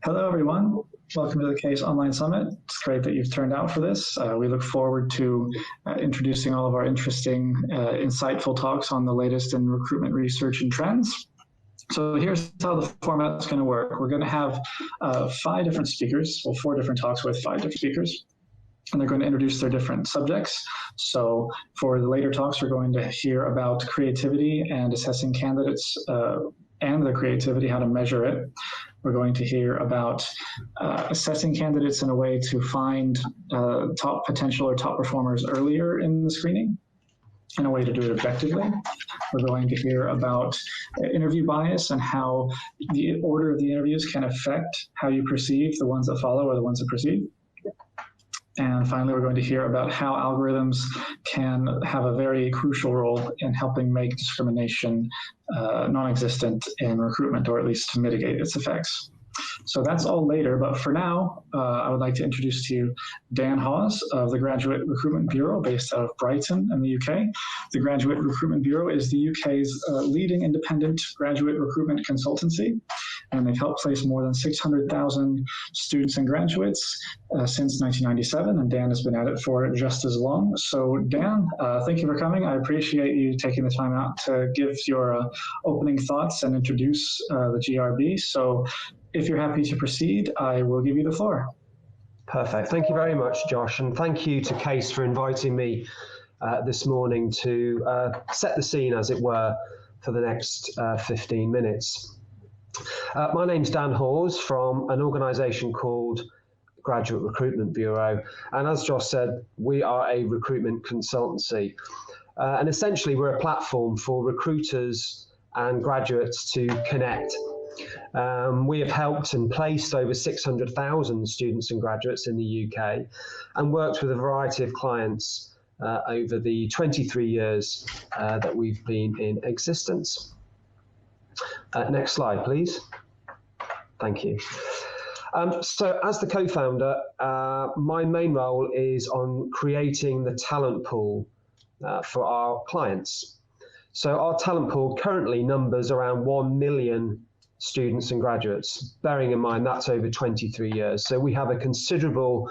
Hello, everyone. Welcome to the CASE Online Summit. It's great that you've turned out for this. We look forward to introducing all of our interesting, insightful talks on the latest in recruitment research and trends. So here's how the format is going to work. We're going to have 5 different speakers, well, 4 different talks with 5 different speakers, and they're going to introduce their different subjects. So for the later talks, we're going to hear about creativity and assessing candidates and their creativity, how to measure it. We're going to hear about assessing candidates in a way to find top potential or top performers earlier in the screening, and a way to do it objectively. We're going to hear about interview bias and how the order of the interviews can affect how you perceive the ones that follow or the ones that precede. And finally, we're going to hear about how algorithms can have a very crucial role in helping make discrimination non-existent in recruitment, or at least to mitigate its effects. So that's all later, but for now, I would like to introduce to you Dan Hawes of the Graduate Recruitment Bureau, based out of Brighton in the UK. The Graduate Recruitment Bureau is the UK's leading independent graduate recruitment consultancy, and they've helped place more than 600,000 students and graduates since 1997, and Dan has been at it for just as long. So Dan, thank you for coming. I appreciate you taking the time out to give your opening thoughts and introduce the GRB. So if you're happy to proceed, I will give you the floor. Perfect. Thank you very much, Josh, and thank you to CASE for inviting me this morning to set the scene, as it were, for the next 15 minutes. My name's Dan Hawes from an organisation called Graduate Recruitment Bureau, and as Josh said, we are a recruitment consultancy, and essentially we're a platform for recruiters and graduates to connect. We have helped and placed over 600,000 students and graduates in the UK, and worked with a variety of clients over the 23 years that we've been in existence. Next slide, please. Thank you. So as the co-founder, my main role is on creating the talent pool for our clients. So our talent pool currently numbers around 1 million students and graduates, bearing in mind that's over 23 years. So we have a considerable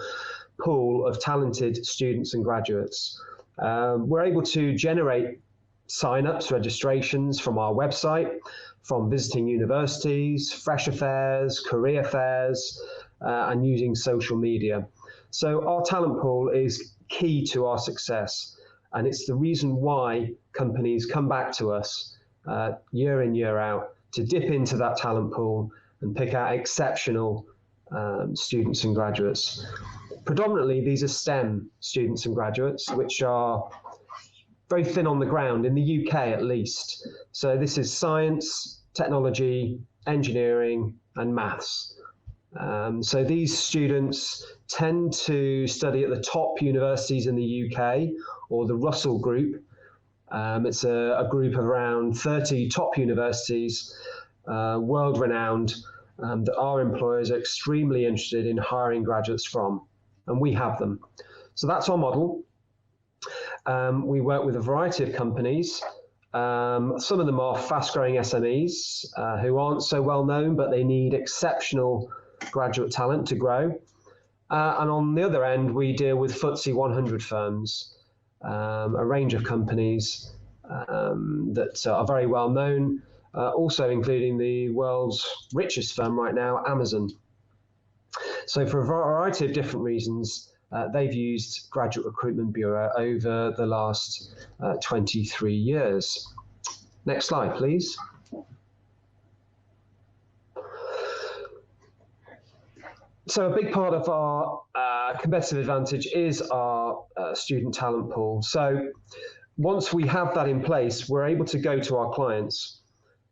pool of talented students and graduates. We're able to generate sign-ups, registrations from our website, from visiting universities, fresh affairs, career fairs, and using social media. So our talent pool is key to our success, and it's the reason why companies come back to us year in, year out, to dip into that talent pool and pick out exceptional students and graduates. Predominantly, these are STEM students and graduates, which are very thin on the ground, in the UK at least. So this is science, technology, engineering, and maths. So these students tend to study at the top universities in the UK, or the Russell Group. It's a group of around 30 top universities, world-renowned, that our employers are extremely interested in hiring graduates from, and we have them. So that's our model. We work with a variety of companies. Some of them are fast-growing SMEs who aren't so well known, but they need exceptional graduate talent to grow. And on the other end, we deal with FTSE 100 firms, a range of companies that are very well known, also including the world's richest firm right now, Amazon. So for a variety of different reasons, they've used Graduate Recruitment Bureau over the last 23 years. Next slide, please. So a big part of our competitive advantage is our student talent pool. So once we have that in place, we're able to go to our clients.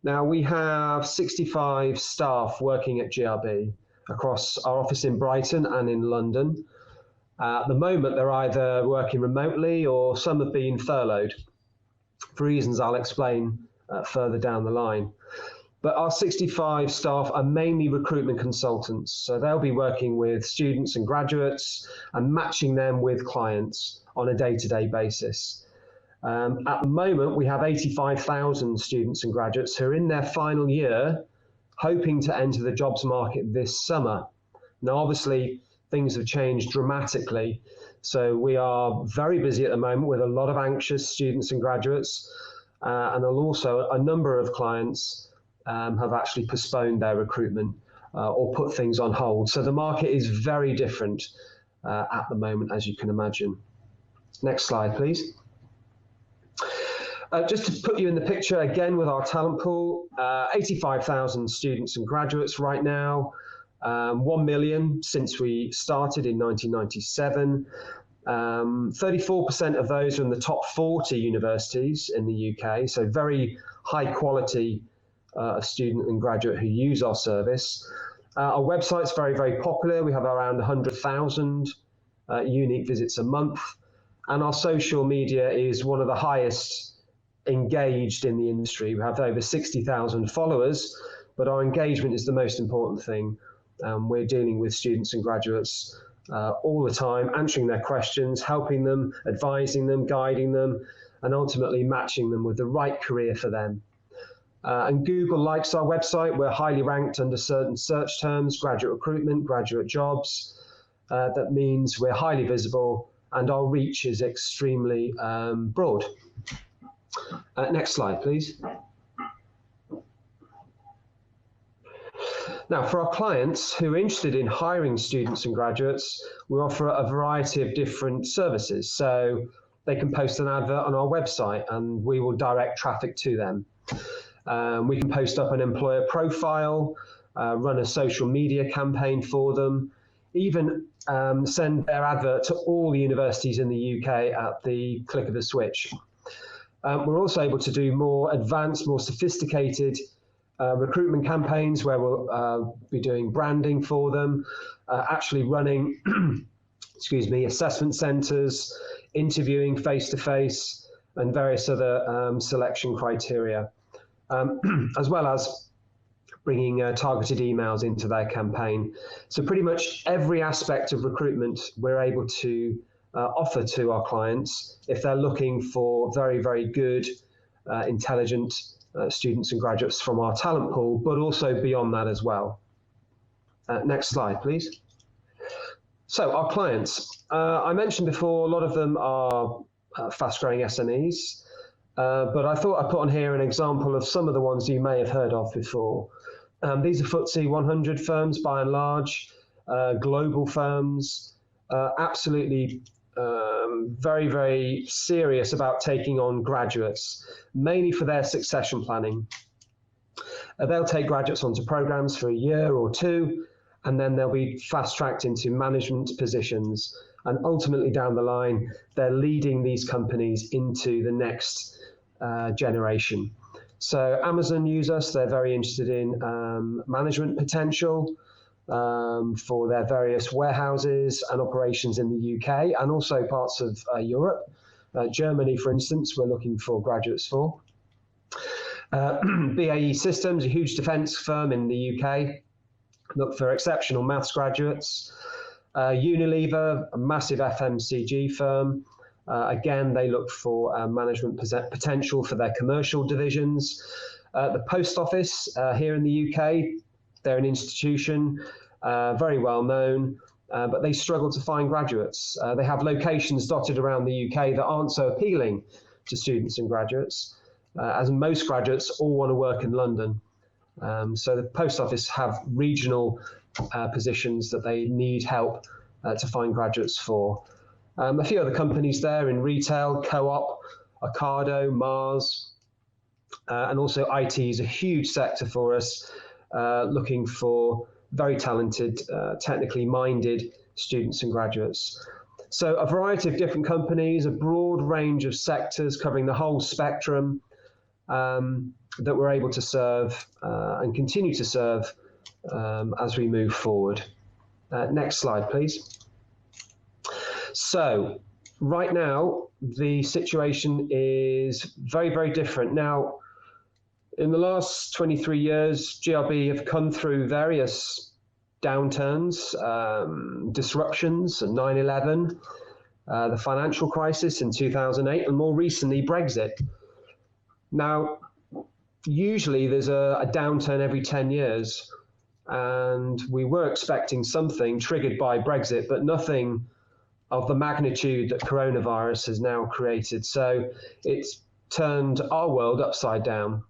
Now, we have 65 staff working at GRB across our office in Brighton and in London. At the moment, they're either working remotely or some have been furloughed, for reasons I'll explain further down the line. But our 65 staff are mainly recruitment consultants, so they'll be working with students and graduates and matching them with clients on a day-to-day basis. At the moment, we have 85,000 students and graduates who are in their final year hoping to enter the jobs market this summer. Now, obviously, things have changed dramatically. So we are very busy at the moment with a lot of anxious students and graduates, and also a number of clients have actually postponed their recruitment or put things on hold. So the market is very different at the moment, as you can imagine. Next slide, please. Just to put you in the picture again with our talent pool, 85,000 students and graduates right now, 1 million since we started in 1997. 34% of those are in the top 40 universities in the UK, so very high quality student and graduate who use our service. Our website's very, very popular. We have around 100,000 unique visits a month, and our social media is one of the highest engaged in the industry. We have over 60,000 followers, but our engagement is the most important thing. We're dealing with students and graduates all the time, answering their questions, helping them, advising them, guiding them, and ultimately matching them with the right career for them. And Google likes our website. We're highly ranked under certain search terms, graduate recruitment, graduate jobs. That means we're highly visible and our reach is extremely broad. Next slide, please. Now, for our clients who are interested in hiring students and graduates, we offer a variety of different services. So they can post an advert on our website and we will direct traffic to them. We can post up an employer profile, run a social media campaign for them, even send their advert to all the universities in the UK at the click of a switch. We're also able to do more advanced, more sophisticated recruitment campaigns where we'll be doing branding for them, actually running assessment centres, interviewing face-to-face, and various other selection criteria, as well as bringing targeted emails into their campaign. So pretty much every aspect of recruitment we're able to offer to our clients if they're looking for very, very good, intelligent students and graduates from our talent pool, but also beyond that as well. Next slide, please. So our clients, I mentioned before, a lot of them are fast-growing SMEs, but I thought I'd put on here an example of some of the ones you may have heard of before. These are FTSE 100 firms by and large, global firms, absolutely very, very serious about taking on graduates, mainly for their succession planning. They'll take graduates onto programs for a year or two, and then they'll be fast-tracked into management positions. And ultimately down the line, they're leading these companies into the next generation. So Amazon use us. They're very interested in management potential for their various warehouses and operations in the UK and also parts of Europe. Germany, for instance, we're looking for graduates for. BAE Systems, a huge defence firm in the UK, look for exceptional maths graduates. Unilever, a massive FMCG firm, again, they look for management potential for their commercial divisions. The Post Office here in the UK, they're an institution, very well known, but they struggle to find graduates. They have locations dotted around the UK that aren't so appealing to students and graduates, as most graduates all want to work in London. So the Post Office have regional positions that they need help to find graduates for. A few other companies there in retail, Co-op, Ocado, Mars, and also IT is a huge sector for us, looking for very talented, technically minded students and graduates. So a variety of different companies, a broad range of sectors covering the whole spectrum that we're able to serve and continue to serve as we move forward. Next slide, please. So right now, the situation is very, very different. Now, in the last 23 years, GRB have come through various downturns, disruptions, 9/11, the financial crisis in 2008, and more recently, Brexit. Now, usually there's a downturn every 10 years. And we were expecting something triggered by Brexit, but nothing of the magnitude that coronavirus has now created. So it's turned our world upside down.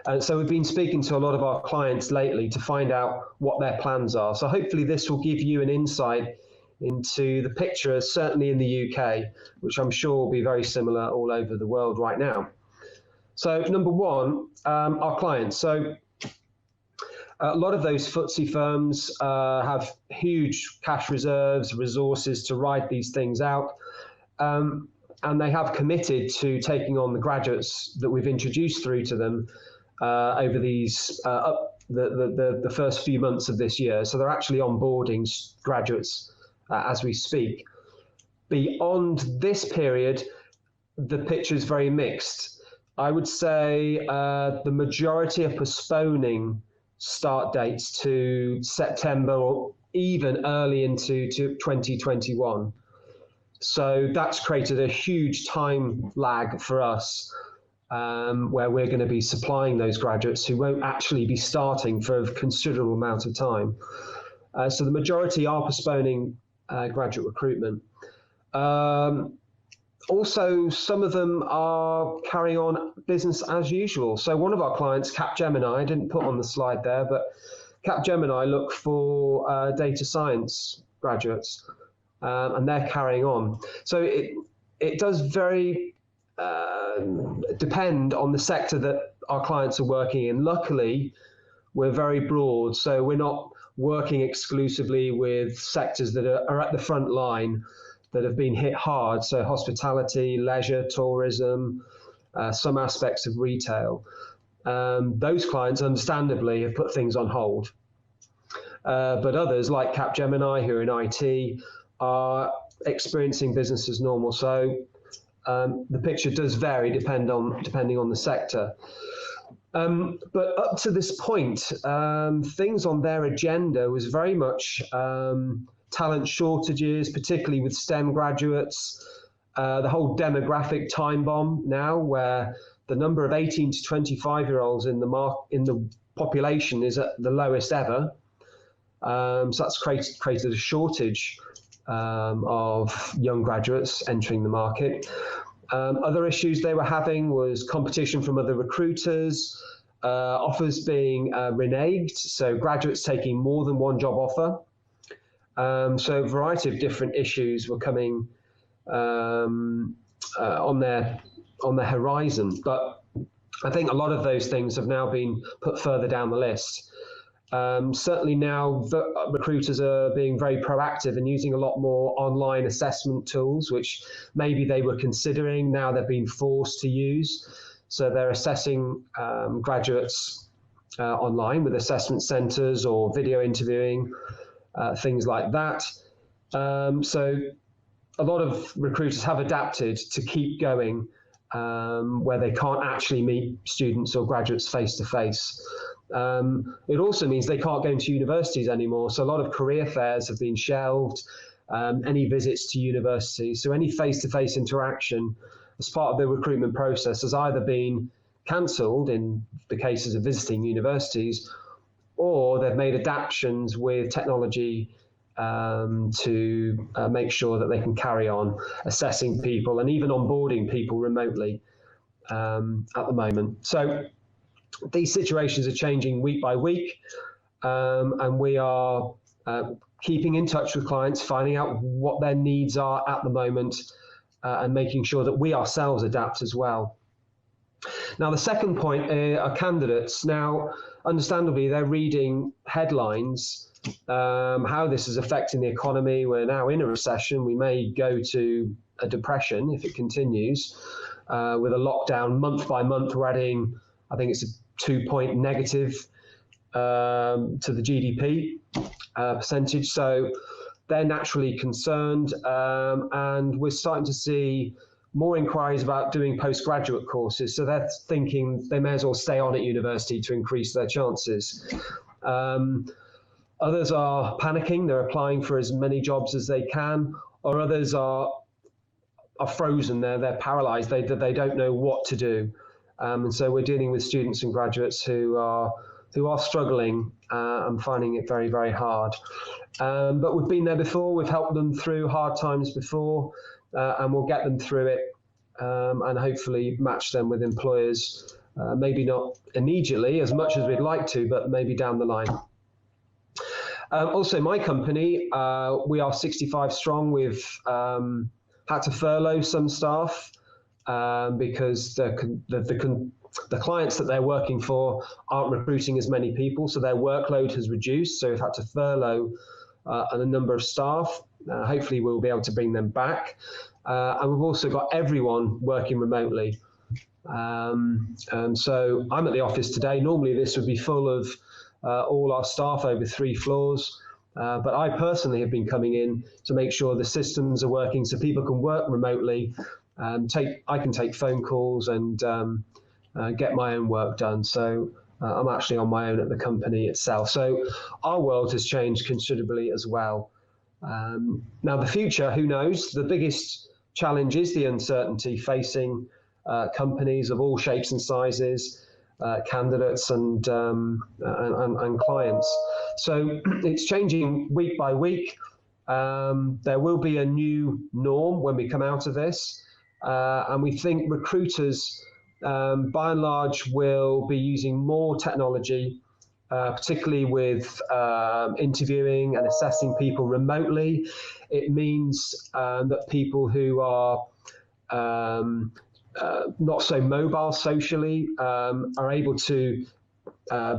And so we've been speaking to a lot of our clients lately to find out what their plans are. So hopefully this will give you an insight into the picture, certainly in the UK, which I'm sure will be very similar all over the world right now. So number one, our clients. So a lot of those FTSE firms have huge cash reserves, resources to ride these things out. And they have committed to taking on the graduates that we've introduced through to them over these the first few months of this year. So they're actually onboarding graduates as we speak. Beyond this period, the picture is very mixed. I would say the majority are postponing start dates to September or even early into 2021. So that's created a huge time lag for us, where we're going to be supplying those graduates who won't actually be starting for a considerable amount of time. So the majority are postponing graduate recruitment. Also, some of them are carrying on business as usual. So one of our clients, Capgemini, I didn't put on the slide there, but Capgemini look for data science graduates, and they're carrying on. So it does very depend on the sector that our clients are working in. Luckily, we're very broad, so we're not working exclusively with sectors that are at the front line that have been hit hard. So hospitality, leisure, tourism, some aspects of retail. Those clients, understandably, have put things on hold. But others, like Capgemini, who are in IT, are experiencing business as normal. So the picture does vary depending on the sector. But up to this point, things on their agenda was very much talent shortages, particularly with STEM graduates, the whole demographic time bomb now, where the number of 18 to 25-year-olds in the population is at the lowest ever. So that's created a shortage of young graduates entering the market. Other issues they were having was competition from other recruiters, offers being reneged, so graduates taking more than one job offer. So a variety of different issues were coming on their horizon. But I think a lot of those things have now been put further down the list. Certainly now recruiters are being very proactive and using a lot more online assessment tools, which maybe they were considering, now they're being forced to use. So they're assessing graduates online with assessment centres or video interviewing, things like that. So a lot of recruiters have adapted to keep going where they can't actually meet students or graduates face to face. It also means they can't go into universities anymore. So a lot of career fairs have been shelved, any visits to universities. So any face-to-face interaction as part of the recruitment process has either been cancelled in the cases of visiting universities, or they've made adaptations with technology to make sure that they can carry on assessing people and even onboarding people remotely at the moment. So these situations are changing week by week, and we are keeping in touch with clients, finding out what their needs are at the moment, and making sure that we ourselves adapt as well. Now, the second point are candidates. Now, understandably, they're reading headlines, how this is affecting the economy. We're now in a recession. We may go to a depression if it continues, with a lockdown month by month. We're adding, I think it's a 2-point negative to the GDP percentage. So they're naturally concerned, and we're starting to see more inquiries about doing postgraduate courses. So they're thinking they may as well stay on at university to increase their chances. Others are panicking. They're applying for as many jobs as they can, or others are frozen. They're paralyzed. They don't know what to do. And so we're dealing with students and graduates who are struggling and finding it very, very hard. But we've been there before, we've helped them through hard times before, and we'll get them through it and hopefully match them with employers, maybe not immediately as much as we'd like to, but maybe down the line. Also, my company, we are 65 strong. We've had to furlough some staff because the clients that they're working for aren't recruiting as many people, so their workload has reduced. So we've had to furlough a number of staff. Hopefully we'll be able to bring them back. And we've also got everyone working remotely. And so I'm at the office today. Normally this would be full of all our staff over 3 floors. But I personally have been coming in to make sure the systems are working so people can work remotely. I can take phone calls and get my own work done. So I'm actually on my own at the company itself. So our world has changed considerably as well. Now the future, who knows? The biggest challenge is the uncertainty facing companies of all shapes and sizes, candidates and clients. So it's changing week by week. There will be a new norm when we come out of this. And we think recruiters, by and large, will be using more technology, particularly with interviewing and assessing people remotely. It means that people who are not so mobile socially are able to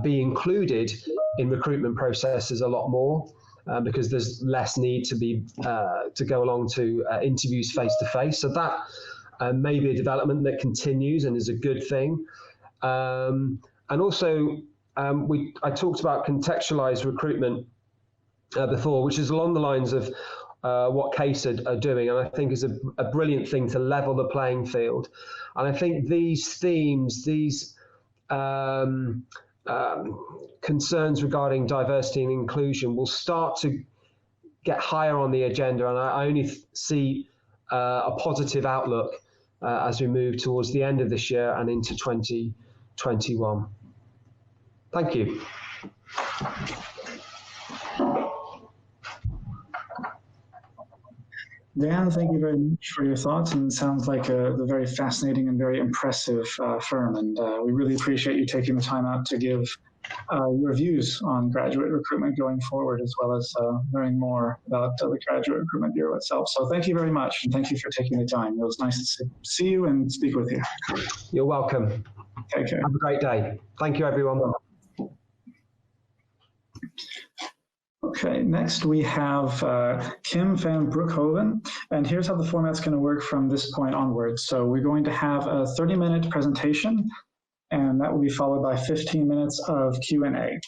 be included in recruitment processes a lot more because there's less need to go along to interviews face to face. So that may be a development that continues and is a good thing. And also, I talked about contextualized recruitment before, which is along the lines of what CASE are doing, and I think is a brilliant thing to level the playing field. And I think these themes, these concerns regarding diversity and inclusion will start to get higher on the agenda, and I only see a positive outlook as we move towards the end of this year and into 2021. Thank you. Dan, thank you very much for your thoughts, and it sounds like a very fascinating and very impressive firm, and we really appreciate you taking the time out to give your views on graduate recruitment going forward, as well as learning more about the Graduate Recruitment Bureau itself. So thank you very much, and thank you for taking the time. It was nice to see you and speak with you. You're welcome. Take care. Have a great day. Thank you, everyone. Okay, next we have Kim van Broekhoven, and here's how the format's going to work from this point onwards. So we're going to have a 30-minute presentation, and that will be followed by 15 minutes of Q&A.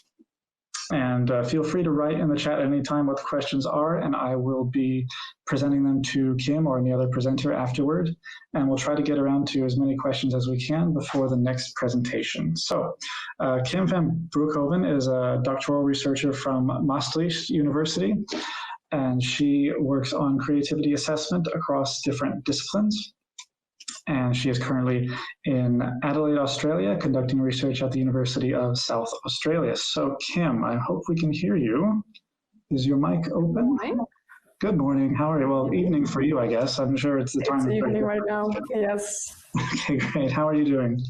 And feel free to write in the chat at any time what the questions are, and I will be presenting them to Kim or any other presenter afterward. And we'll try to get around to as many questions as we can before the next presentation. So Kim van Broekhoven is a doctoral researcher from Maastricht University, and she works on creativity assessment across different disciplines. And she is currently in Adelaide, Australia, conducting research at the University of South Australia. So, Kim, I hope we can hear you. Is your mic open? Hi. Good morning. How are you? Well, evening for you, I guess. I'm sure it's the time. It's evening right now, yes. Okay, great. How are you doing?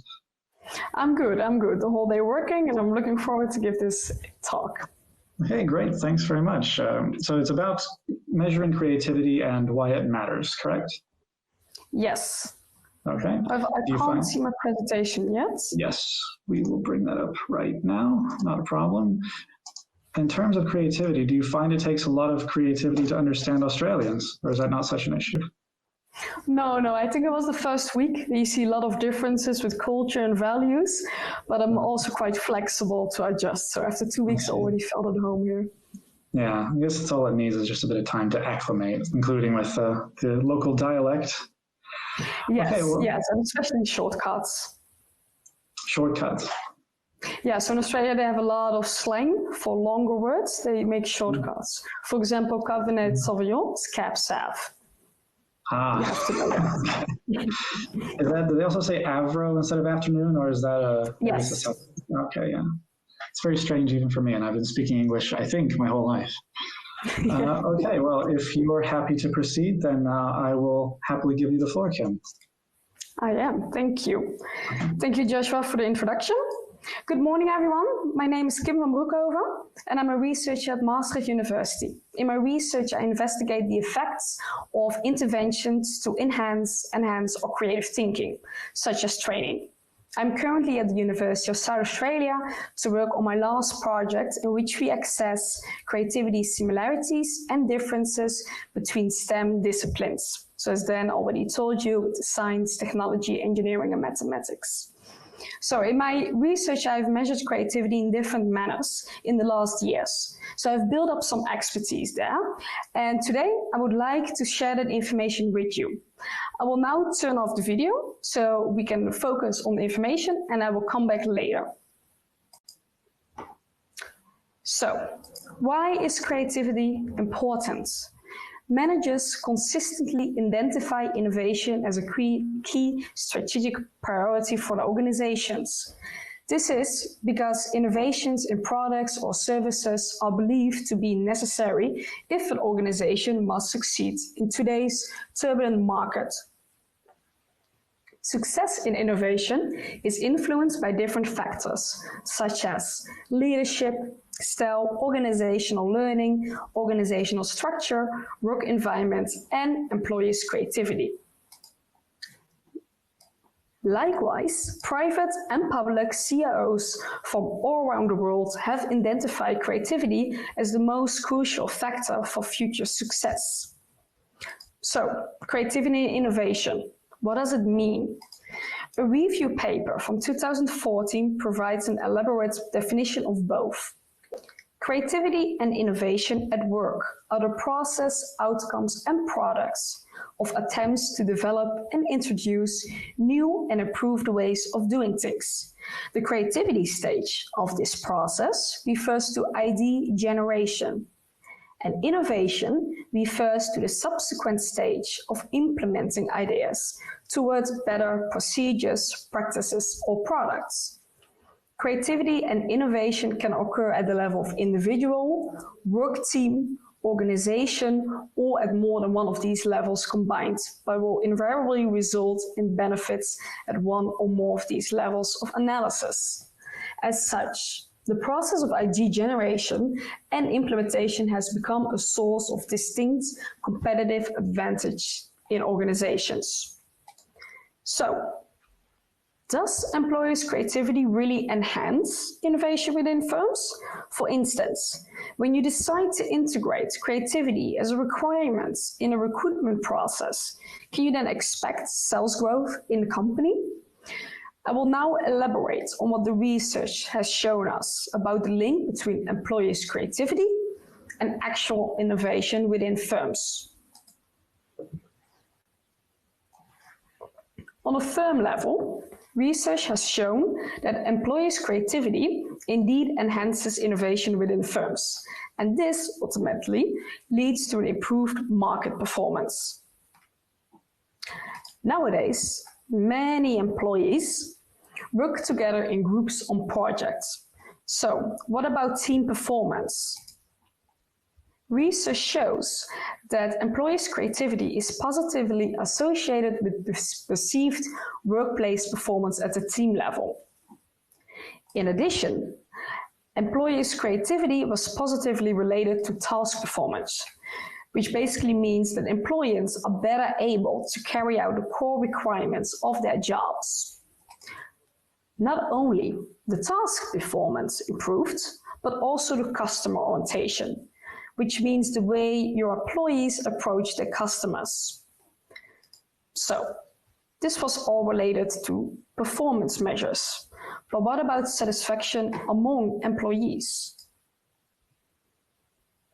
I'm good. The whole day working, and I'm looking forward to give this talk. Okay, great. Thanks very much. So it's about measuring creativity and why it matters, correct? Yes. Okay. I can't see my presentation yet. Yes, we will bring that up right now. Not a problem. In terms of creativity, do you find it takes a lot of creativity to understand Australians, or is that not such an issue? No, I think it was the first week. You see a lot of differences with culture and values, but I'm also quite flexible to adjust. So after 2 weeks, I already felt at home here. Yeah, I guess that's all it needs is just a bit of time to acclimate, including with the local dialect. Yes, okay, well, yes, and especially shortcuts. Shortcuts. Yeah, so in Australia, they have a lot of slang for longer words. They make shortcuts. For example, Cabernet Sauvignon is Cab Sav. You have to know that. Is that, do they also say avro instead of afternoon, or is that a? Yes. Okay, yeah. It's very strange even for me, and I've been speaking English, I think, my whole life. Okay, well, if you are happy to proceed, then I will happily give you the floor, Kim. I am, thank you. Thank you, Joshua, for the introduction. Good morning, everyone. My name is Kim van Broekhoven, and I'm a researcher at Maastricht University. In my research, I investigate the effects of interventions to enhance or creative thinking, such as training. I'm currently at the University of South Australia to work on my last project, in which we assess creativity similarities and differences between STEM disciplines. So as Dan already told you, science, technology, engineering, and mathematics. So in my research, I've measured creativity in different manners in the last years. So I've built up some expertise there. And today I would like to share that information with you. I will now turn off the video so we can focus on the information, and I will come back later. So why is creativity important? Managers consistently identify innovation as a key strategic priority for the organizations. This is because innovations in products or services are believed to be necessary if an organization must succeed in today's turbulent market. Success in innovation is influenced by different factors, such as leadership, style, organizational learning, organizational structure, work environment, and employees' creativity. Likewise, private and public CIOs from all around the world have identified creativity as the most crucial factor for future success. So, creativity and innovation, what does it mean? A review paper from 2014 provides an elaborate definition of both. Creativity and innovation at work are the process, outcomes, and products of attempts to develop and introduce new and improved ways of doing things. The creativity stage of this process refers to idea generation, and innovation refers to the subsequent stage of implementing ideas towards better procedures, practices, or products. Creativity and innovation can occur at the level of individual, work team, organization, or at more than one of these levels combined, but will invariably result in benefits at one or more of these levels of analysis. As such, the process of idea generation and implementation has become a source of distinct competitive advantage in organizations. So, does employees' creativity really enhance innovation within firms? For instance, when you decide to integrate creativity as a requirement in a recruitment process, can you then expect sales growth in the company? I will now elaborate on what the research has shown us about the link between employees' creativity and actual innovation within firms. On a firm level, research has shown that employees' creativity indeed enhances innovation within firms, and this ultimately leads to an improved market performance. Nowadays, many employees work together in groups on projects. So, what about team performance? Research shows that employees' creativity is positively associated with perceived workplace performance at the team level. In addition, employees' creativity was positively related to task performance, which basically means that employees are better able to carry out the core requirements of their jobs. Not only the task performance improved, but also the customer orientation, which means the way your employees approach their customers. So, this was all related to performance measures. But what about satisfaction among employees?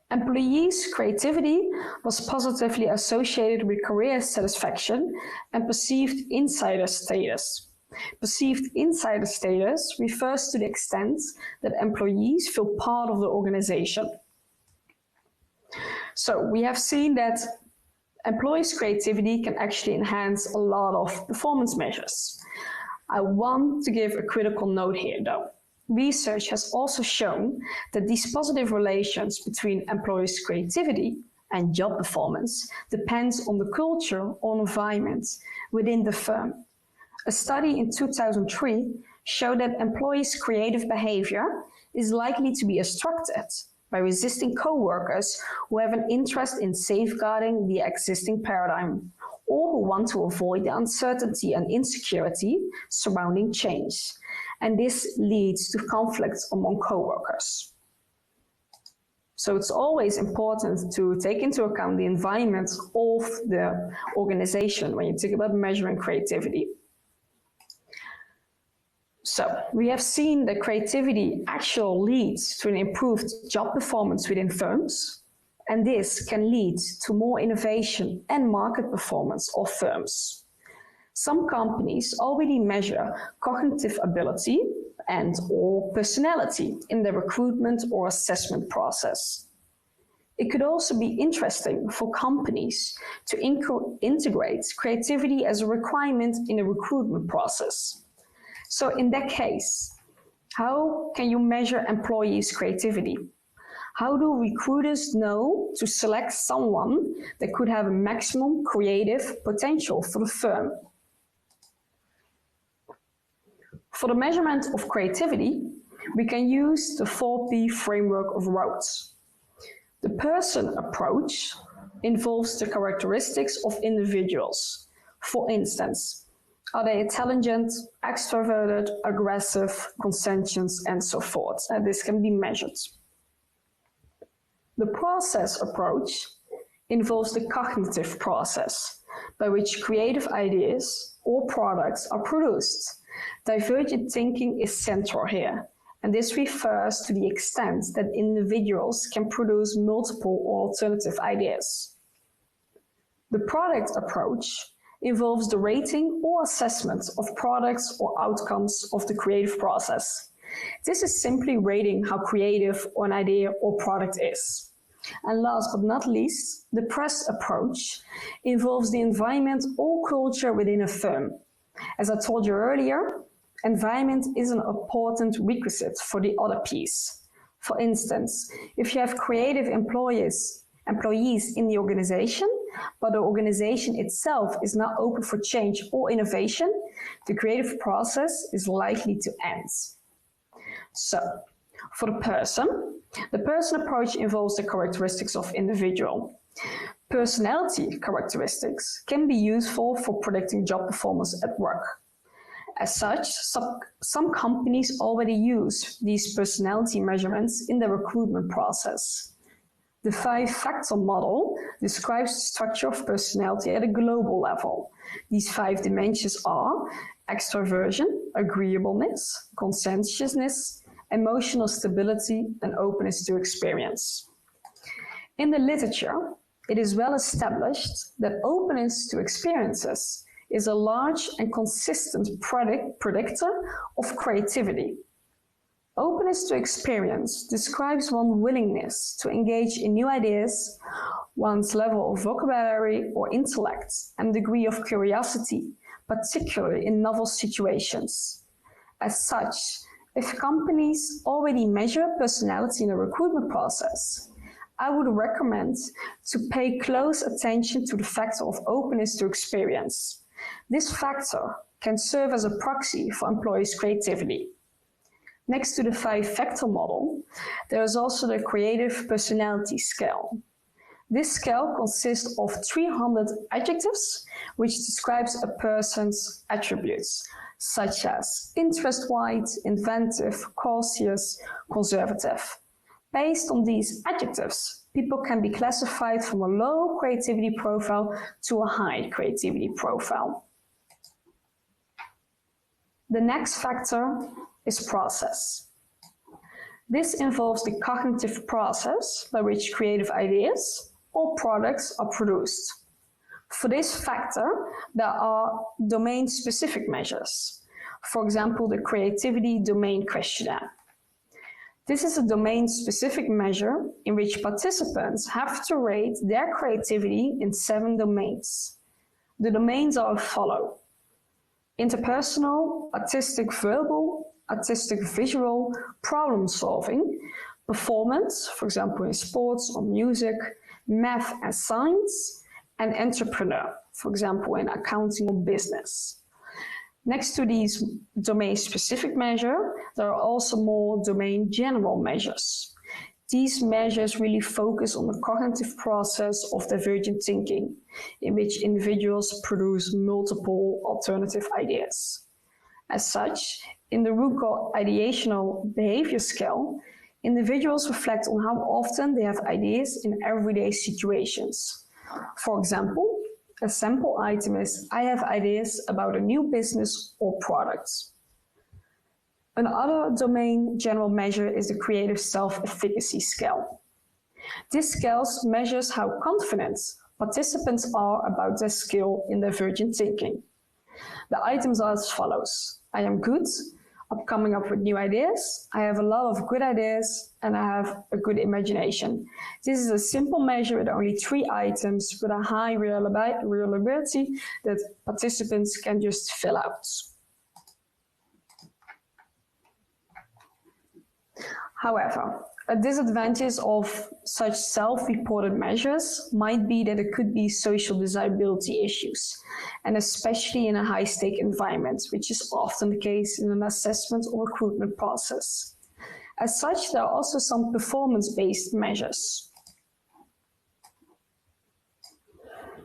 Employees' creativity was positively associated with career satisfaction and perceived insider status. Perceived insider status refers to the extent that employees feel part of the organization. So we have seen that employees' creativity can actually enhance a lot of performance measures. I want to give a critical note here though. Research has also shown that these positive relations between employees' creativity and job performance depends on the culture or environment within the firm. A study in 2003 showed that employees' creative behavior is likely to be obstructed by resisting co-workers who have an interest in safeguarding the existing paradigm or who want to avoid the uncertainty and insecurity surrounding change. And this leads to conflicts among co-workers. So it's always important to take into account the environment of the organization when you think about measuring creativity. So we have seen that creativity actually leads to an improved job performance within firms, and this can lead to more innovation and market performance of firms. Some companies already measure cognitive ability and/or personality in the recruitment or assessment process. It could also be interesting for companies to integrate creativity as a requirement in a recruitment process. So in that case, how can you measure employees' creativity? How do recruiters know to select someone that could have a maximum creative potential for the firm? For the measurement of creativity, we can use the 4P framework of roles. The person approach involves the characteristics of individuals. For instance, are they intelligent, extroverted, aggressive, conscientious, and so forth? And this can be measured. The process approach involves the cognitive process by which creative ideas or products are produced. Divergent thinking is central here, and this refers to the extent that individuals can produce multiple or alternative ideas. The product approach involves the rating or assessment of products or outcomes of the creative process. This is simply rating how creative an idea or product is. And last but not least, the press approach involves the environment or culture within a firm. As I told you earlier, environment is an important requisite for the other piece. For instance, if you have creative employees in the organization, but the organization itself is not open for change or innovation, the creative process is likely to end. So, for the person approach involves the characteristics of individual. Personality characteristics can be useful for predicting job performance at work. As such, some companies already use these personality measurements in the recruitment process. The 5-factor model describes the structure of personality at a global level. These 5 dimensions are extroversion, agreeableness, conscientiousness, emotional stability, and openness to experience. In the literature, it is well established that openness to experiences is a large and consistent predictor of creativity. Openness to experience describes one's willingness to engage in new ideas, one's level of vocabulary or intellect, and degree of curiosity, particularly in novel situations. As such, if companies already measure personality in the recruitment process, I would recommend to pay close attention to the factor of openness to experience. This factor can serve as a proxy for employees' creativity. Next to the 5-factor model, there is also the creative personality scale. This scale consists of 300 adjectives, which describes a person's attributes, such as interest-wide, inventive, cautious, conservative. Based on these adjectives, people can be classified from a low creativity profile to a high creativity profile. The next factor is process. This involves the cognitive process by which creative ideas or products are produced. For this factor, there are domain-specific measures. For example, the Creativity Domain Questionnaire. This is a domain-specific measure in which participants have to rate their creativity in 7 domains. The domains are as follows: interpersonal, artistic verbal, artistic visual, problem solving, performance, for example in sports or music, math and science, and entrepreneur, for example in accounting or business. Next to these domain-specific measures, there are also more domain general measures. These measures really focus on the cognitive process of divergent thinking, in which individuals produce multiple alternative ideas. As such, in the Rucker ideational behavior scale, individuals reflect on how often they have ideas in everyday situations. For example, a sample item is, I have ideas about a new business or product. Another domain general measure is the creative self-efficacy scale. This scale measures how confident participants are about their skill in divergent thinking. The items are as follows: I am good at coming up with new ideas, I have a lot of good ideas, and I have a good imagination. This is a simple measure with only 3 items with a high reliability that participants can just fill out. However, a disadvantage of such self-reported measures might be that it could be social desirability issues, and especially in a high-stake environment, which is often the case in an assessment or recruitment process. As such, there are also some performance-based measures.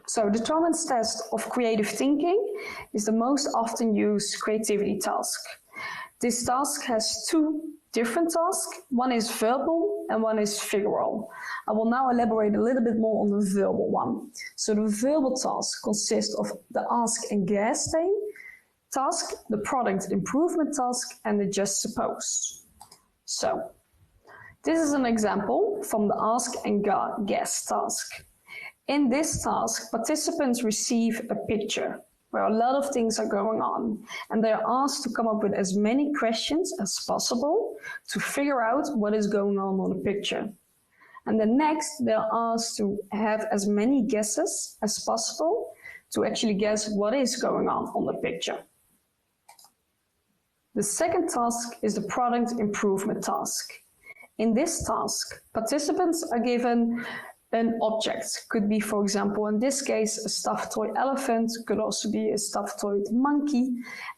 So the Torrance test of creative thinking is the most often used creativity task. This task has 2 different tasks. One is verbal and one is figural. I will now elaborate a little bit more on the verbal one. So the verbal task consists of the ask and guess task, the product improvement task, and the just suppose. So this is an example from the ask and guess task. In this task, participants receive a picture where a lot of things are going on, and they are asked to come up with as many questions as possible to figure out what is going on the picture. And then next, they're asked to have as many guesses as possible to actually guess what is going on the picture. The second task is the product improvement task. In this task, participants are given an object. Could be, for example, in this case, a stuffed toy elephant, could also be a stuffed toy monkey,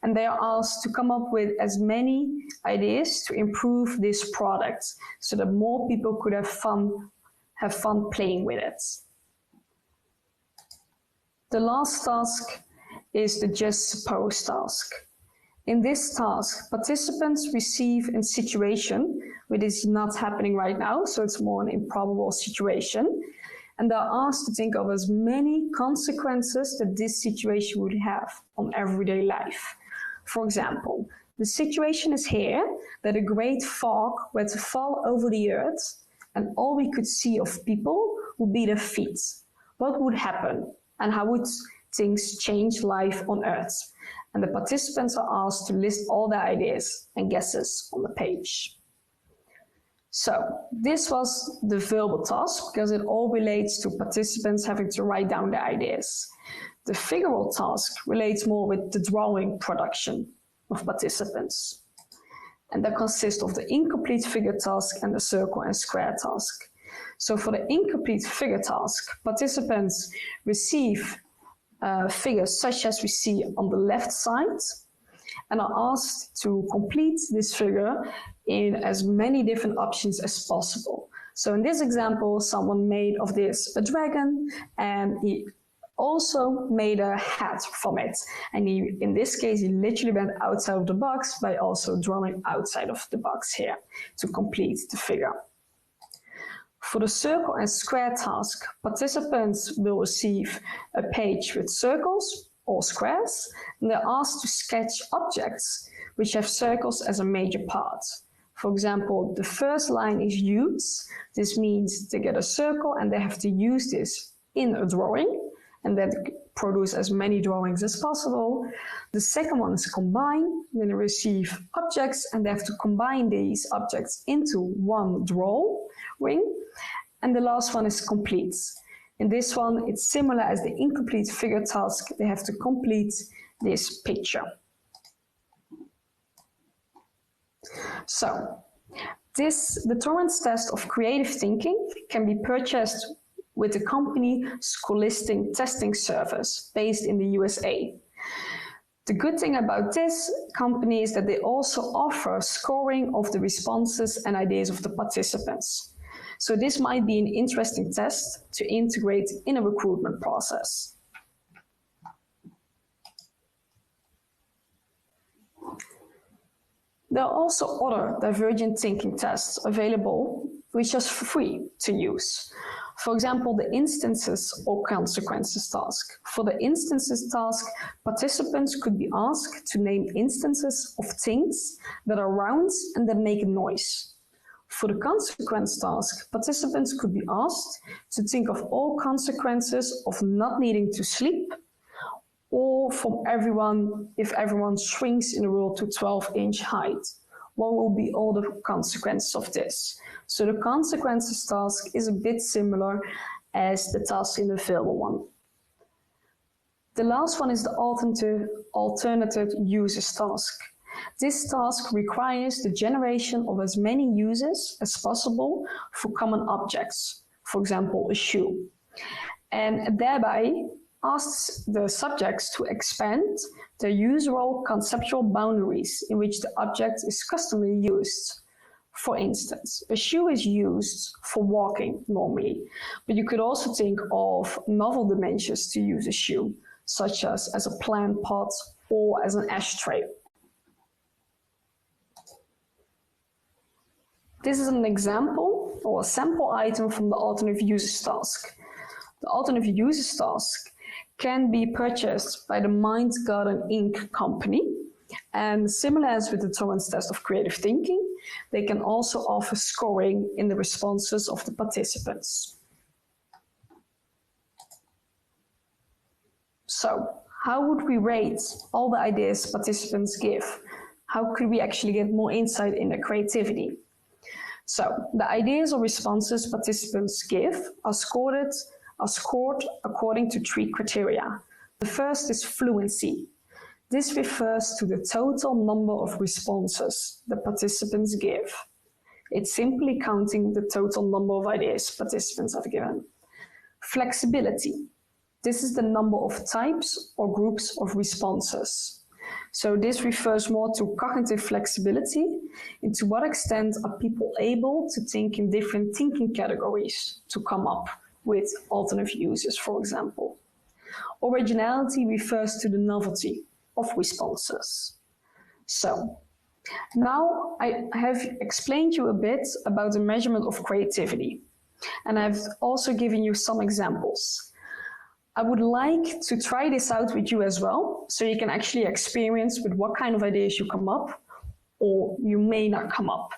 and they are asked to come up with as many ideas to improve this product so that more people could have fun playing with it. The last task is the just suppose task. In this task, participants receive a situation which is not happening right now, so it's more an improbable situation, and they're asked to think of as many consequences that this situation would have on everyday life. For example, the situation is here that a great fog were to fall over the earth and all we could see of people would be their feet. What would happen and how would things change life on earth? And the participants are asked to list all their ideas and guesses on the page. So this was the verbal task because it all relates to participants having to write down their ideas. The figural task relates more with the drawing production of participants. And that consists of the incomplete figure task and the circle and square task. So for the incomplete figure task, participants receive figures such as we see on the left side and are asked to complete this figure in as many different options as possible. So in this example, someone made of this a dragon and he also made a hat from it. And in this case, he literally went outside of the box by also drawing outside of the box here to complete the figure. For the circle and square task, participants will receive a page with circles or squares, and they're asked to sketch objects which have circles as a major part. For example, the first line is use. This means they get a circle and they have to use this in a drawing, and that produce as many drawings as possible. The second one is combine. Then they receive objects and they have to combine these objects into one drawing. And the last one is complete. In this one, it's similar as the incomplete figure task. They have to complete this picture. So, the Torrance test of creative thinking can be purchased with the company Scholastic Testing Service based in the USA. The good thing about this company is that they also offer scoring of the responses and ideas of the participants. So this might be an interesting test to integrate in a recruitment process. There are also other divergent thinking tests available, which are free to use. For example, the instances or consequences task. For the instances task, participants could be asked to name instances of things that are round and that make a noise. For the consequence task, participants could be asked to think of all consequences of not needing to sleep, or from everyone, if everyone shrinks in the world to 12-inch height. What will be all the consequences of this? So the consequences task is a bit similar as the task in the available one. The last one is the alternative uses task. This task requires the generation of as many uses as possible for common objects, for example, a shoe, and thereby asks the subjects to expand their usual conceptual boundaries in which the object is customarily used. For instance, a shoe is used for walking normally, but you could also think of novel dimensions to use a shoe, such as a plant pot or as an ashtray. This is an example or a sample item from the alternative uses task. The alternative uses task can be purchased by the Mind Garden Inc. company, and similar as with the Torrance test of creative thinking, they can also offer scoring in the responses of the participants. So, how would we rate all the ideas participants give? How could we actually get more insight in their creativity? So, the ideas or responses participants give are scored according to 3 criteria. The first is fluency. This refers to the total number of responses the participants give. It's simply counting the total number of ideas participants have given. Flexibility. This is the number of types or groups of responses. So this refers more to cognitive flexibility, and to what extent are people able to think in different thinking categories to come up with alternative uses, for example. Originality refers to the novelty of responses. So, now I have explained you a bit about the measurement of creativity, and I've also given you some examples. I would like to try this out with you as well, so you can actually experience with what kind of ideas you come up, or you may not come up.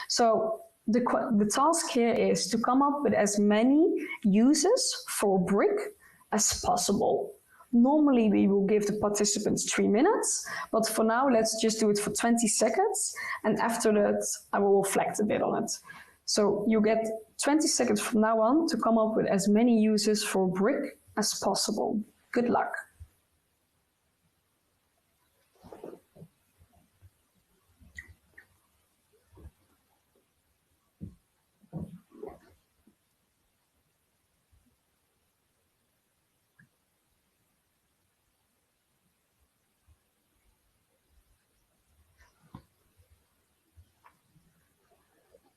So the task here is to come up with as many uses for a brick as possible. Normally we will give the participants 3 minutes, but for now let's just do it for 20 seconds, and after that I will reflect a bit on it. So you get 20 seconds from now on to come up with as many uses for a brick as possible. Good luck.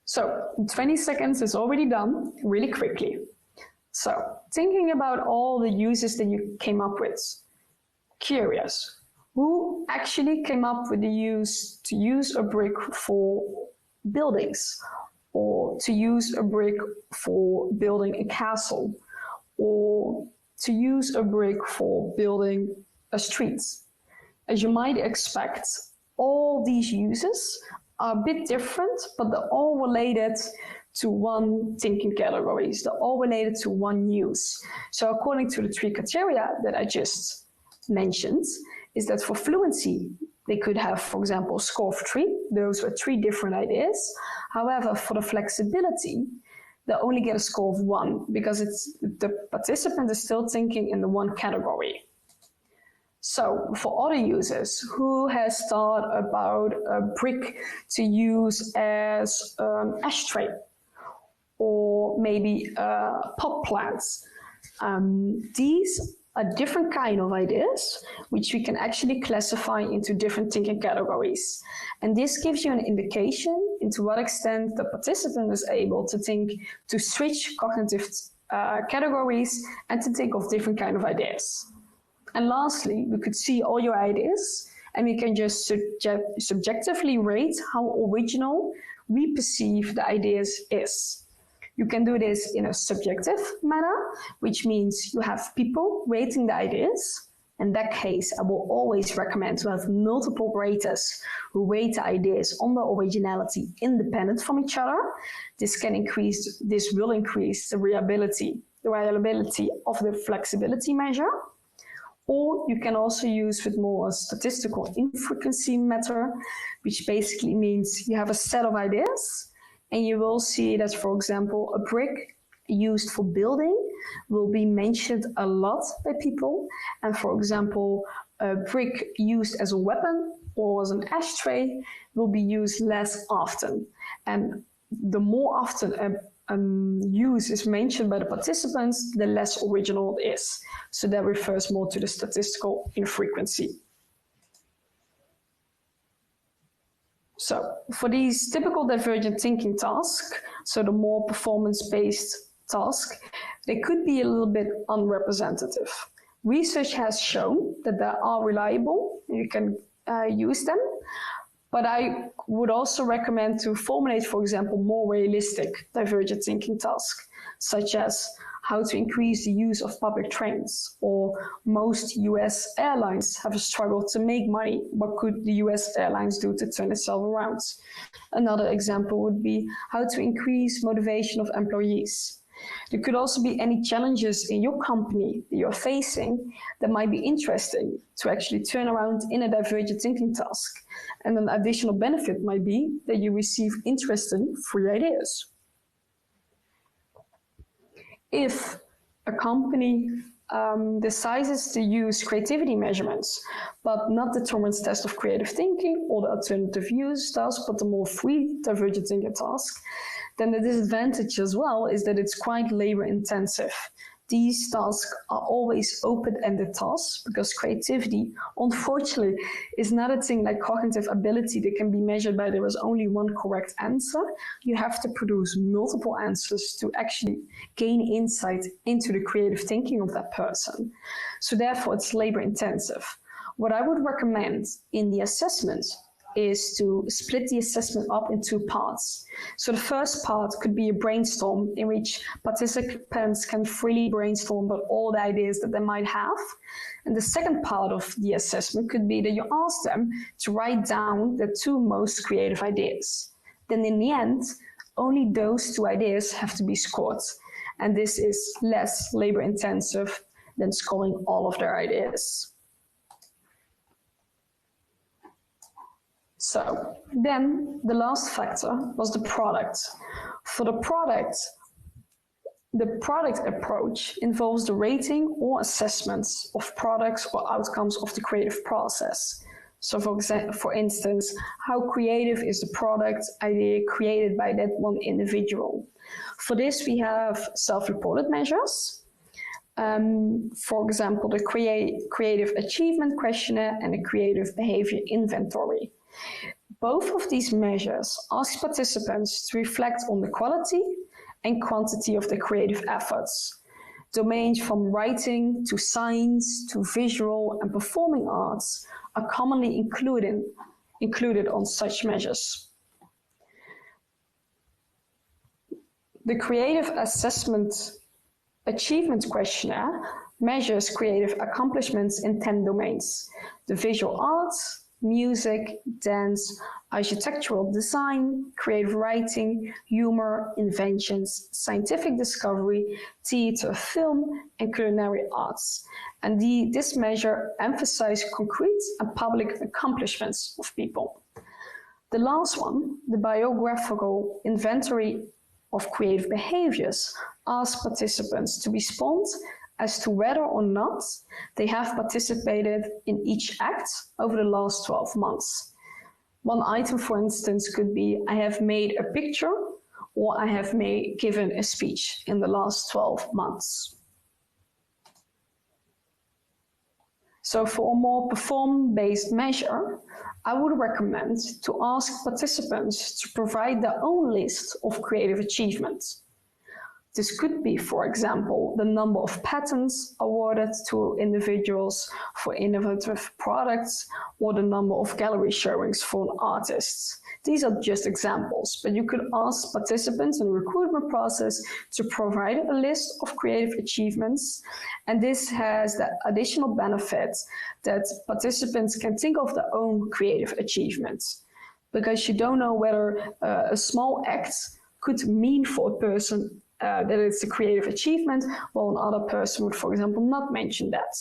So 20 seconds is already done really quickly. So thinking about all the uses that you came up with, curious, who actually came up with the use to use a brick for buildings, or to use a brick for building a castle, or to use a brick for building a street? As you might expect, all these uses are a bit different, but they're all related to one thinking categories. They're all related to one use. So according to the 3 criteria that I just mentioned, is that for fluency, they could have, for example, a score of 3. Those were 3 different ideas. However, for the flexibility, they only get a score of 1 because the participant is still thinking in the one category. So for other users, who has thought about a brick to use as an ashtray or maybe pot plants? These are different kind of ideas which we can actually classify into different thinking categories. And this gives you an indication into what extent the participant is able to think, to switch cognitive categories and to think of different kind of ideas. And lastly, we could see all your ideas and we can just subjectively rate how original we perceive the ideas is. You can do this in a subjective manner, which means you have people rating the ideas. In that case, I will always recommend to have multiple raters who rate the ideas on the originality independent from each other. This will increase the reliability of the flexibility measure. Or you can also use with more a statistical infrequency method, which basically means you have a set of ideas and you will see that, for example, a brick used for building will be mentioned a lot by people. And for example, a brick used as a weapon or as an ashtray will be used less often. And the more often use is mentioned by the participants, the less original it is. So that refers more to the statistical infrequency. So for these typical divergent thinking tasks, so the more performance-based task, they could be a little bit unrepresentative. Research has shown that they are reliable, you can use them, but I would also recommend to formulate, for example, more realistic divergent thinking tasks, such as how to increase the use of public trains, or most US airlines have a struggle to make money. What could the US airlines do to turn itself around? Another example would be how to increase motivation of employees. There could also be any challenges in your company that you're facing that might be interesting to actually turn around in a divergent thinking task. And an additional benefit might be that you receive interesting free ideas. If a company decides to use creativity measurements, but not the Torrance test of creative thinking or the alternative use task, but the more free divergent thinking task, then the disadvantage as well is that it's quite labor intensive. These tasks are always open-ended tasks because creativity, unfortunately, is not a thing like cognitive ability that can be measured by there is only one correct answer. You have to produce multiple answers to actually gain insight into the creative thinking of that person. So therefore, it's labor intensive. What I would recommend in the assessment is to split the assessment up in 2 parts. So the first part could be a brainstorm in which participants can freely brainstorm about all the ideas that they might have. And the second part of the assessment could be that you ask them to write down the 2 most creative ideas. Then in the end, only those 2 ideas have to be scored. And this is less labor intensive than scoring all of their ideas. So then the last factor was the product. For the product approach involves the rating or assessments of products or outcomes of the creative process. So for instance, how creative is the product idea created by that one individual? For this, we have self-reported measures. For example, the creative achievement questionnaire and the creative behavior inventory. Both of these measures ask participants to reflect on the quality and quantity of their creative efforts. Domains from writing to science to visual and performing arts are commonly included on such measures. The Creative Assessment Achievement Questionnaire measures creative accomplishments in 10 domains: the visual arts, music, dance, architectural design, creative writing, humor, inventions, scientific discovery, theater, film, and culinary arts. And this measure emphasizes concrete and public accomplishments of people. The last one, the biographical inventory of creative behaviors, asks participants to respond as to whether or not they have participated in each act over the last 12 months. One item, for instance, could be, I have made a picture, or I have given a speech in the last 12 months. So for a more performance-based measure, I would recommend to ask participants to provide their own list of creative achievements. This could be, for example, the number of patents awarded to individuals for innovative products, or the number of gallery showings for an artist. These are just examples, but you could ask participants in the recruitment process to provide a list of creative achievements, and this has the additional benefit that participants can think of their own creative achievements, because you don't know whether a small act could mean for a person that it's a creative achievement, while another person would, for example, not mention that.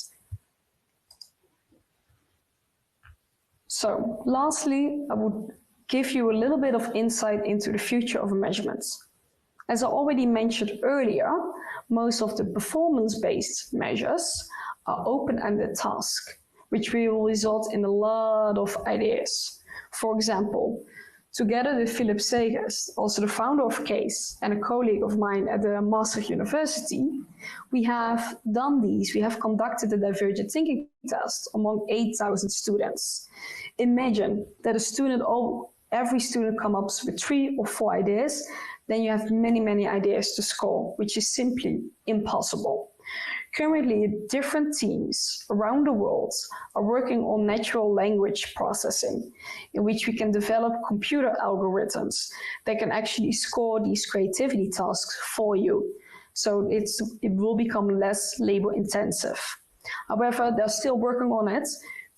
So, lastly, I would give you a little bit of insight into the future of measurements. As I already mentioned earlier, most of the performance-based measures are open-ended tasks, which will result in a lot of ideas. For example, together with Philipp Seegers, also the founder of CASE and a colleague of mine at the Maastricht University, we have done these. We have conducted the divergent thinking test among 8,000 students. Imagine that every student comes up with 3 or 4 ideas, then you have many, many ideas to score, which is simply impossible. Currently, different teams around the world are working on natural language processing, in which we can develop computer algorithms that can actually score these creativity tasks for you. So it will become less labor intensive. However, they're still working on it.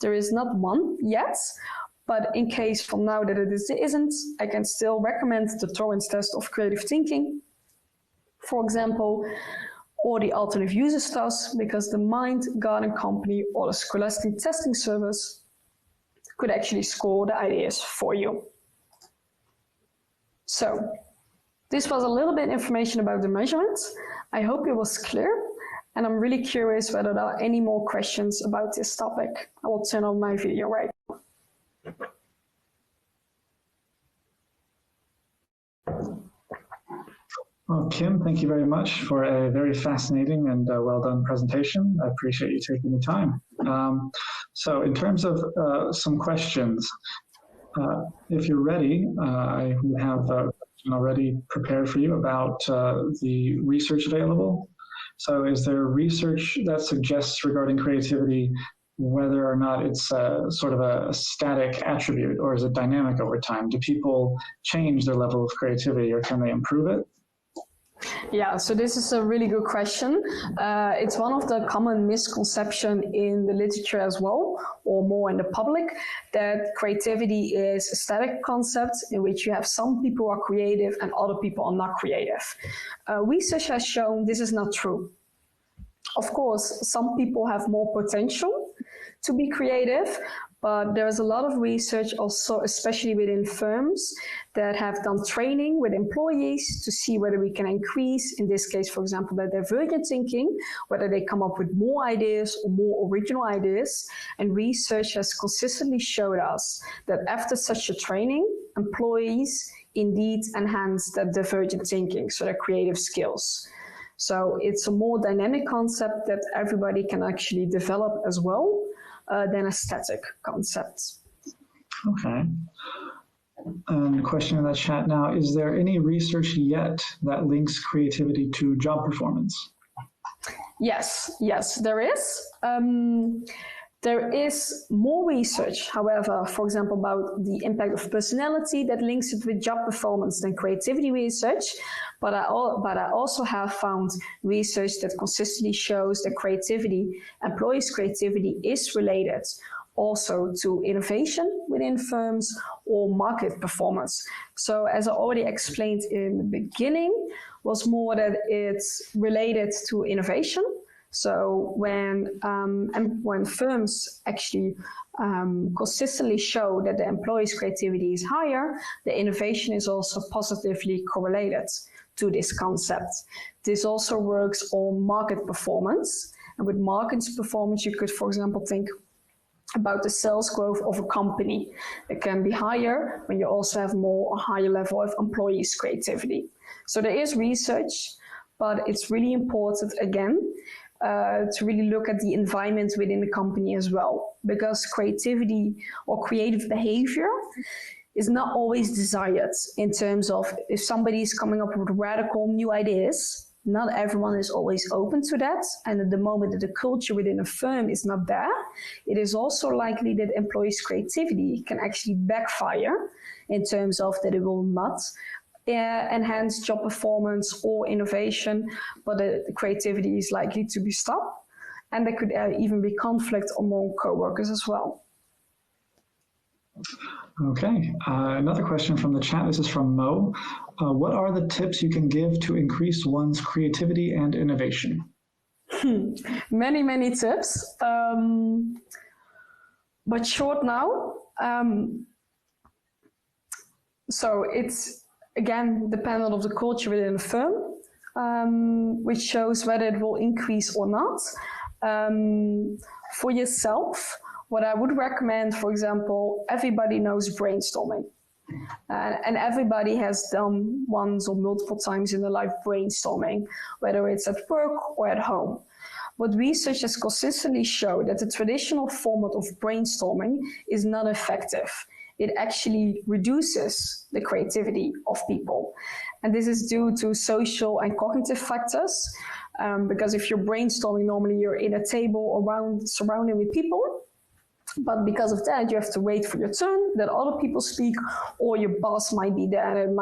There is not one yet, but in case from now that it isn't, I can still recommend the Torrance test of creative thinking, for example, or the alternative users task, because the Mind Garden Company or the Scholastic Testing Service could actually score the ideas for you. So, this was a little bit information about the measurements. I hope it was clear, and I'm really curious whether there are any more questions about this topic. I will turn on my video right now. Well, Kim, thank you very much for a very fascinating and well done presentation. I appreciate you taking the time. So in terms of some questions, if you're ready, I have a question already prepared for you about the research available. So is there research that suggests regarding creativity whether or not it's sort of a static attribute, or is it dynamic over time? Do people change their level of creativity, or can they improve it? Yeah, so this is a really good question. It's one of the common misconceptions in the literature as well, or more in the public, that creativity is a static concept in which you have some people who are creative and other people are not creative. Research has shown this is not true. Of course, some people have more potential to be creative, but there's a lot of research also, especially within firms, that have done training with employees to see whether we can increase, in this case, for example, the divergent thinking, whether they come up with more ideas or more original ideas. And research has consistently showed us that after such a training, employees indeed enhance their divergent thinking, so their creative skills. So it's a more dynamic concept that everybody can actually develop as well than a static concept. Okay. And question in the chat now, is there any research yet that links creativity to job performance? Yes, there is. There is more research, however, for example, about the impact of personality that links it with job performance than creativity research. But I also have found research that consistently shows that creativity, employees' creativity is related also to innovation within firms or market performance. So as I already explained in the beginning, was more that it's related to innovation. So when firms actually consistently show that the employees' creativity is higher, the innovation is also positively correlated to this concept. This also works on market performance. And with market performance, you could, for example, think about the sales growth of a company. It can be higher when you also have a higher level of employees' creativity. So there is research, but it's really important, again, to really look at the environment within the company as well, because creativity or creative behavior is not always desired in terms of if somebody is coming up with radical new ideas, not everyone is always open to that. And at the moment that the culture within a firm is not there, it is also likely that employees' creativity can actually backfire in terms of that it will not enhance job performance or innovation, but the creativity is likely to be stopped. And there could even be conflict among co-workers as well. Okay, another question from the chat. This is from Mo. What are the tips you can give to increase one's creativity and innovation? Many tips, but short now. So it's, again, dependent on the culture within the firm, which shows whether it will increase or not. For yourself, what I would recommend, for example, everybody knows brainstorming. And everybody has done once or multiple times in their life brainstorming, whether it's at work or at home. But research has consistently shown that the traditional format of brainstorming is not effective. It actually reduces the creativity of people. And this is due to social and cognitive factors, because if you're brainstorming, normally you're in a table surrounded with people. But because of that, you have to wait for your turn, that other people speak, or your boss might be there, and it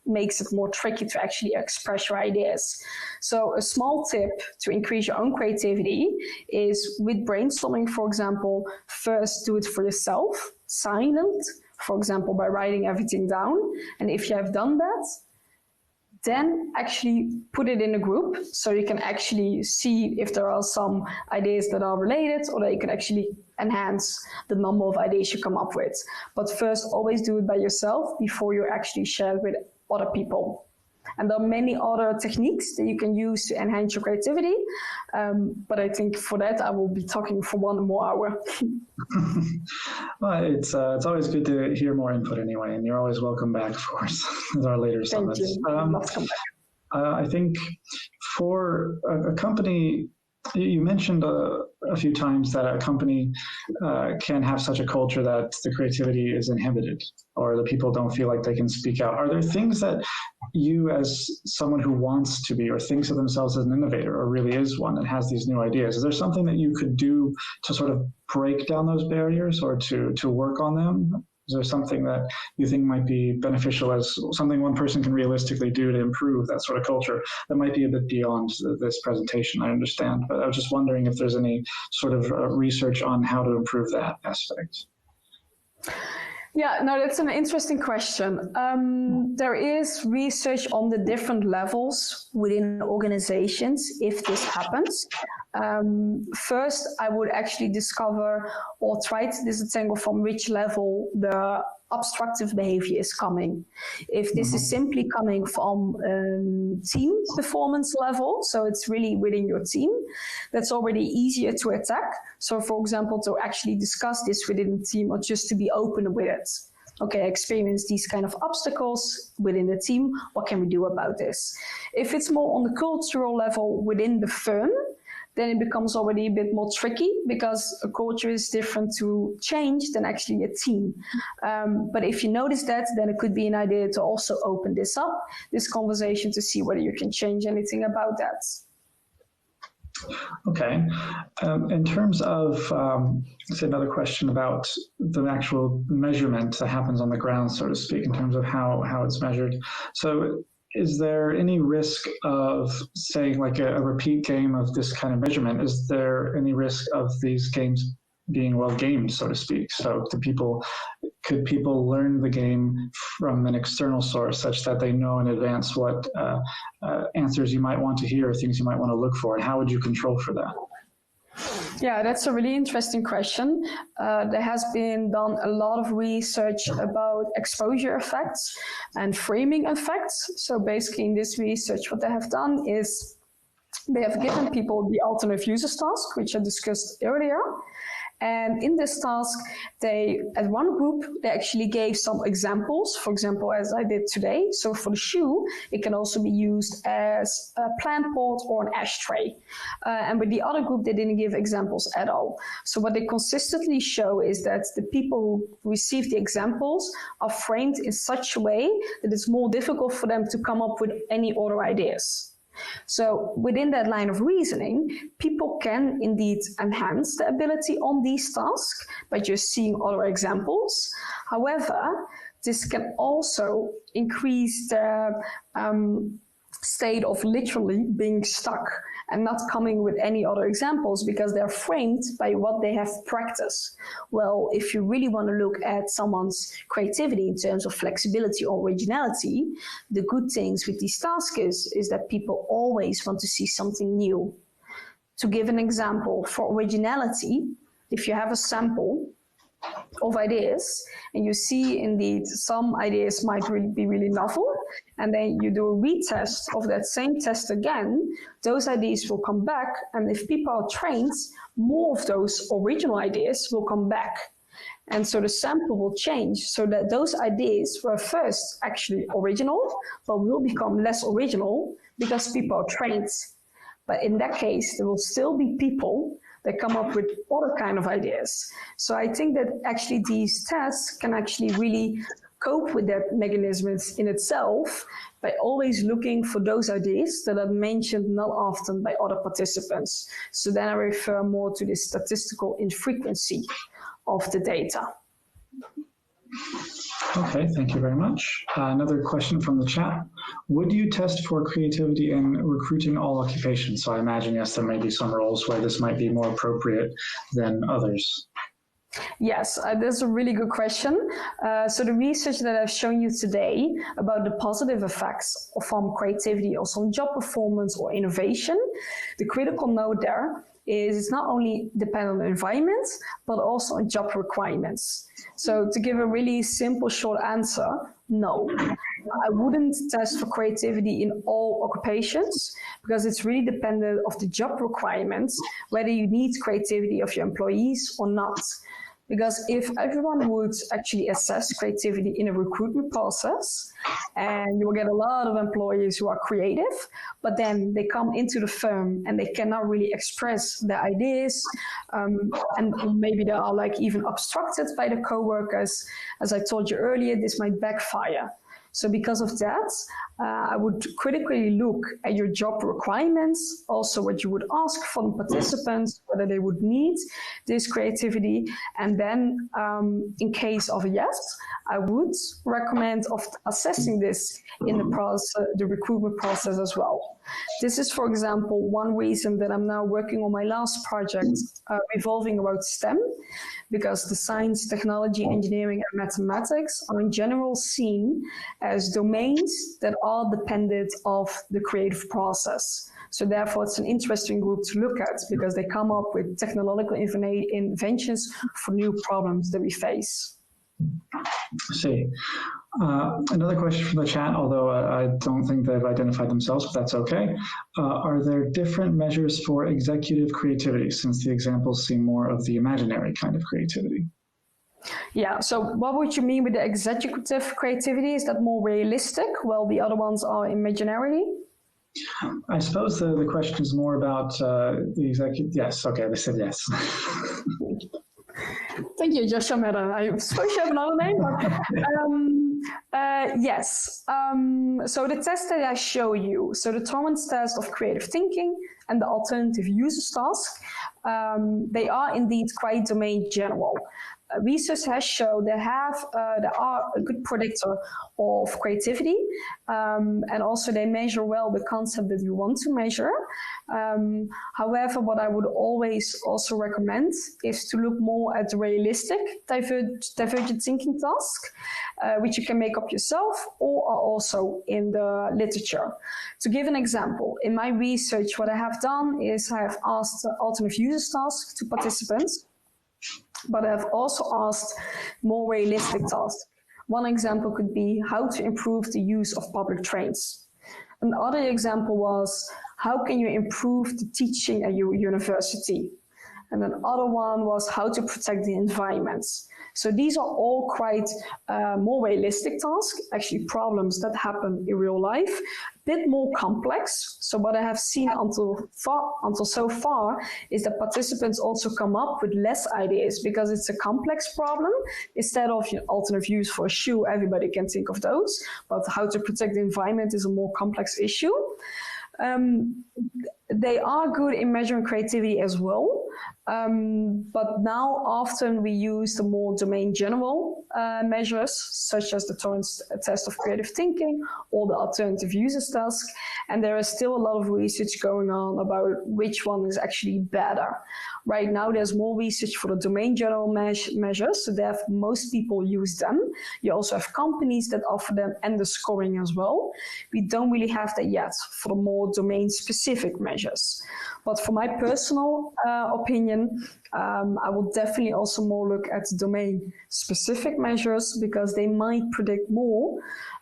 makes it more tricky to actually express your ideas. So a small tip to increase your own creativity is with brainstorming, for example, first do it for yourself, silent, for example, by writing everything down. And if you have done that, then actually put it in a group so you can actually see if there are some ideas that are related, or that you can actually enhance the number of ideas you come up with. But first, always do it by yourself before you actually share it with other people. And there are many other techniques that you can use to enhance your creativity. But I think for that, I will be talking for 1 more hour. Well, it's always good to hear more input anyway, and you're always welcome back, of course, with our later summits. Thank you. I'd love to come back. I think for a company, you mentioned a few times that a company can have such a culture that the creativity is inhibited, or the people don't feel like they can speak out. Are there things that you, as someone who wants to be or thinks of themselves as an innovator, or really is one and has these new ideas, is there something that you could do to sort of break down those barriers, or to work on them? Is there something that you think might be beneficial, as something one person can realistically do to improve that sort of culture? That might be a bit beyond this presentation, I understand, but I was just wondering if there's any sort of research on how to improve that aspect. Yeah, no, that's an interesting question. There is research on the different levels within organizations if this happens. First, I would actually discover or try to disentangle from which level the obstructive behavior is coming. If this is simply coming from team performance level, so it's really within your team, that's already easier to attack. So for example, to actually discuss this within the team, or just to be open with it. Okay, I experience these kind of obstacles within the team. What can we do about this? If it's more on the cultural level within the firm, then it becomes already a bit more tricky, because a culture is different to change than actually a team. But if you notice that, then it could be an idea to also open this conversation, to see whether you can change anything about that. Okay. In terms of, say, another question about the actual measurement that happens on the ground, so to speak, in terms of how it's measured. So is there any risk of, say, like a repeat game of this kind of measurement? Is there any risk of these games being well gamed, so to speak. So could people learn the game from an external source such that they know in advance what answers you might want to hear, or things you might want to look for, and how would you control for that? Yeah, that's a really interesting question. There has been done a lot of research about exposure effects and framing effects. So basically in this research, what they have done is they have given people the alternative users task, which I discussed earlier. And in this task, at one group, they actually gave some examples, for example, as I did today. So for the shoe, it can also be used as a plant pot or an ashtray. And with the other group, they didn't give examples at all. So what they consistently show is that the people who receive the examples are framed in such a way that it's more difficult for them to come up with any other ideas. So within that line of reasoning, people can indeed enhance the ability on these tasks by just seeing other examples. However, this can also increase the state of literally being stuck and not coming with any other examples because they're framed by what they have practiced. Well, if you really want to look at someone's creativity in terms of flexibility or originality, the good things with these tasks is that people always want to see something new. To give an example, for originality, if you have a sample of ideas and you see indeed some ideas might be really novel, and then you do a retest of that same test again, those ideas will come back, and if people are trained, more of those original ideas will come back. And so the sample will change so that those ideas were first actually original, but will become less original because people are trained. But in that case, there will still be people that come up with other kind of ideas. So I think that actually these tests can actually really cope with that mechanisms in itself by always looking for those ideas that are mentioned not often by other participants. So then I refer more to the statistical infrequency of the data. Okay, thank you very much. Another question from the chat. Would you test for creativity in recruiting all occupations? So I imagine, yes, there may be some roles where this might be more appropriate than others. Yes, that's a really good question. So the research that I've shown you today about the positive effects from creativity also on job performance or innovation, the critical note there is it's not only dependent on environment, but also on job requirements. So to give a really simple short answer, no. I wouldn't test for creativity in all occupations because it's really dependent of the job requirements, whether you need creativity of your employees or not. Because if everyone would actually assess creativity in a recruitment process, and you will get a lot of employees who are creative, but then they come into the firm and they cannot really express their ideas, and maybe they are like even obstructed by the coworkers. As I told you earlier, this might backfire. So because of that, I would critically look at your job requirements, also what you would ask from participants, whether they would need this creativity. And then in case of a yes, I would recommend of assessing this in the recruitment process as well. This is, for example, one reason that I'm now working on my last project revolving around STEM, because the science, technology, engineering, and mathematics are in general seen as domains that are dependent of the creative process. So therefore, it's an interesting group to look at because they come up with technological inventions for new problems that we face. I see. Another question from the chat, although I don't think they've identified themselves, but that's okay. Are there different measures for executive creativity, since the examples seem more of the imaginary kind of creativity? Yeah, so what would you mean with the executive creativity? Is that more realistic, while the other ones are imaginary? I suppose the question is more about the executive. Yes, okay, they said yes. Thank you, Joshua Meda. I suppose you have another name, but yes. So the test that I show you, so the Torrance test of creative thinking and the alternative users task, they are indeed quite domain general. research has shown they are a good predictor of creativity, and also they measure well the concept that you want to measure. However, what I would always also recommend is to look more at the realistic divergent thinking task, which you can make up yourself or are also in the literature. To give an example, in my research, what I have done is I have asked alternative users tasks to participants, but I have also asked more realistic tasks. One example could be how to improve the use of public trains. Another example was how can you improve the teaching at your university? And another one was how to protect the environment. So these are all quite more realistic tasks, actually problems that happen in real life, a bit more complex. So what I have seen until so far is that participants also come up with less ideas because it's a complex problem. Instead of alternative use for a shoe, everybody can think of those, but how to protect the environment is a more complex issue. They are good in measuring creativity as well, but now often we use the more domain general measures, such as the Torrance test of creative thinking or the alternative users task, and there is still a lot of research going on about which one is actually better. Right now there's more research for the domain general measures, so therefore most people use them. You also have companies that offer them and the scoring as well. We don't really have that yet for the more domain specific measures. But for my personal opinion, I will definitely also more look at domain specific measures because they might predict more.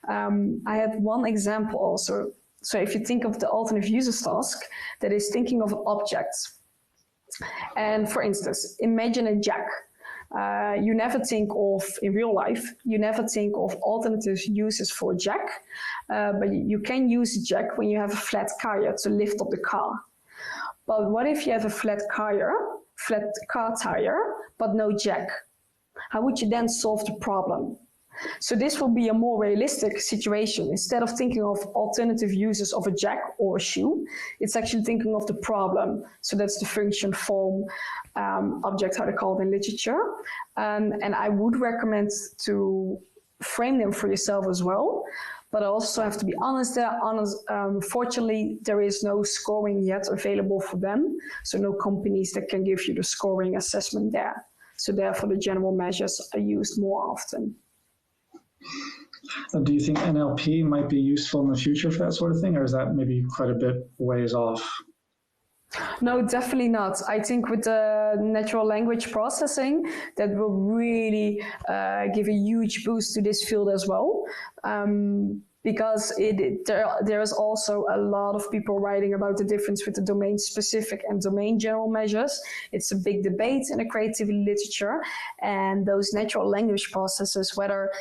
I had one example also. So if you think of the alternative users task, that is thinking of an object. And for instance, imagine a jack. You never think of, in real life, you never think of alternative uses for a jack, but you can use a jack when you have a flat tire to lift up the car. But what if you have a flat car tire, but no jack? How would you then solve the problem? So this will be a more realistic situation. Instead of thinking of alternative uses of a jack or a shoe, it's actually thinking of the problem. So that's the function, form, object, how they call it in literature. And I would recommend to frame them for yourself as well. But I also have to be honest there. Fortunately, there is no scoring yet available for them. So no companies that can give you the scoring assessment there. So therefore, the general measures are used more often. Do you think NLP might be useful in the future for that sort of thing, or is that maybe quite a bit ways off? No, definitely not. I think with the natural language processing, that will really give a huge boost to this field as well. Because there is also a lot of people writing about the difference with the domain-specific and domain general measures. It's a big debate in the creativity literature, and those natural language processes, whether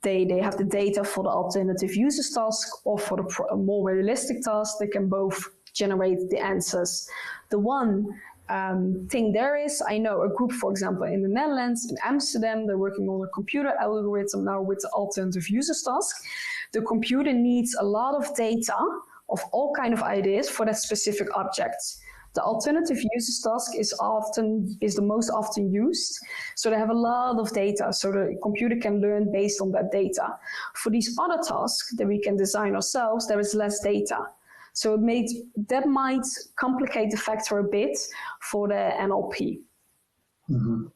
they have the data for the alternative users task or for the more realistic task, they can both generate the answers. The one thing there is, I know a group, for example, in the Netherlands, in Amsterdam, they're working on a computer algorithm now with the alternative users task. The computer needs a lot of data of all kinds of ideas for that specific object. The alternative users task is the most often used. So they have a lot of data, so the computer can learn based on that data. For these other tasks that we can design ourselves, there is less data. So that might complicate the factor a bit for the NLP. Mm-hmm.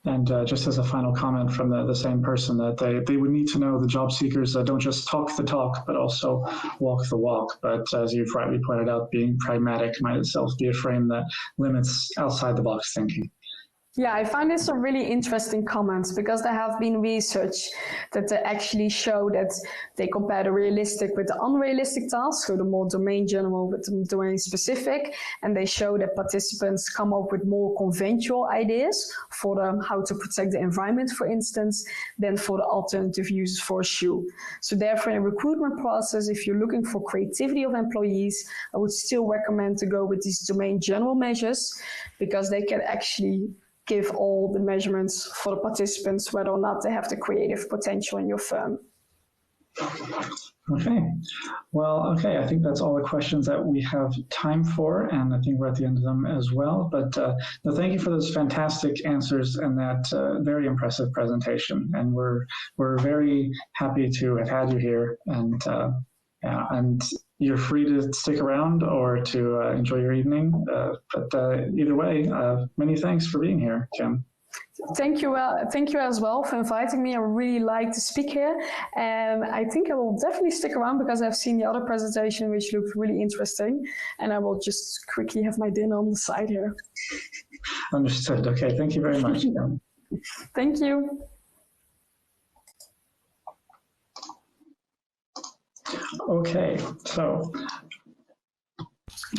And just as a final comment from the same person, that they would need to know the job seekers don't just talk the talk, but also walk the walk. But as you've rightly pointed out, being pragmatic might itself be a frame that limits outside the box thinking. Yeah, I find this a really interesting comment because there have been research that actually show that they compare the realistic with the unrealistic tasks, so the more domain general with the domain specific, and they show that participants come up with more conventional ideas for how to protect the environment, for instance, than for the alternative uses for a shoe. So therefore, in a recruitment process, if you're looking for creativity of employees, I would still recommend to go with these domain general measures because they can actually give all the measurements for the participants, whether or not they have the creative potential in your firm. Okay. Well, okay, I think that's all the questions that we have time for, and I think we're at the end of them as well. But no, thank you for those fantastic answers and that very impressive presentation. And we're very happy to have had you here. And yeah, and you're free to stick around or to enjoy your evening. But either way, many thanks for being here, Kim. Thank you as well for inviting me. I really like to speak here, and I think I will definitely stick around because I've seen the other presentation which looked really interesting, and I will just quickly have my dinner on the side here. Understood. Okay, thank you very much. Thank you. Okay, so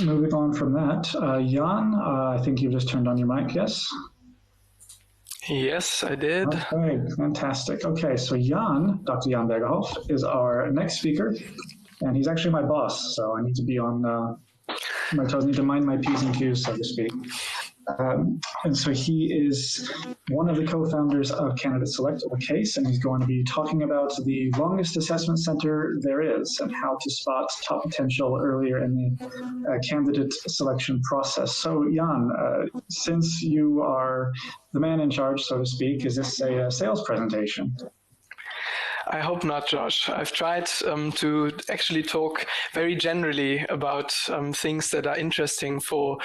moving on from that, Jan, I think you just turned on your mic, yes? Yes, I did. Okay, fantastic. Okay, so Jan, Dr. Jan Bergerhoff, is our next speaker, and he's actually my boss, so I need to be on my toes, need to mind my P's and Q's, so to speak. And so he is one of the co-founders of Candidate Select, or CASE, and he's going to be talking about the longest assessment center there is and how to spot top potential earlier in the candidate selection process. So Jan, since you are the man in charge, so to speak, is this a sales presentation? I hope not, Josh. I've tried to actually talk very generally about things that are interesting for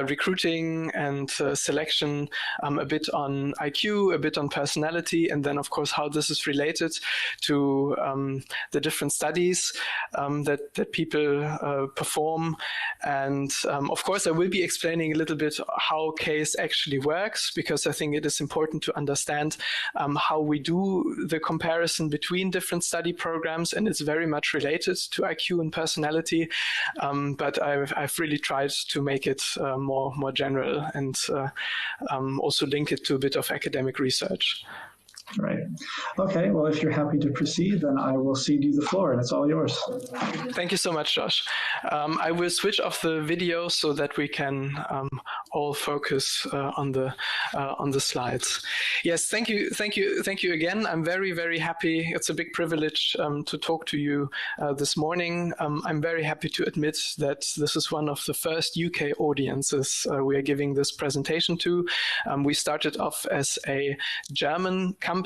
recruiting and selection, a bit on IQ, a bit on personality, and then, of course, how this is related to the different studies that people perform. And, of course, I will be explaining a little bit how CASE actually works, because I think it is important to understand how we do the comparison between different study programs, and it's very much related to IQ and personality. But I've really tried to make it more general and also link it to a bit of academic research. Right. Okay, well, if you're happy to proceed, then I will cede you the floor, and it's all yours. Thank you so much, Josh. I will switch off the video so that we can all focus on the slides. Yes, thank you again. I'm very happy. It's a big privilege to talk to you this morning. I'm very happy to admit that this is one of the first UK audiences we are giving this presentation to. We started off as a German company,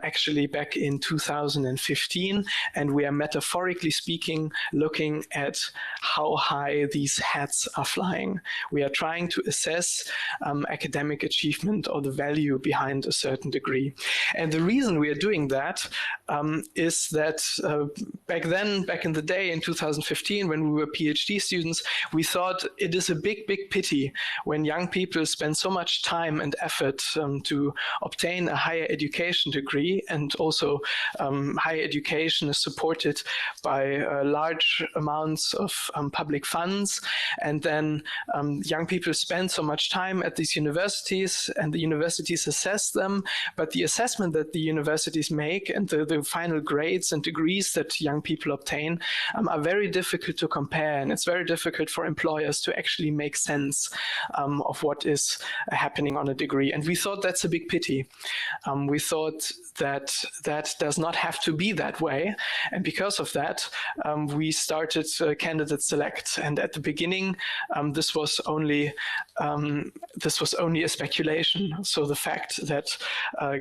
actually back in 2015, and we are metaphorically speaking looking at how high these hats are flying. We are trying to assess academic achievement or the value behind a certain degree. And the reason we are doing that is that back in the day in 2015, when we were PhD students, we thought it is a big pity when young people spend so much time and effort to obtain a higher education degree, and also higher education is supported by large amounts of public funds, and then young people spend so much time at these universities, and the universities assess them, but the assessment that the universities make and the final grades and degrees that young people obtain are very difficult to compare, and it's very difficult for employers to actually make sense of what is happening on a degree. And we thought that's a big pity. We thought that that does not have to be that way, and because of that, we started Candidate Select. And at the beginning, this was only a speculation. So the fact that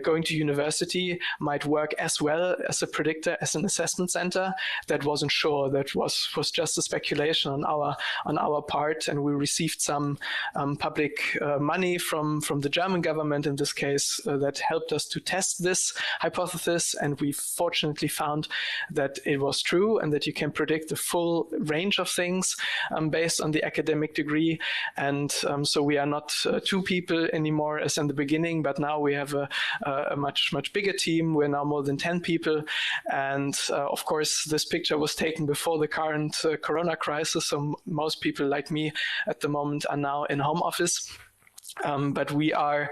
going to university might work as well as a predictor as an assessment center, that wasn't sure. That was just a speculation on our part, and we received some public money from the German government in this case that helped us to test this hypothesis, and we fortunately found that it was true and that you can predict the full range of things based on the academic degree. And so we are not 2 people anymore as in the beginning, but now we have a much bigger team. We're now more than 10 people, and of course this picture was taken before the current corona crisis, so most people like me at the moment are now in home office. But we are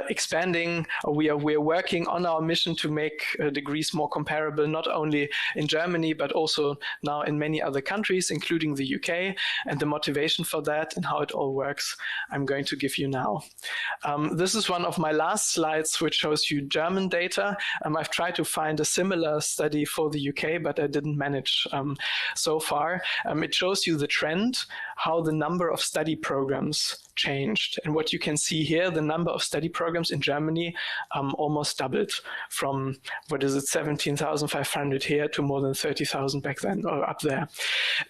expanding, or we are working on our mission to make degrees more comparable, not only in Germany, but also now in many other countries, including the UK. And the motivation for that and how it all works, I'm going to give you now. This is one of my last slides, which shows you German data. I've tried to find a similar study for the UK, but I didn't manage so far. It shows you the trend, how the number of study programs changed. And what you can see here, the number of study programs in Germany almost doubled from, 17,500 here to more than 30,000 back then, or up there.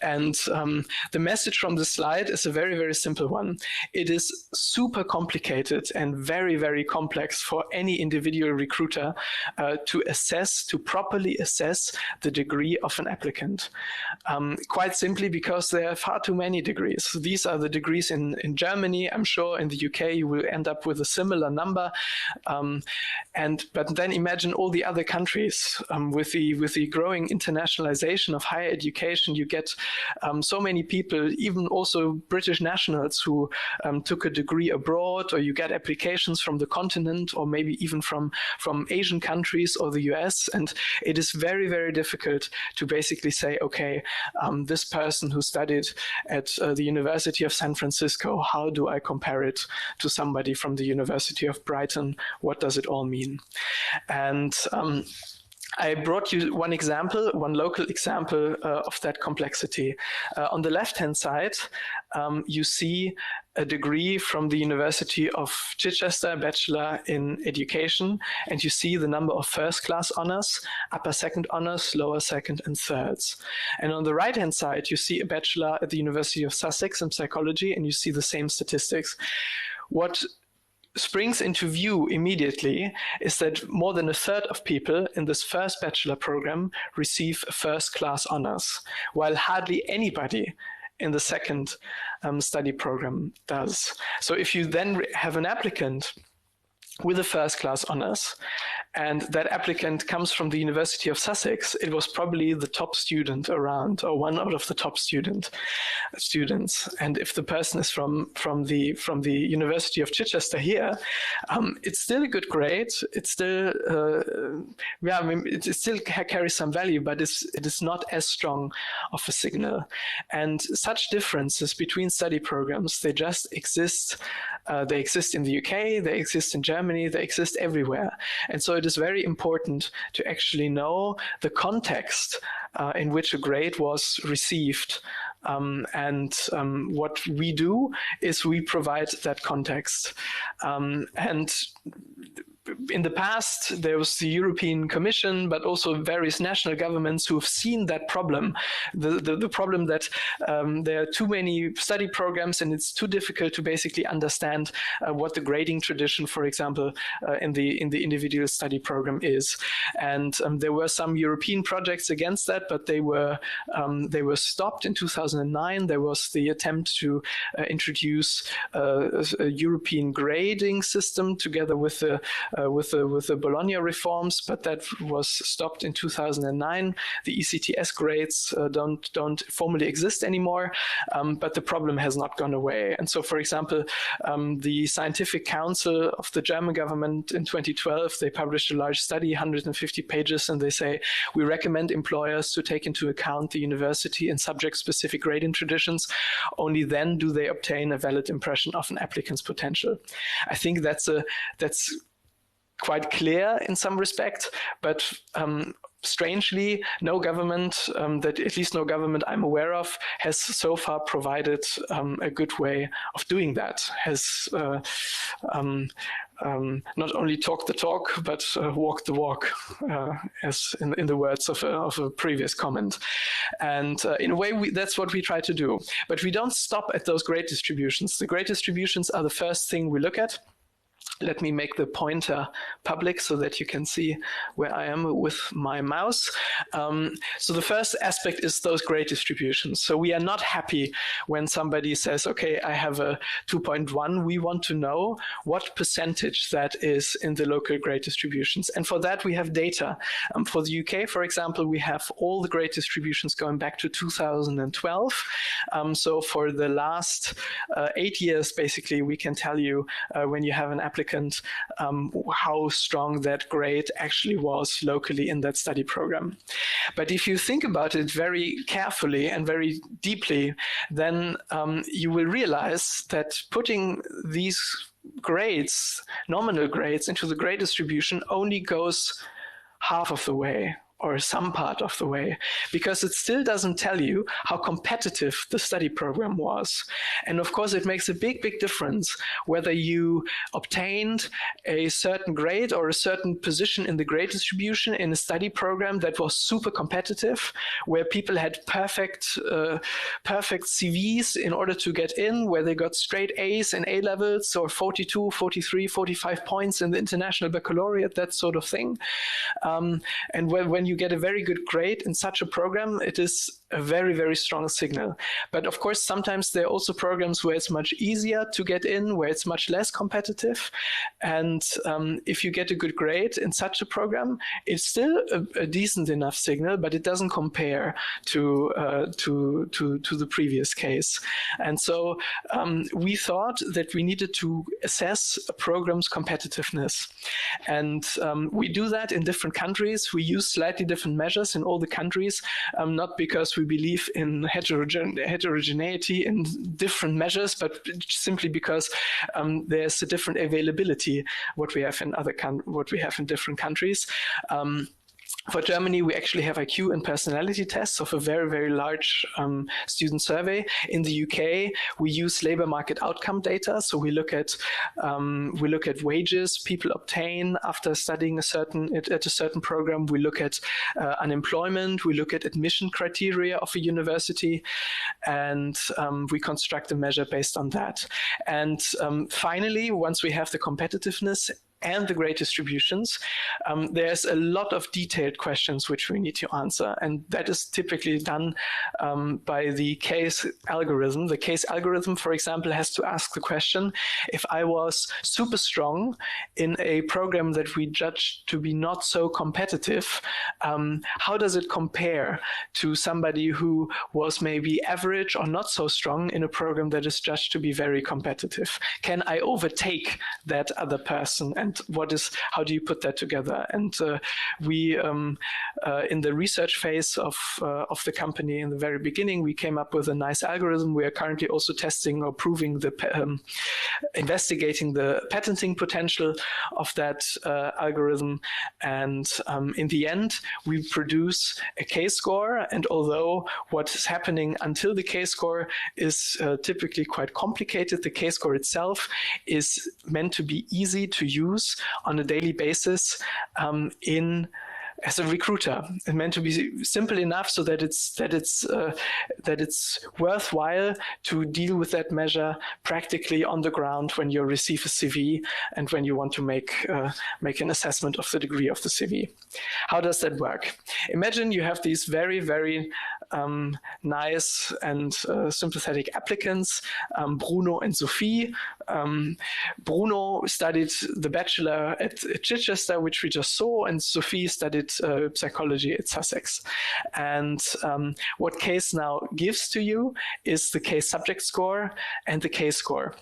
And the message from the slide is a very, very simple one. It is super complicated and very, very complex for any individual recruiter to properly assess the degree of an applicant. Quite simply because there are far too many degrees. These are the degrees in Germany. I'm sure in the UK you will end up with a similar number, but then imagine all the other countries. With the growing internationalization of higher education, you get so many people, even also British nationals who took a degree abroad, or you get applications from the continent, or maybe even from Asian countries or the US, and it is very, very difficult to basically say, okay, this person who studied at the University of San Francisco, how do I compare it to somebody from the University of Brighton? What does it all mean? And I brought you one example, one local example of that complexity. On the left-hand side, you see a degree from the University of Chichester, Bachelor in Education, and you see the number of first-class honors, upper second honors, lower second and thirds. And on the right-hand side, you see a Bachelor at the University of Sussex in Psychology, and you see the same statistics. What springs into view immediately is that more than a third of people in this first bachelor program receive first-class honors, while hardly anybody in the second study program does. So if you then have an applicant with a first-class honors, and that applicant comes from the University of Sussex, it was probably the top student around, or one out of the top students. And if the person is from the University of Chichester here, it's still a good grade. It's still, it still carries some value, but it is not as strong of a signal. And such differences between study programs, they just exist. They exist in the UK, they exist in Germany, they exist everywhere. And so it is very important to actually know the context in which a grade was received. What we do is we provide that context. And in the past, there was the European Commission, but also various national governments who have seen that problem, the problem that there are too many study programs and it's too difficult to basically understand what the grading tradition, for example, in the individual study program is. And there were some European projects against that, but they were stopped in 2009. There was the attempt to introduce a European grading system together with the Bologna reforms, but that was stopped in 2009. The ECTS grades don't formally exist anymore, but the problem has not gone away. And so, for example, the Scientific Council of the German government in 2012, they published a large study, 150 pages, and they say, we recommend employers to take into account the university and subject-specific grading traditions. Only then do they obtain a valid impression of an applicant's potential. I think that's quite clear in some respect, but strangely, no government, at least no government I'm aware of, has so far provided a good way of doing that, has not only talked the talk, but walked the walk, as in the words of a previous comment. And in a way, that's what we try to do. But we don't stop at those grade distributions. The grade distributions are the first thing we look at. Let me make the pointer public so that you can see where I am with my mouse. So the first aspect is those grade distributions. So we are not happy when somebody says, okay, I have a 2.1. We want to know what percentage that is in the local grade distributions. And for that, we have data. For the UK, for example, we have all the grade distributions going back to 2012. So for the last 8 years, basically, we can tell you when you have an applicant how strong that grade actually was locally in that study program. But if you think about it very carefully and very deeply, then you will realize that putting these grades, nominal grades, into the grade distribution only goes half of the way, or some part of the way, because it still doesn't tell you how competitive the study program was. And of course, it makes a big, big difference whether you obtained a certain grade or a certain position in the grade distribution in a study program that was super competitive, where people had perfect CVs in order to get in, where they got straight A's in A levels, or 42, 43, 45 points in the international baccalaureate, that sort of thing. And when you get a very good grade in such a program, it is a very, very strong signal. But of course, sometimes there are also programs where it's much easier to get in, where it's much less competitive. And if you get a good grade in such a program, it's still a decent enough signal, but it doesn't compare to the previous case. And so we thought that we needed to assess a program's competitiveness. And we do that in different countries. We use slightly different measures in all the countries, not because we believe in heterogeneity in different measures, but simply because there's a different availability what we have in different countries. For Germany, we actually have IQ and personality tests of a very, very large student survey. In the UK, we use labor market outcome data. So we look at wages people obtain after studying at a certain program. We look at unemployment. We look at admission criteria of a university, and we construct a measure based on that. And finally, once we have the competitiveness and the grade distributions, there's a lot of detailed questions which we need to answer. And that is typically done by the case algorithm. The case algorithm, for example, has to ask the question, if I was super strong in a program that we judged to be not so competitive, how does it compare to somebody who was maybe average or not so strong in a program that is judged to be very competitive? Can I overtake that other person? And how do you put that together? And we, in the research phase of the company in the very beginning, we came up with a nice algorithm. We are currently also testing or proving investigating the patenting potential of that algorithm. And in the end, we produce a K-score. And although what is happening until the K-score is typically quite complicated, the K-score itself is meant to be easy to use on a daily basis as a recruiter. It's meant to be simple enough so that it's worthwhile to deal with that measure practically on the ground when you receive a CV and when you want to make an assessment of the degree of the CV. How does that work? Imagine you have these very, very nice and sympathetic applicants, Bruno and Sophie. Bruno studied the bachelor at Chichester, which we just saw, and Sophie studied psychology at Sussex. And what CASE now gives to you is the CASE subject score and the CASE score.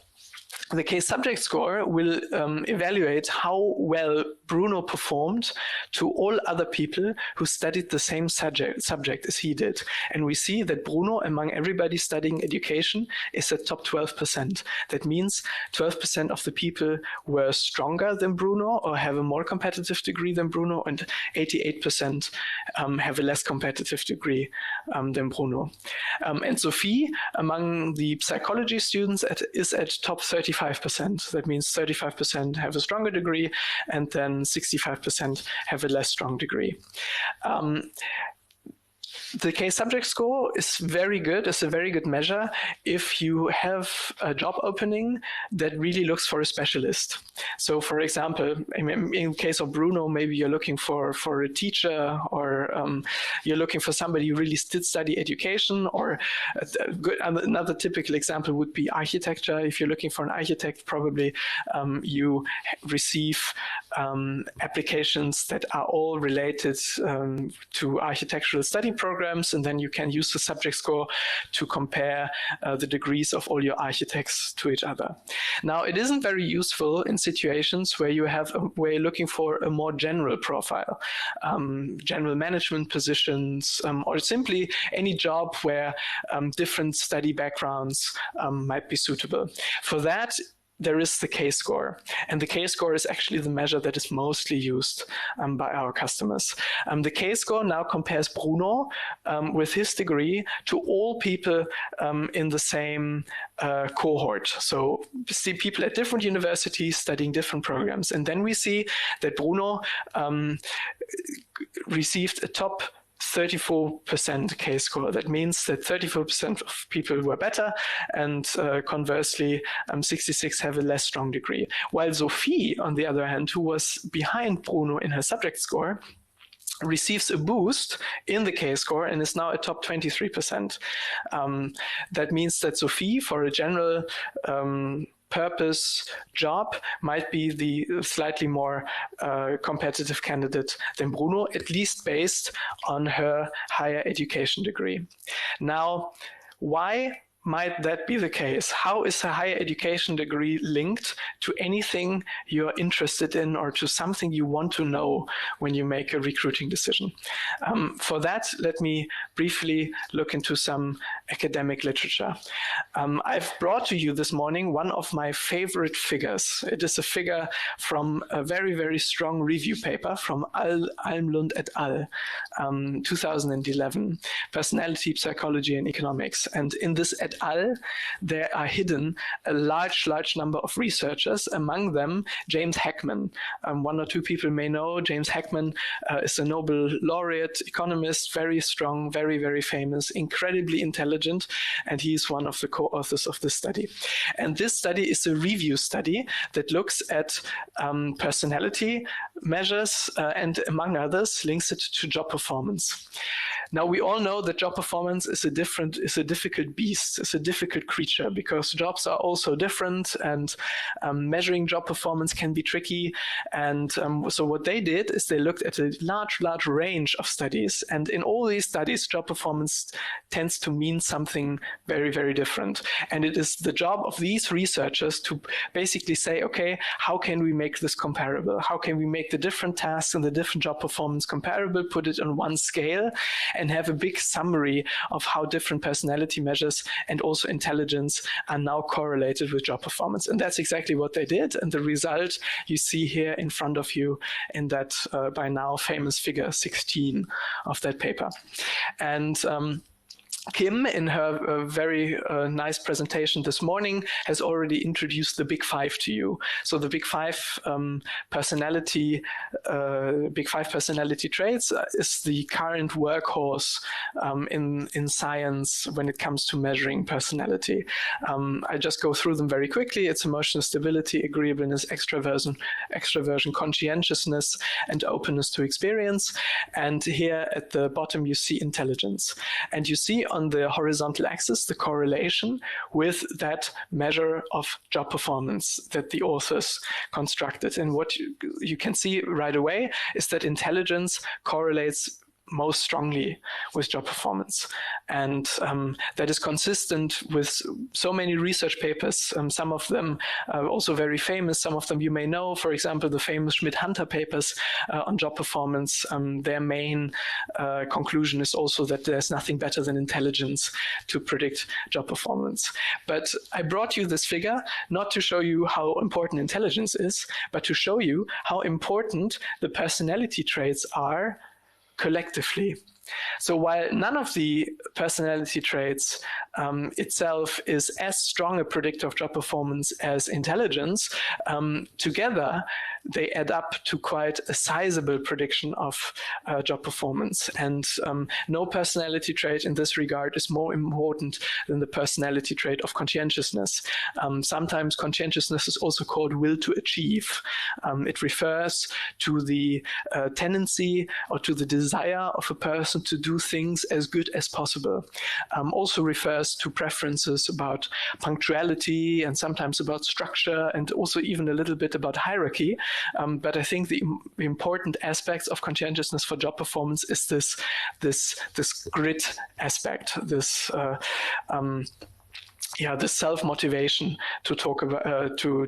The case subject score will evaluate how well Bruno performed to all other people who studied the same subject as he did. And we see that Bruno, among everybody studying education, is at top 12%. That means 12% of the people were stronger than Bruno or have a more competitive degree than Bruno, and 88% have a less competitive degree than Bruno. And Sophie, among the psychology students, is at top 35%. That means 35% have a stronger degree, and then 65% have a less strong degree. the case subject score is very good. It's a very good measure if you have a job opening that really looks for a specialist. So, for example, in case of Bruno, maybe you're looking for a teacher, or you're looking for somebody who really did study education, or another typical example would be architecture. If you're looking for an architect, probably you receive applications that are all related to architectural study programs, and then you can use the subject score to compare the degrees of all your architects to each other. Now, it isn't very useful in situations where you're looking for a more general profile, general management positions, or simply any job where different study backgrounds might be suitable. For that, there is the K-score, and the K-score is actually the measure that is mostly used by our customers. The K-score now compares Bruno with his degree to all people in the same cohort. So we see people at different universities studying different programs, and then we see that Bruno received a top 34% K-score. That means that 34% of people were better, and conversely, 66 have a less strong degree. While Sophie, on the other hand, who was behind Bruno in her subject score, receives a boost in the K-score and is now a top 23%. That means that Sophie, for a general purpose job, might be the slightly more competitive candidate than Bruno, at least based on her higher education degree. Now, why might that be the case? How is a higher education degree linked to anything you're interested in or to something you want to know when you make a recruiting decision? For that, let me briefly look into some academic literature. I've brought to you this morning one of my favorite figures. It is a figure from a very, very strong review paper from Almlund et al., 2011, Personality, Psychology, and Economics. And in this et al., there are hidden a large number of researchers, among them James Heckman. One or two people may know James Heckman is a Nobel laureate economist, very strong, very, very famous, incredibly intelligent, and he is one of the co-authors of this study. And this study is a review study that looks at personality measures and, among others, links it to job performance. Now, we all know that job performance is a difficult beast. It's a difficult creature because jobs are also different, and measuring job performance can be tricky. And so what they did is they looked at a large range of studies. And in all these studies, job performance tends to mean something very, very different. And it is the job of these researchers to basically say, okay, how can we make this comparable? How can we make the different tasks and the different job performance comparable, put it on one scale, and have a big summary of how different personality measures and also intelligence are now correlated with job performance. And that's exactly what they did. And the result you see here in front of you in that by now famous figure 16 of that paper. And Kim, in her very nice presentation this morning, has already introduced the Big Five to you. So the Big Five personality traits is the current workhorse in science when it comes to measuring personality. I just go through them very quickly. It's emotional stability, agreeableness, extroversion, conscientiousness, and openness to experience. And here at the bottom, you see intelligence. And you see on the horizontal axis the correlation with that measure of job performance that the authors constructed. And what you can see right away is that intelligence correlates most strongly with job performance. And that is consistent with so many research papers. Some of them are also very famous. Some of them you may know. For example, the famous Schmidt-Hunter papers on job performance. Their main conclusion is also that there's nothing better than intelligence to predict job performance. But I brought you this figure not to show you how important intelligence is, but to show you how important the personality traits are collectively. So while none of the personality traits itself is as strong a predictor of job performance as intelligence, together they add up to quite a sizable prediction of job performance. And no personality trait in this regard is more important than the personality trait of conscientiousness. Sometimes conscientiousness is also called will to achieve. It refers to the tendency or to the desire of a person to do things as good as possible. Also refers to preferences about punctuality and sometimes about structure and also even a little bit about hierarchy. But I think the important aspects of conscientiousness for job performance is this grit aspect, this self-motivation to talk about to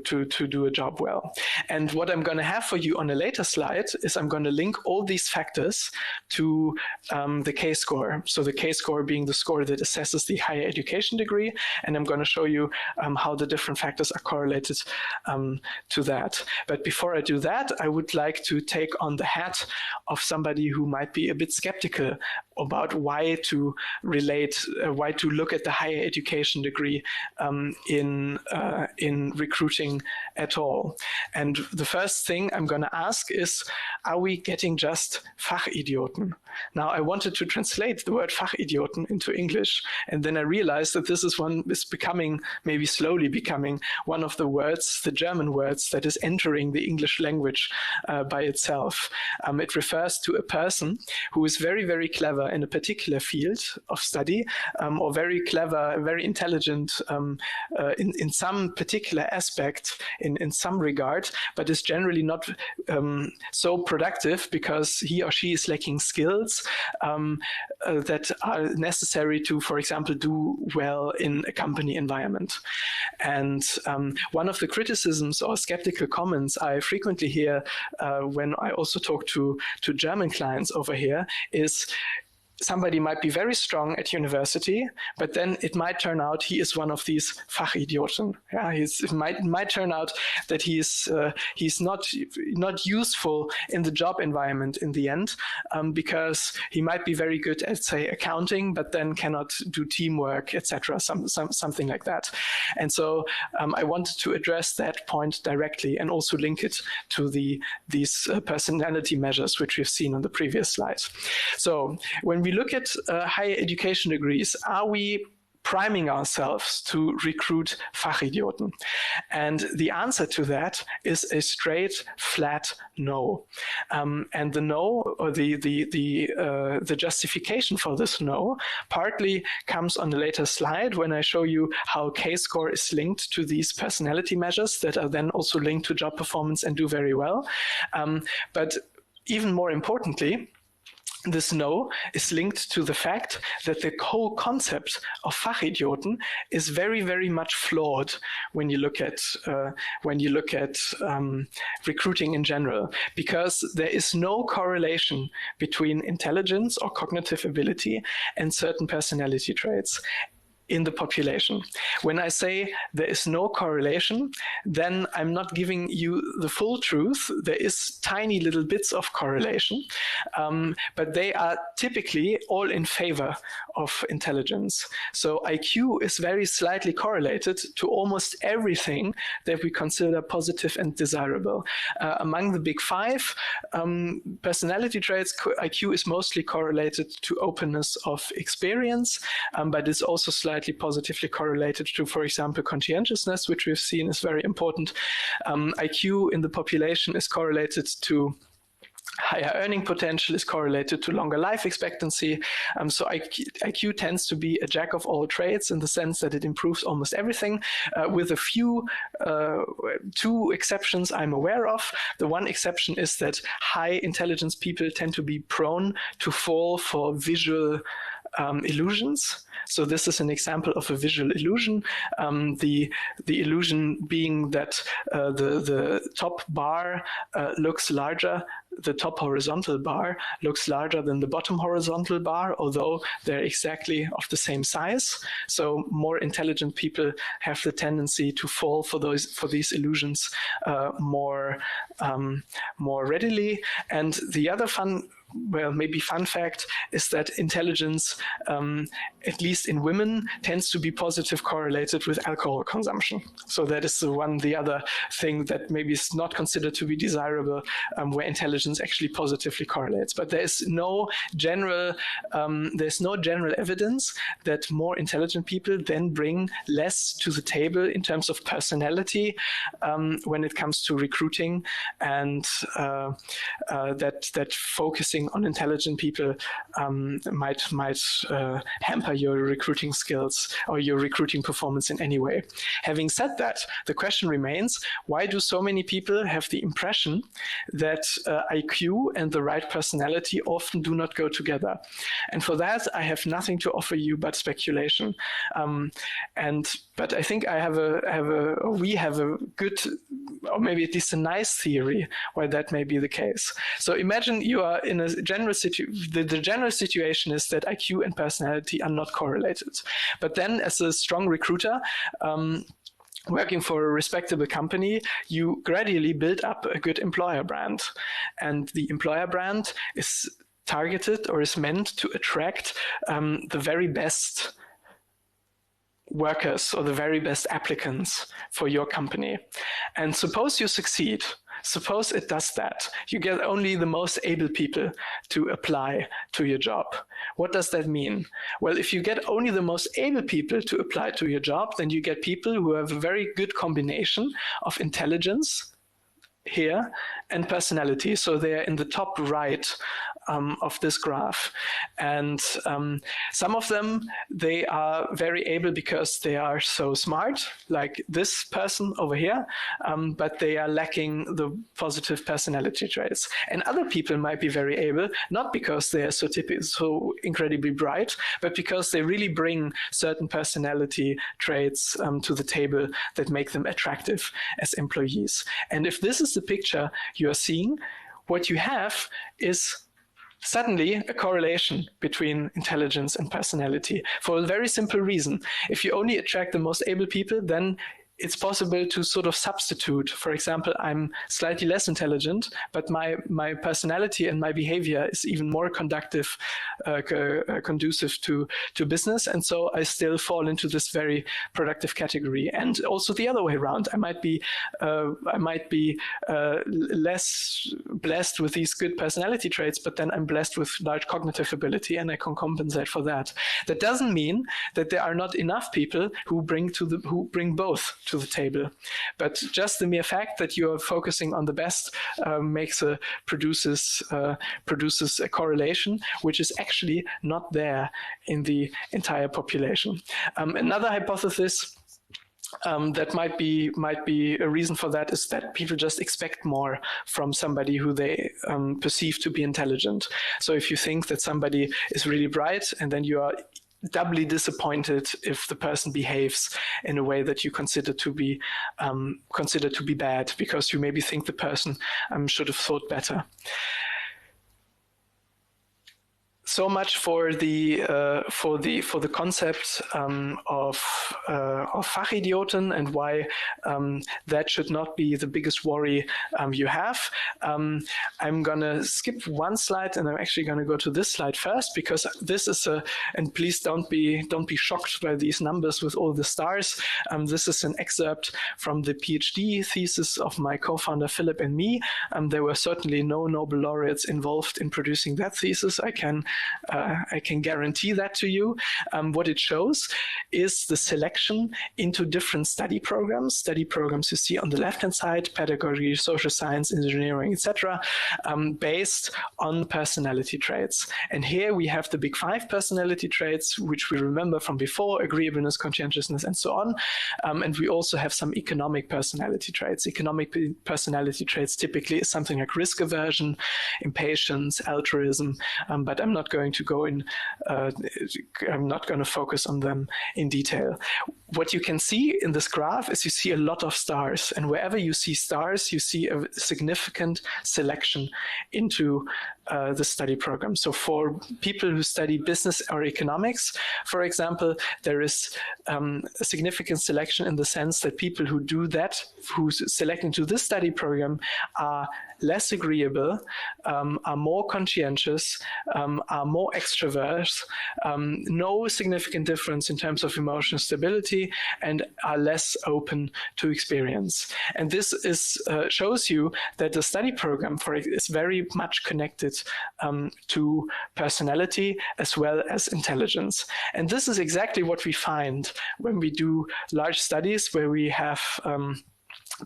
do a job well. And what I'm going to have for you on a later slide is I'm going to link all these factors to the K-score. So the K-score being the score that assesses the higher education degree, and I'm going to show you how the different factors are correlated to that. But before I do that, I would like to take on the hat of somebody who might be a bit skeptical about why to look at the higher education degree in recruiting at all. And the first thing I'm going to ask is, are we getting just Fachidioten? Now, I wanted to translate the word Fachidioten into English, and then I realized that this is maybe slowly becoming one of the words, the German words, that is entering the English language by itself. It refers to a person who is very, very clever in a particular field of study, or very clever, very intelligent in some particular aspect, in some regard, but is generally not so productive because he or she is lacking skills that are necessary to, for example, do well in a company environment. And one of the criticisms or skeptical comments I frequently hear when I also talk to German clients over here is, somebody might be very strong at university, but then it might turn out he is one of these Fachidioten. Yeah, it might turn out that he's not useful in the job environment in the end, because he might be very good at, say, accounting, but then cannot do teamwork, etc. Something like that. And so I wanted to address that point directly and also link it to these personality measures which we've seen on the previous slides. So when we look at higher education degrees, are we priming ourselves to recruit Fachidioten? And the answer to that is a straight, flat no. And the no, or the justification for this no, partly comes on a later slide when I show you how K-score is linked to these personality measures that are then also linked to job performance and do very well. But even more importantly, this no is linked to the fact that the whole concept of Fachidioten is very, very much flawed when you look at recruiting in general, because there is no correlation between intelligence or cognitive ability and certain personality traits in the population. When I say there is no correlation, then I'm not giving you the full truth. There is tiny little bits of correlation, but they are typically all in favor of intelligence. So IQ is very slightly correlated to almost everything that we consider positive and desirable. Among the big five personality traits, IQ is mostly correlated to openness of experience, but it's also slightly positively correlated to, for example, conscientiousness, which we've seen is very important. IQ in the population is correlated to higher earning potential, is correlated to longer life expectancy. So IQ tends to be a jack of all trades in the sense that it improves almost everything, with a few, two exceptions I'm aware of. The one exception is that high intelligence people tend to be prone to fall for visual illusions. So this is an example of a visual illusion. The illusion being that the top bar looks larger, the top horizontal bar looks larger than the bottom horizontal bar, although they're exactly of the same size. So more intelligent people have the tendency to fall for these illusions more readily. And the other fun well, maybe fun fact is that intelligence, at least in women, tends to be positive correlated with alcohol consumption. So that is the other thing that maybe is not considered to be desirable, where intelligence actually positively correlates. But there's no general evidence that more intelligent people then bring less to the table in terms of personality when it comes to recruiting, and that focusing on intelligent people might hamper your recruiting skills or your recruiting performance in any way. Having said that, the question remains, why do so many people have the impression that IQ and the right personality often do not go together? And for that, I have nothing to offer you but speculation. But I think we have a good, or maybe at least a nice theory why that may be the case. So imagine you are in a general situation. The general situation is that IQ and personality are not correlated. But then, as a strong recruiter, working for a respectable company, you gradually build up a good employer brand. And the employer brand is targeted or is meant to attract the very best workers or the very best applicants for your company. And suppose you succeed. Suppose it does that. You get only the most able people to apply to your job. What does that mean? Well, if you get only the most able people to apply to your job, then you get people who have a very good combination of intelligence here and personality. So they are in the top right of this graph. And some of them, they are very able because they are so smart, like this person over here, but they are lacking the positive personality traits. And other people might be very able, not because they are so incredibly bright, but because they really bring certain personality traits to the table that make them attractive as employees. And if this is the picture you are seeing, what you have is suddenly a correlation between intelligence and personality, for a very simple reason. If you only attract the most able people, then it's possible to sort of substitute. For example, I'm slightly less intelligent, but my personality and my behavior is even more conducive to business, and so I still fall into this very productive category. And also the other way around, I might be less blessed with these good personality traits, but then I'm blessed with large cognitive ability, and I can compensate for that. That doesn't mean that there are not enough people who bring both to the table, but just the mere fact that you are focusing on the best produces a correlation which is actually not there in the entire population. Another hypothesis that might be a reason for that is that people just expect more from somebody who they perceive to be intelligent. So if you think that somebody is really bright, and then you are doubly disappointed if the person behaves in a way that you consider to be bad, because you maybe think the person should have thought better. So much for the concept of Fachidioten and why that should not be the biggest worry you have. I'm gonna skip one slide, and I'm actually gonna go to this slide first, because this is and please don't be shocked by these numbers with all the stars. This is an excerpt from the PhD thesis of my co-founder Philipp and me. There were certainly no Nobel laureates involved in producing that thesis. I can guarantee that to you. What it shows is the selection into different study programs. Study programs you see on the left-hand side: pedagogy, social science, engineering, etc., based on personality traits. And here we have the big 5 personality traits, which we remember from before: agreeableness, conscientiousness, and so on. And we also have some economic personality traits. Economic personality traits typically is something like risk aversion, impatience, altruism, but I'm not going to go in. I'm not going to focus on them in detail. what you can see in this graph is you see a lot of stars, and wherever you see stars, you see a significant selection into the study program. So for people who study business or economics, for example, there is a significant selection in the sense that people who do that, who select into this study program, are less agreeable, are more conscientious, are more extroverts, no significant difference in terms of emotional stability, and are less open to experience. And this is shows you that the study program is very much connected to personality as well as intelligence. And this is exactly what we find when we do large studies where we have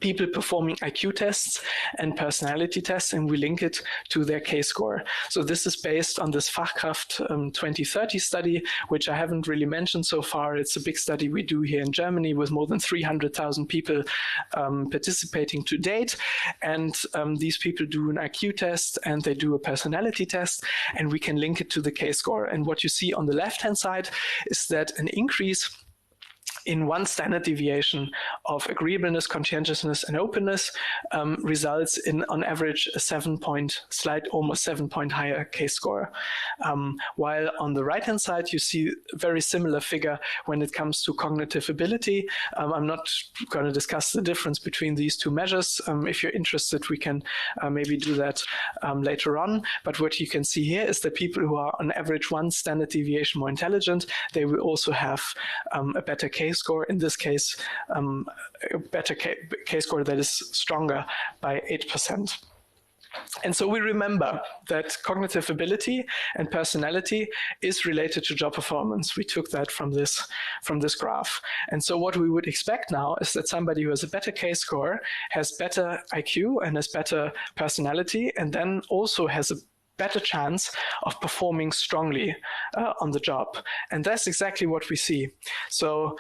people performing IQ tests and personality tests, and we link it to their K-score. So this is based on this Fachkraft 2030 study, which I haven't really mentioned so far. It's a big study we do here in Germany with more than 300,000 people participating to date. And these people do an IQ test and they do a personality test, and we can link it to the K-score. And what you see on the left-hand side is that an increase in one standard deviation of agreeableness, conscientiousness, and openness results in, on average, a almost 7-point higher K-score. While on the right-hand side, you see a very similar figure when it comes to cognitive ability. I'm not going to discuss the difference between these two measures. If you're interested, we can maybe do that later on. But what you can see here is that people who are on average one standard deviation more intelligent, they will also have a better K-score, in this case, a better K-score that is stronger by 8%. And so we remember that cognitive ability and personality is related to job performance. We took that from this graph. And so what we would expect now is that somebody who has a better K-score has better IQ and has better personality, and then also has a better chance of performing strongly on the job. And that's exactly what we see. So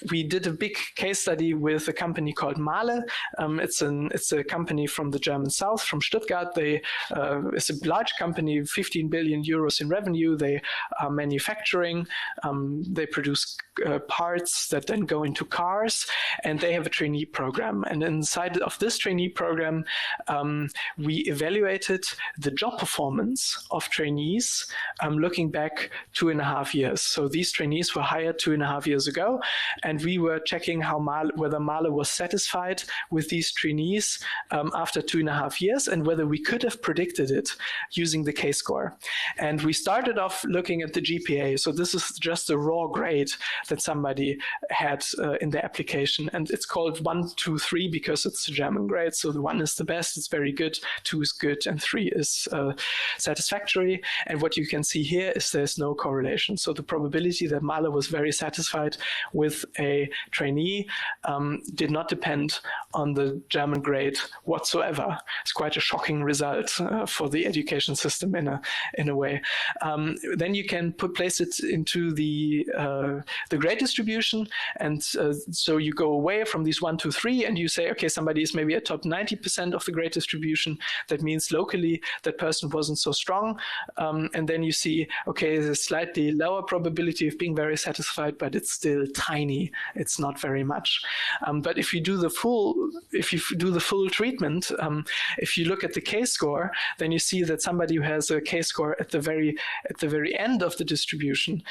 we did a big case study with a company called Mahle. It's a company from the German South, from Stuttgart. It's a large company, 15 billion euros in revenue. They are manufacturing. They produce parts that then go into cars, and they have a trainee program. And inside of this trainee program, we evaluated the job performance of trainees looking back 2.5 years. So these trainees were hired 2.5 years ago, and we were checking whether Mahle was satisfied with these trainees after 2.5 years, and whether we could have predicted it using the K-score. And we started off looking at the GPA. So this is just a raw grade that somebody had in their application, and it's called 1, 2, 3 because it's a German grade. So the 1 is the best, it's very good, 2 is good, and 3 is satisfactory. And what you can see here is there's no correlation. So the probability that Mahle was very satisfied with a trainee did not depend on the German grade whatsoever. It's quite a shocking result for the education system in a way. Then you can place it into the grade distribution, and so you go away from these 1, 2, 3, and you say, okay, somebody is maybe at top 90% of the grade distribution. That means locally that person wasn't so strong, and then you see, okay, there's a slightly lower probability of being very satisfied, but it's still tiny. It's not very much. But if you do the full treatment, if you look at the K-score, then you see that somebody who has a K-score at the very end of the distribution,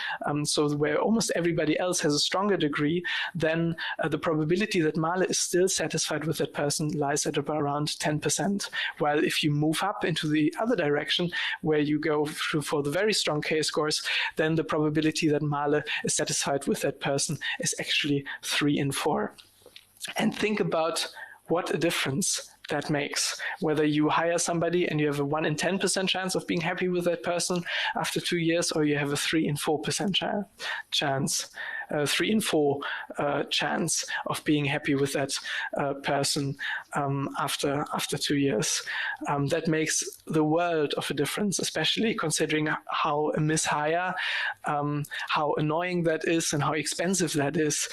so where almost everybody else has a stronger degree, then the probability that Mahle is still satisfied with that person lies at about around 10%. While if you move up into the other direction, where you go for the very strong K-scores, then the probability that Mahle is satisfied with that person is actually 3 in 4. And think about what a difference that makes. Whether you hire somebody and you have a 1 in 10% chance of being happy with that person after 2 years, or you have a 3 in 4% chance. 3 in 4 chance of being happy with that person after 2 years. That makes the world of a difference, especially considering how a mishire, how annoying that is and how expensive that is.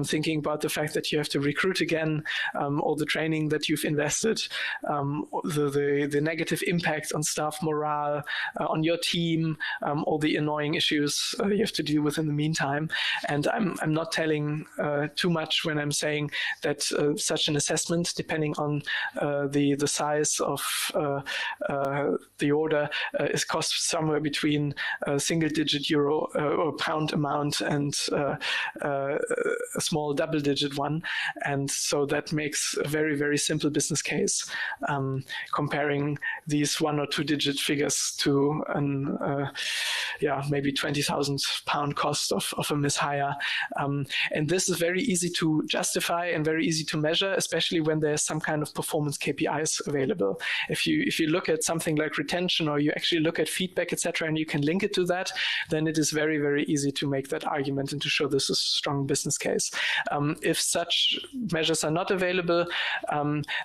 Thinking about the fact that you have to recruit again, all the training that you've invested, the negative impact on staff morale, on your team, all the annoying issues you have to deal with in the meantime. And I'm not telling too much when I'm saying that such an assessment, depending on the size of the order, is cost somewhere between a single-digit euro or pound amount and a small double-digit one. And so that makes a very, very simple business case, comparing these 1 or 2 digit figures to an maybe £20,000 cost of a mishire. And this is very easy to justify and very easy to measure, especially when there's some kind of performance KPIs available. If you look at something like retention, or you actually look at feedback, etc., and you can link it to that, then it is very, very easy to make that argument and to show this is a strong business case. If such measures are not available,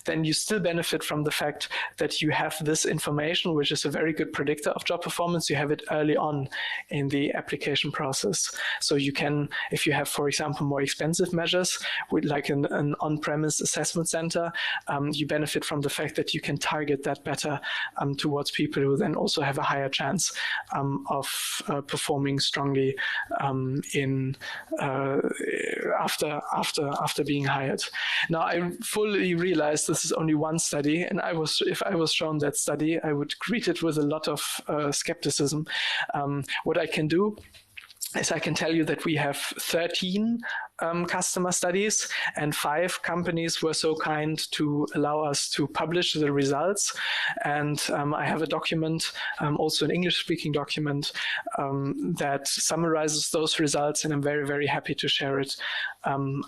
then you still benefit from the fact that you have this information, which is a very good predictor of job performance. You have it early on in the application process. So you can, if you have, for example, more expensive measures, with like an on-premise assessment center, you benefit from the fact that you can target that better towards people who then also have a higher chance of performing strongly after being hired. Now, I fully realize this is only one study, and if I was shown that study, I would greet it with a lot of skepticism. What I can do is I can tell you that we have 13 customer studies, and 5 companies were so kind to allow us to publish the results. And I have a document, also an English-speaking document, that summarizes those results, and I'm very, very happy to share it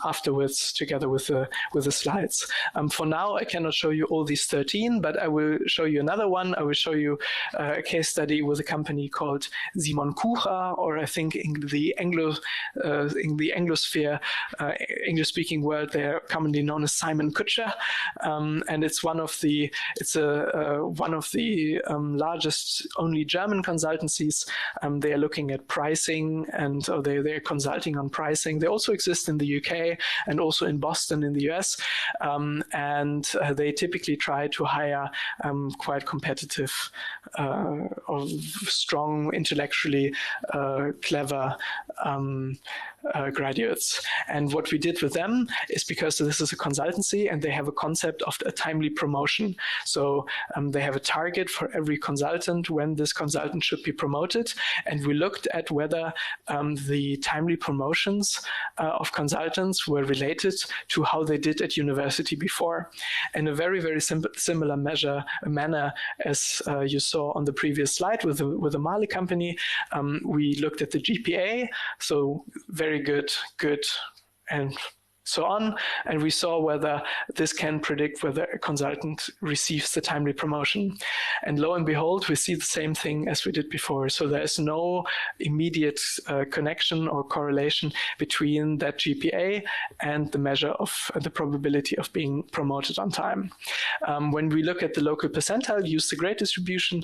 afterwards together with the slides. For now, I cannot show you all these 13, but I will show you another one. I will show you a case study with a company called Simon Kucher, or I think in the Anglosphere, English-speaking world, they're commonly known as Simon Kucher, and it's one of the largest only German consultancies. They are looking at pricing, and they're consulting on pricing. They also exist in the UK and also in Boston in the US, and they typically try to hire quite competitive or strong, intellectually clever graduates. And what we did with them is, because this is a consultancy and they have a concept of a timely promotion. So they have a target for every consultant when this consultant should be promoted. And we looked at whether the timely promotions of consultants were related to how they did at university before. In a very, very similar manner as you saw on the previous slide with the Mali company, we looked at the GPA, so very good, and so on, and we saw whether this can predict whether a consultant receives the timely promotion. And lo and behold, we see the same thing as we did before. So there is no immediate connection or correlation between that GPA and the measure of the probability of being promoted on time. When we look at the local percentile, use the grade distribution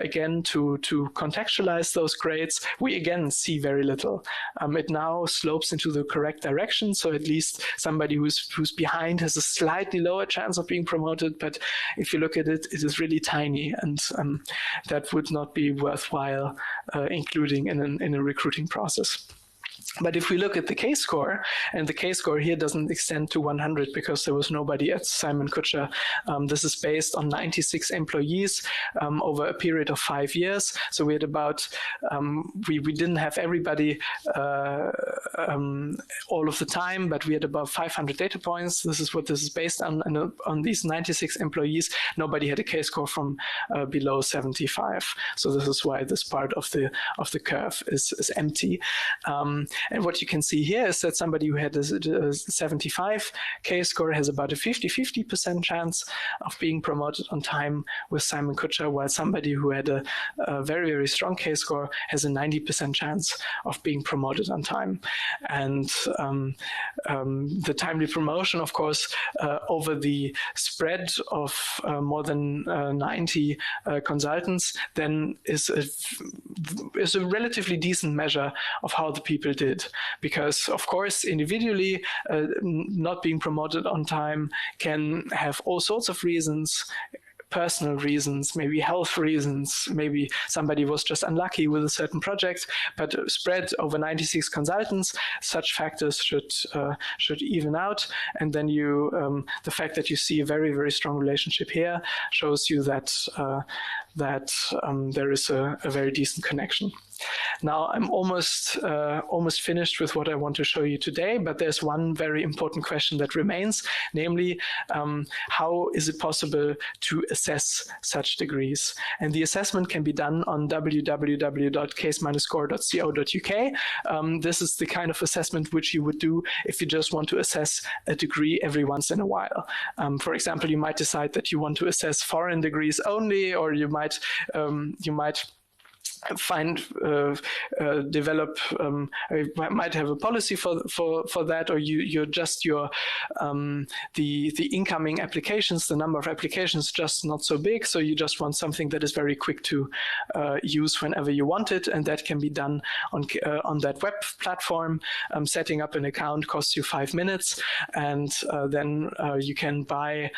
again to contextualize those grades, we again see very little. It now slopes into the correct direction, so at least somebody who's behind has a slightly lower chance of being promoted, but if you look at it, it is really tiny, and that would not be worthwhile including in a recruiting process. But if we look at the K-score, and the K-score here doesn't extend to 100 because there was nobody at Simon Kucher. This is based on 96 employees over a period of 5 years. So we had about, we didn't have everybody all of the time, but we had about 500 data points. This is what this is based on. And on these 96 employees, nobody had a K-score from below 75. So this is why this part of the curve is empty. And what you can see here is that somebody who had a 75 K-score has about a 50% chance of being promoted on time with Simon Kucher, while somebody who had a very, very strong K-score has a 90% chance of being promoted on time. And the timely promotion, of course, over the spread of more than 90 consultants, then is a relatively decent measure of how the people did. Because, of course, individually, not being promoted on time can have all sorts of reasons. personal reasons, maybe health reasons, maybe somebody was just unlucky with a certain project, but spread over 96 consultants, such factors should even out. And then the fact that you see a very, very strong relationship here shows you that there is a very decent connection. Now I'm almost finished with what I want to show you today, but there's one very important question that remains, namely, how is it possible to assess such degrees? And the assessment can be done on www.case-score.co.uk. This is the kind of assessment which you would do if you just want to assess a degree every once in a while. For example, you might decide that you want to assess foreign degrees only, or you might might have a policy for that, or you're just the incoming applications, the number of applications just not so big, so you just want something that is very quick to use whenever you want it, and that can be done on that web platform. Setting up an account costs you 5 minutes, and then you can buy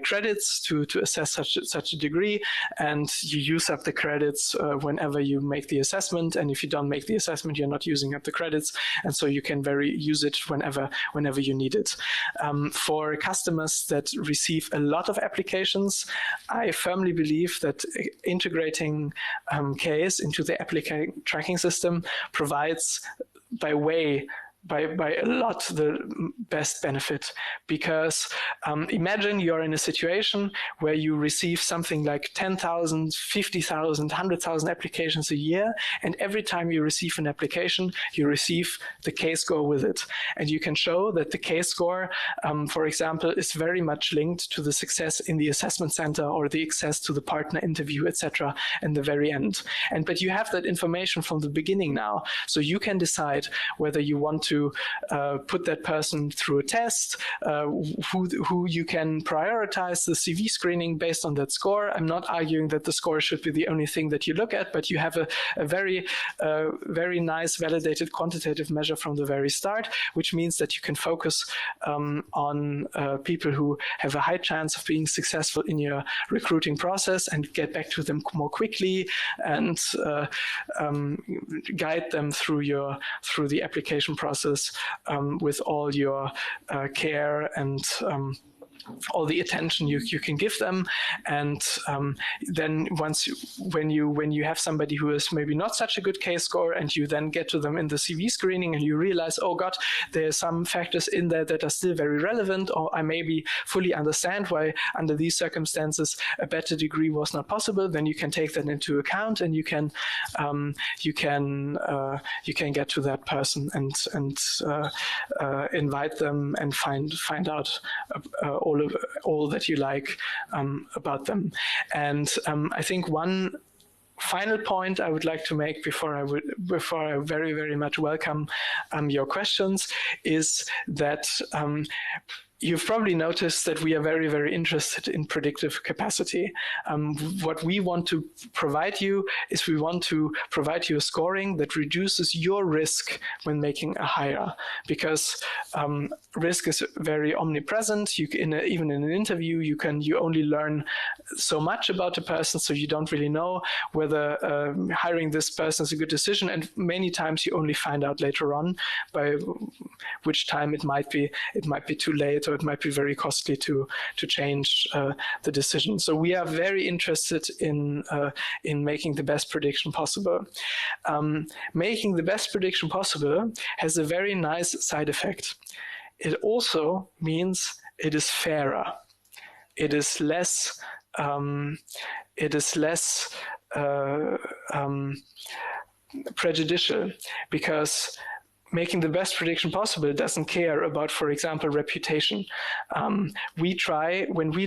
credits to assess such a degree, and you use up the credits whenever you make the assessment, and if you don't make the assessment, you're not using up the credits, and so you can use it whenever you need it. For customers that receive a lot of applications, I firmly believe that integrating case into the applicant tracking system provides by a lot the best benefit, because imagine you're in a situation where you receive something like 10,000, 50,000, 100,000 applications a year, and every time you receive an application, you receive the case score with it. And you can show that the case score, for example, is very much linked to the success in the assessment center or the access to the partner interview, etc. in the very end. But you have that information from the beginning now, so you can decide whether you want to put that person through a test, who you can prioritize the CV screening based on that score. I'm not arguing that the score should be the only thing that you look at, but you have a very nice validated quantitative measure from the very start, which means that you can focus on people who have a high chance of being successful in your recruiting process and get back to them more quickly, and guide them through the application process with all your care and all the attention you can give them. And then when you have somebody who is maybe not such a good case score, and you then get to them in the CV screening and you realize, oh God, there's some factors in there that are still very relevant, or I maybe fully understand why under these circumstances a better degree was not possible, then you can take that into account, and you can get to that person and invite them and find out all that you like about them. And I think one final point I would like to make before I very, very much welcome your questions is that you've probably noticed that we are very, very interested in predictive capacity. What we want to provide you is we want to provide you a scoring that reduces your risk when making a hire, because risk is very omnipresent. Even in an interview, you only learn so much about a person, so you don't really know whether hiring this person is a good decision. And many times you only find out later on, by which time it might be too late, or it might be very costly to change the decision. So we are very interested in making the best prediction possible. Making the best prediction possible has a very nice side effect. It also means it is fairer. It is less prejudicial, because making the best prediction possible doesn't care about, for example, reputation. We try, when we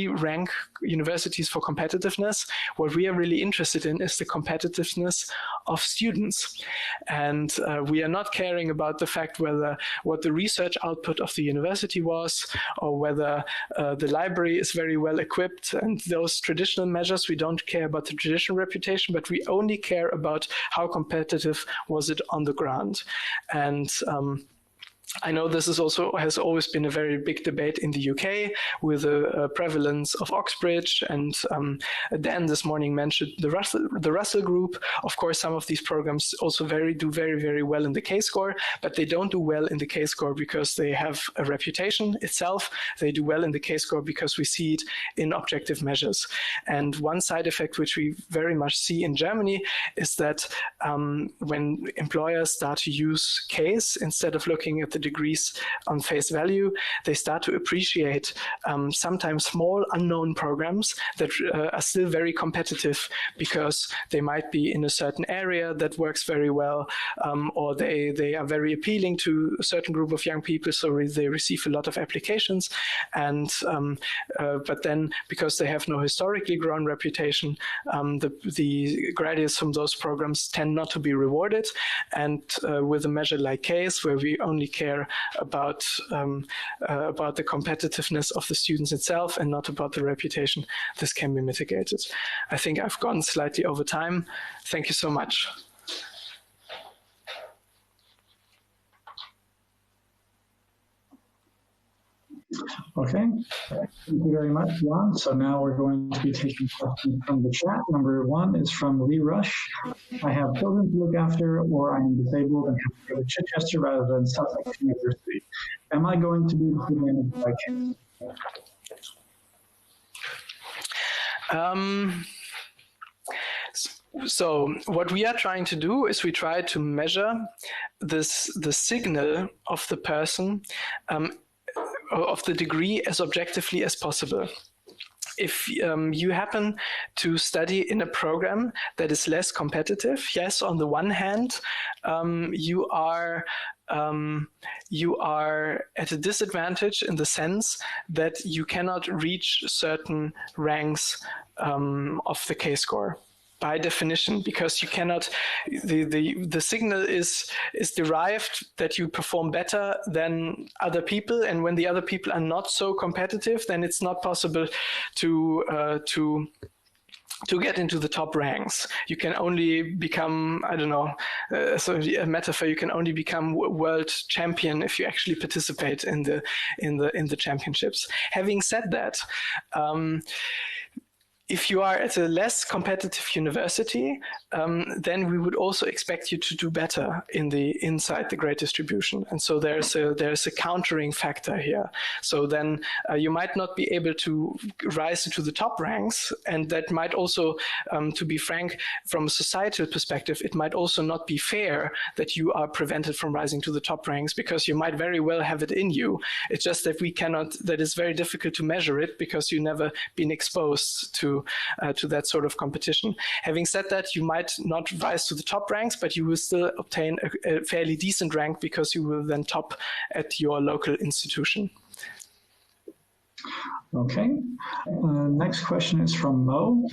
rank universities for competitiveness, what we are really interested in is the competitiveness of students. And we are not caring about the fact what the research output of the university was, or whether the library is very well equipped, and those traditional measures. We don't care about the traditional reputation, but we only care about how competitive was it on the ground. And I know this is also has always been a very big debate in the UK with the prevalence of Oxbridge, and Dan this morning mentioned the Russell Group. Of course, some of these programs also do very well in the K-score, but they don't do well in the K-score because they have a reputation itself. They do well in the K-score because we see it in objective measures. And one side effect which we very much see in Germany is that when employers start to use Ks instead of looking at the degrees on face value, they start to appreciate sometimes small unknown programs that are still very competitive because they might be in a certain area that works very well, or they are very appealing to a certain group of young people, so they receive a lot of applications. And but then because they have no historically grown reputation, the graduates from those programs tend not to be rewarded. And with a measure like CASE, where we only care about the competitiveness of the students itself and not about the reputation, this can be mitigated. I think I've gone slightly over time. Thank you so much. Okay, thank you very much, Jan. So now we're going to be taking questions from the chat. Number one is from Lee Rush. I have children to look after, or I am disabled and have to go to Chichester rather than Sussex University. Am I going to be discriminated by CASE? So what we are trying to do is we try to measure the signal of the person, of the degree, as objectively as possible. If you happen to study in a program that is less competitive, yes, on the one hand, you are at a disadvantage in the sense that you cannot reach certain ranks of the K-score. By definition, because you cannot, the signal is derived that you perform better than other people, and when the other people are not so competitive, then it's not possible to get into the top ranks. You can only become, I don't know, so a metaphor, you can only become world champion if you actually participate in the championships. Having said that, if you are at a less competitive university, then we would also expect you to do better inside the grade distribution. And so there's a countering factor here. So then you might not be able to rise to the top ranks, and that might also, to be frank, from a societal perspective, it might also not be fair that you are prevented from rising to the top ranks, because you might very well have it in you. It's just that we cannot, that is very difficult to measure it because you've never been exposed to that sort of competition. Having said that, you might not rise to the top ranks, but you will still obtain a fairly decent rank because you will then top at your local institution. Okay. Next question is from Mo.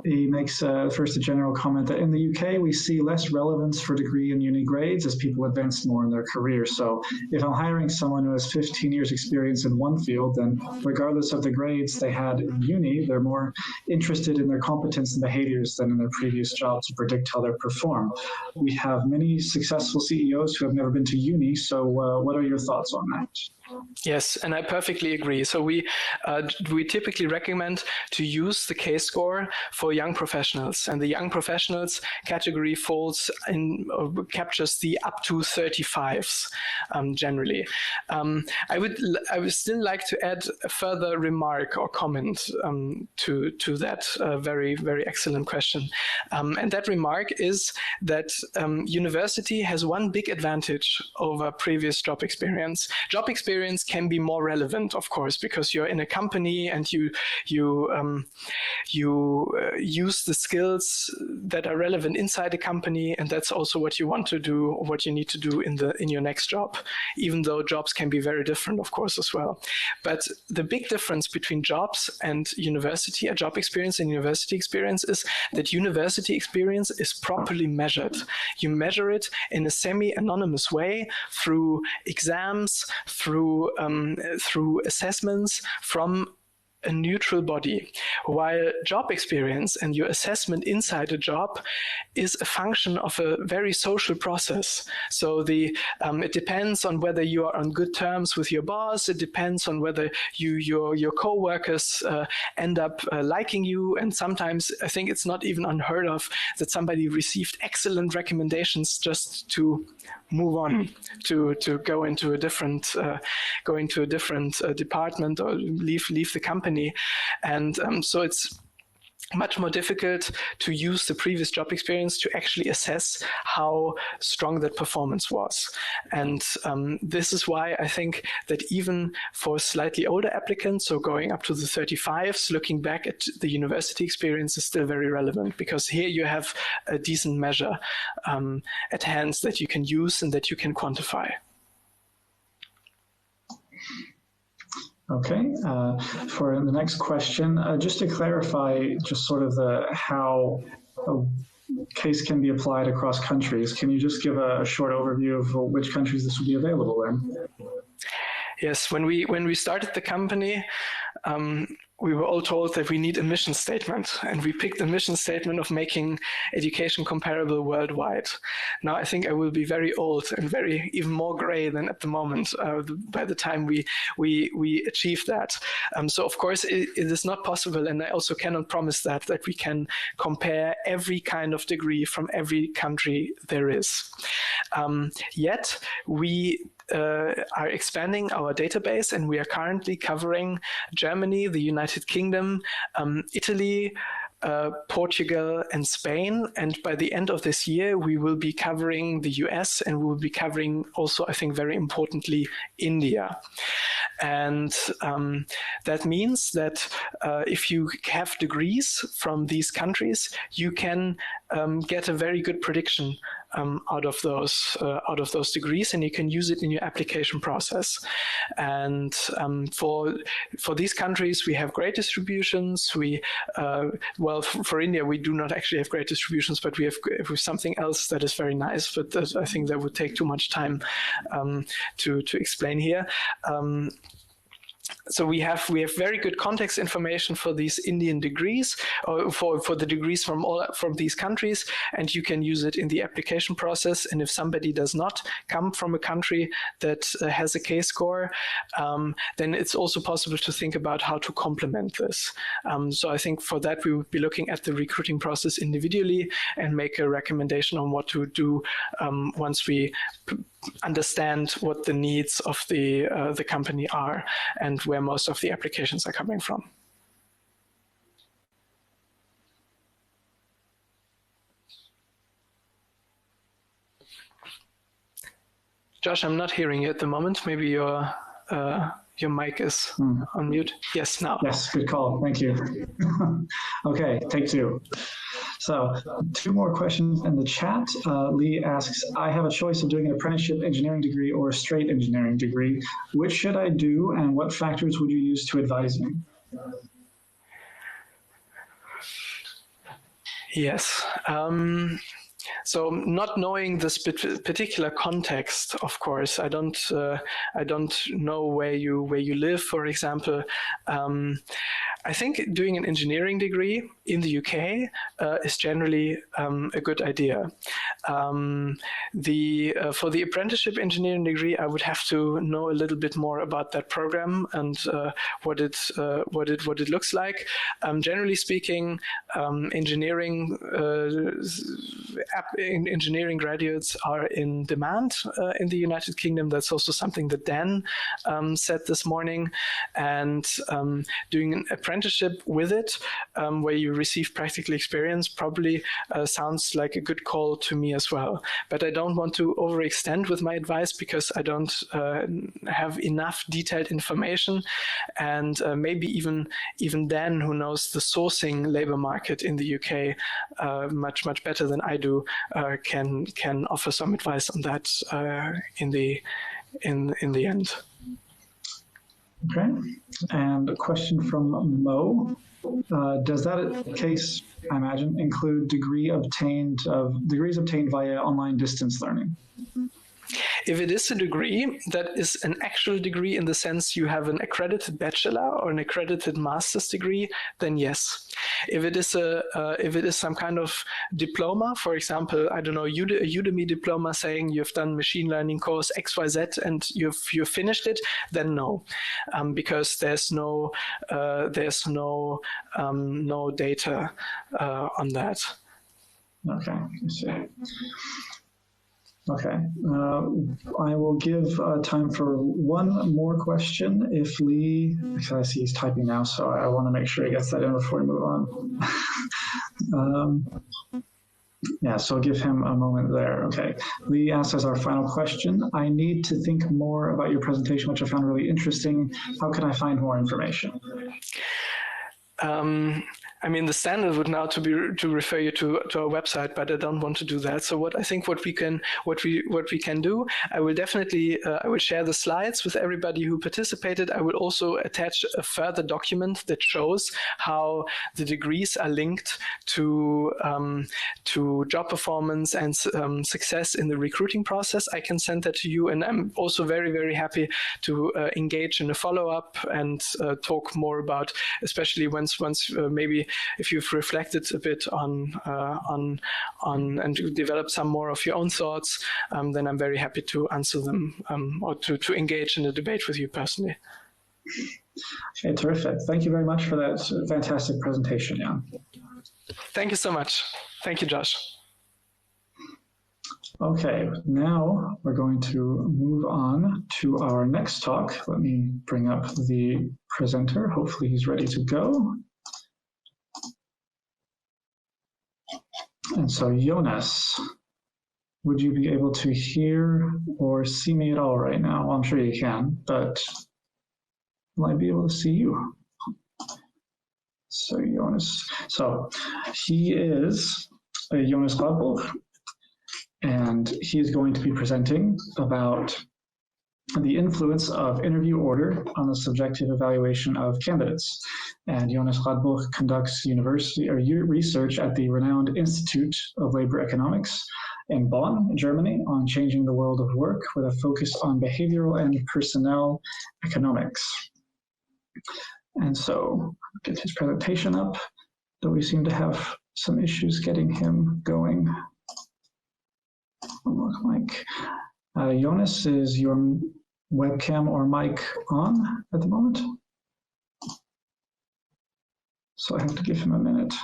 He makes first a general comment that in the UK we see less relevance for degree and uni grades as people advance more in their career. So if I'm hiring someone who has 15 years experience in one field, then regardless of the grades they had in uni, they're more interested in their competence and behaviors than in their previous job to predict how they'll perform. We have many successful CEOs who have never been to uni. So what are your thoughts on that? Yes, and I perfectly agree. So we typically recommend to use the K-score for young professionals, and the young professionals category falls in, captures the up to 35s generally. I would still like to add a further remark or comment to that very, very excellent question. And that remark is that university has one big advantage over previous job experience. Job experience can be more relevant, of course, because you're in a company and you use the skills that are relevant inside the company, and that's also what you want to do, or what you need to do in your next job, even though jobs can be very different, of course, as well. But the big difference between jobs and university, a job experience and university experience, is that university experience is properly measured. You measure it in a semi-anonymous way through exams, through assessments from a neutral body, while job experience and your assessment inside a job is a function of a very social process. So it depends on whether you are on good terms with your boss. It depends on whether your co-workers end up liking you. And sometimes I think it's not even unheard of that somebody received excellent recommendations just to move on, to go into a different department or leave the company. And so it's much more difficult to use the previous job experience to actually assess how strong that performance was. And this is why I think that even for slightly older applicants, so going up to the 35s, looking back at the university experience is still very relevant, because here you have a decent measure at hand that you can use and that you can quantify. Okay, for the next question, just to clarify just sort of how a case can be applied across countries, can you just give a short overview of which countries this will be available in? Yes, when we started the company, we were all told that we need a mission statement, and we picked the mission statement of making education comparable worldwide. Now I think I will be very old and even more gray than at the moment by the time we achieve that. So of course it is not possible, and I also cannot promise that we can compare every kind of degree from every country there is. Yet we are expanding our database, and we are currently covering Germany, the United Kingdom, Italy, Portugal and Spain, and by the end of this year we will be covering the US, and we will be covering also, I think very importantly, India. And that means that if you have degrees from these countries, you can get a very good prediction out of those degrees, and you can use it in your application process. And for these countries, we have great distributions. For India, we do not actually have great distributions, but we have something else that is very nice. But I think that would take too much time to explain here. So we have very good context information for these Indian degrees, or for the degrees from these countries, and you can use it in the application process. And if somebody does not come from a country that has a K-score, then it's also possible to think about how to complement this. So I think for that we would be looking at the recruiting process individually and make a recommendation on what to do once we understand what the needs of the company are and where most of the applications are coming from. Josh, I'm not hearing you at the moment. Maybe your mic is on mute. Yes, now. Yes, good call. Thank you. Okay, take two. So 2 more questions in the chat. Lee asks, I have a choice of doing an apprenticeship engineering degree or a straight engineering degree. Which should I do, and what factors would you use to advise me? Yes. So not knowing this particular context, of course, I don't know where you live, for example. I think doing an engineering degree in the UK is generally a good idea. For the apprenticeship engineering degree, I would have to know a little bit more about that program and what it looks like. Generally speaking, engineering graduates are in demand in the United Kingdom. That's also something that Dan said this morning. And doing an apprenticeship with it, where you receive practical experience, probably sounds like a good call to me as well. But I don't want to overextend with my advice because I don't have enough detailed information. And maybe even Dan, who knows the sourcing labor market in the UK much better than I do, can offer some advice on that in the end. Okay, and a question from Mo. Does that case, I imagine, include degrees obtained via online distance learning? If it is a degree that is an actual degree in the sense you have an accredited bachelor or an accredited master's degree, then yes. If it is some kind of diploma, for example, I don't know, a Udemy diploma saying you've done machine learning course XYZ and you've finished it, then no, because there's no data on that. Okay, I see. Okay, I will give time for one more question. If Lee, because I see he's typing now, so I want to make sure he gets that in before we move on. Yeah, so I'll give him a moment there. Okay, Lee asks as our final question, I need to think more about your presentation, which I found really interesting. How can I find more information? I mean, the standard would now to refer you to our website, but I don't want to do that. So what we can do, I will definitely I will share the slides with everybody who participated. I will also attach a further document that shows how the degrees are linked to job performance and success in the recruiting process. I can send that to you, and I'm also very, very happy to engage in a follow-up and talk more about, especially once maybe if you've reflected a bit on and developed some more of your own thoughts, then I'm very happy to answer them or to engage in a debate with you personally. Okay, terrific. Thank you very much for that fantastic presentation, Jan. Thank you so much. Thank you, Josh. Okay, now we're going to move on to our next talk. Let me bring up the presenter. Hopefully he's ready to go. And so, Jonas, would you be able to hear or see me at all right now? Well, I'm sure you can, but will I be able to see you? So, Jonas, he is Jonas Radbruch, and he is going to be presenting about the influence of interview order on the subjective evaluation of candidates. And Jonas Radbruch conducts research at the renowned Institute of Labor Economics in Bonn, Germany, on changing the world of work with a focus on behavioral and personnel economics. And so, I'll get his presentation up, though we seem to have some issues getting him going. Look like Jonas, is your webcam or mic on at the moment? So I have to give him a minute.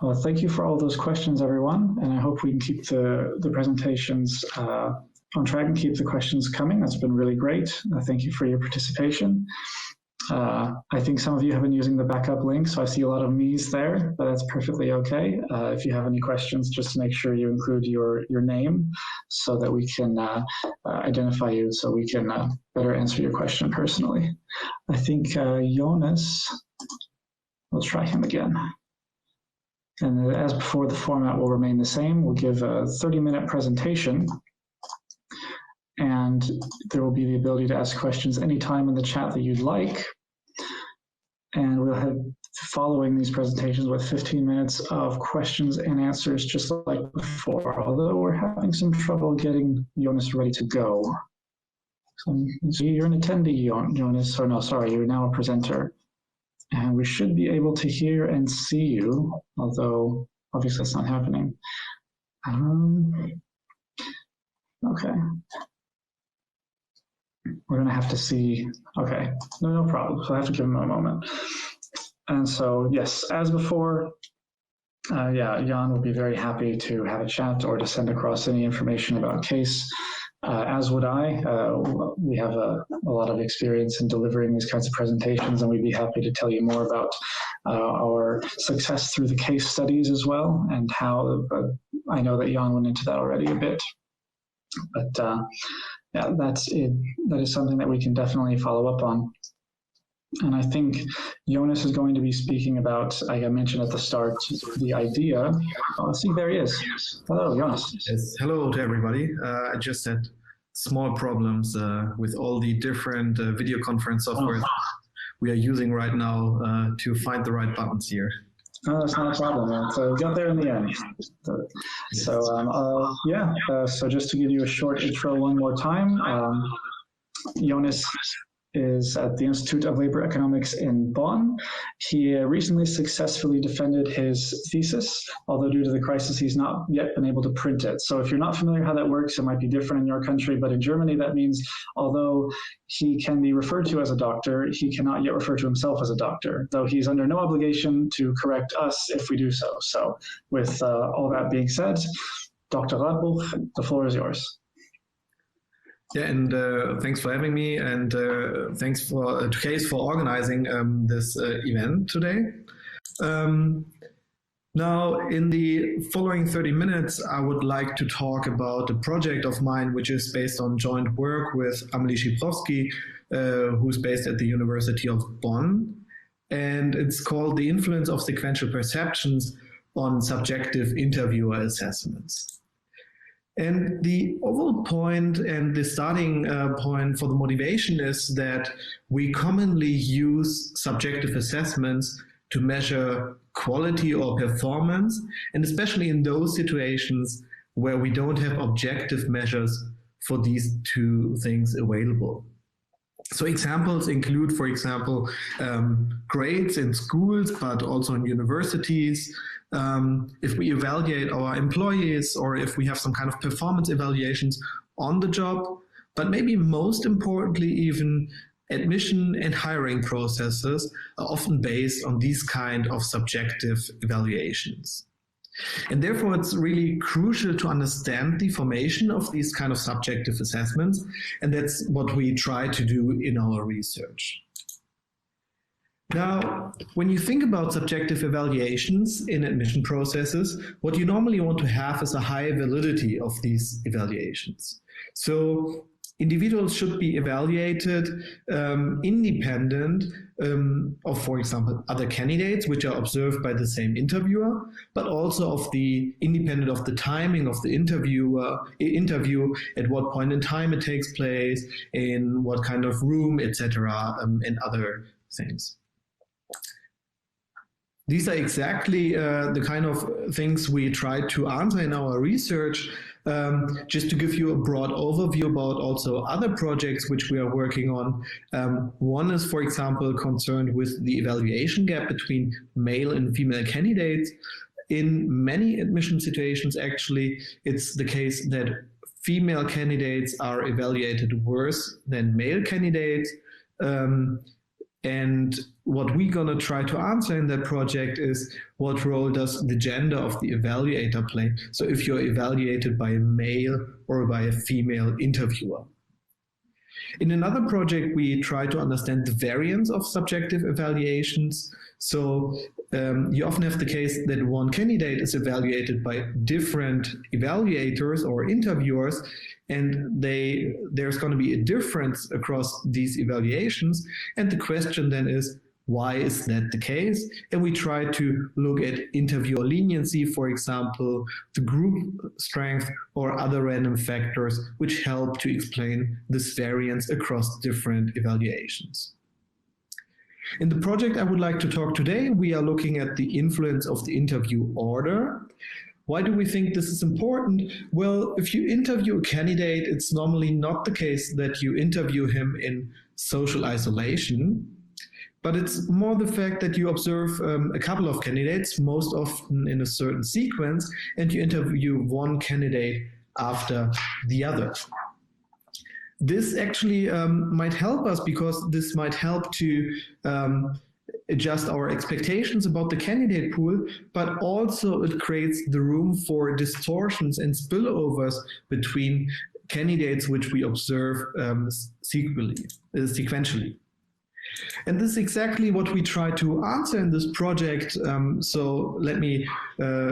Well, thank you for all those questions, everyone, and I hope we can keep the presentations on track and keep the questions coming. That's been really great. Thank you for your participation. I think some of you have been using the backup link, so I see a lot of me's there, but that's perfectly okay. If you have any questions, just make sure you include your name so that we can identify you, so we can better answer your question personally. I think Jonas, we'll try him again. And as before, the format will remain the same. We'll give a 30-minute presentation, and there will be the ability to ask questions anytime in the chat that you'd like. And we'll have, following these presentations, with 15 minutes of questions and answers, just like before, although we're having some trouble getting Jonas ready to go. So you're an attendee, Jonas, or no, sorry, you're now a presenter. And we should be able to hear and see you, although obviously it's not happening. Okay. We're going to have to see. Okay, no problem. So I have to give him a moment. And so, yes, as before, Jan will be very happy to have a chat or to send across any information about case, as would I. We have a lot of experience in delivering these kinds of presentations, and we'd be happy to tell you more about our success through the case studies as well, and how, I know that Jan went into that already a bit. But yeah, that's it. That is something that we can definitely follow up on. And I think Jonas is going to be speaking about, like I mentioned at the start, the idea. Oh, let's see, there he is. Hello, Jonas. Yes, hello to everybody. I just had small problems with all the different video conference software we are using right now to find the right buttons here. No, that's not a problem, man. So got there in the end. So just to give you a short intro one more time, Jonas is at the Institute of Labor Economics in Bonn. He recently successfully defended his thesis, although due to the crisis, he's not yet been able to print it. So if you're not familiar how that works, it might be different in your country, but in Germany, that means although he can be referred to as a doctor, he cannot yet refer to himself as a doctor, though he's under no obligation to correct us if we do so. So with all that being said, Dr. Radbruch, the floor is yours. Yeah, and thanks for having me, and thanks to Case for organizing this event today. Now, in the following 30 minutes, I would like to talk about a project of mine, which is based on joint work with Amelie Schibrowski, who's based at the University of Bonn. And it's called The Influence of Sequential Perceptions on Subjective Interviewer Assessments. And the overall point and the starting point for the motivation is that we commonly use subjective assessments to measure quality or performance, and especially in those situations where we don't have objective measures for these two things available. So examples include, for example, grades in schools, but also in universities. If we evaluate our employees, or if we have some kind of performance evaluations on the job, but maybe most importantly, even admission and hiring processes are often based on these kind of subjective evaluations. And therefore, it's really crucial to understand the formation of these kind of subjective assessments, and that's what we try to do in our research. Now, when you think about subjective evaluations in admission processes, what you normally want to have is a high validity of these evaluations. So individuals should be evaluated independent of, for example, other candidates, which are observed by the same interviewer, but also of the independent of the timing of the interview, at what point in time it takes place, in what kind of room, etc., and other things. These are exactly the kind of things we try to answer in our research. Just to give you a broad overview about also other projects which we are working on. One is, for example, concerned with the evaluation gap between male and female candidates. In many admission situations, actually, it's the case that female candidates are evaluated worse than male candidates. And what we're going to try to answer in that project is, what role does the gender of the evaluator play? So if you're evaluated by a male or by a female interviewer. In another project, we try to understand the variance of subjective evaluations. So you often have the case that one candidate is evaluated by different evaluators or interviewers, and there's going to be a difference across these evaluations. And the question then is, why is that the case? And we try to look at interviewer leniency, for example, the group strength, or other random factors which help to explain this variance across different evaluations. In the project I would like to talk today, we are looking at the influence of the interview order. Why do we think this is important? Well, if you interview a candidate, it's normally not the case that you interview him in social isolation, but it's more the fact that you observe a couple of candidates, most often in a certain sequence, and you interview one candidate after the other. This actually might help us, because this might help to adjust our expectations about the candidate pool, but also it creates the room for distortions and spillovers between candidates which we observe sequentially. And this is exactly what we try to answer in this project. So let me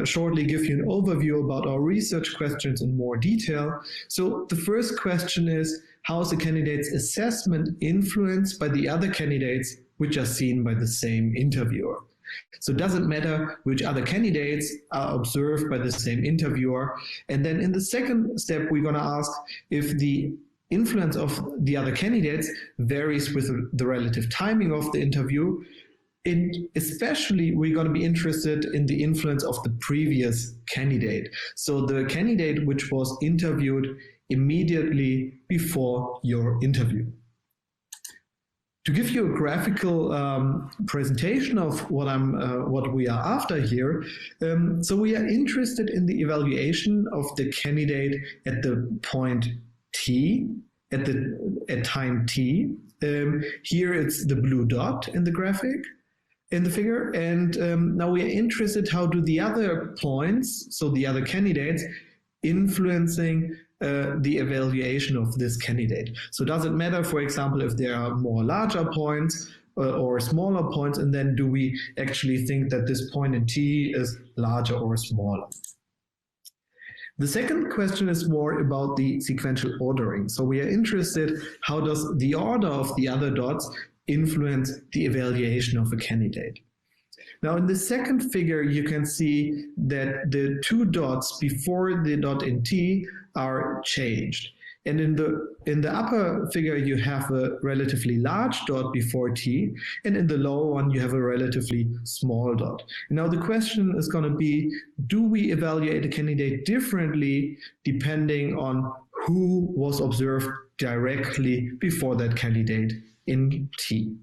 shortly give you an overview about our research questions in more detail. So the first question is, how is the candidate's assessment influenced by the other candidates which are seen by the same interviewer? So it doesn't matter which other candidates are observed by the same interviewer. And then in the second step, we're going to ask if the influence of the other candidates varies with the relative timing of the interview. especially we're going to be interested in the influence of the previous candidate. So the candidate which was interviewed immediately before your interview. To give you a graphical presentation of what we are after here, so we are interested in the evaluation of the candidate at the point T, at time T. Here it's the blue dot in the graphic, in the figure, and now we are interested how do the other points, so the other candidates, influencing the evaluation of this candidate. So does it matter, for example, if there are more larger points or smaller points, and then do we actually think that this point in T is larger or smaller? The second question is more about the sequential ordering. So we are interested, how does the order of the other dots influence the evaluation of a candidate? Now, in the second figure, you can see that the two dots before the dot in T are changed. And in the upper figure, you have a relatively large dot before T, and in the lower one, you have a relatively small dot. Now, the question is going to be, do we evaluate a candidate differently depending on who was observed directly before that candidate in T?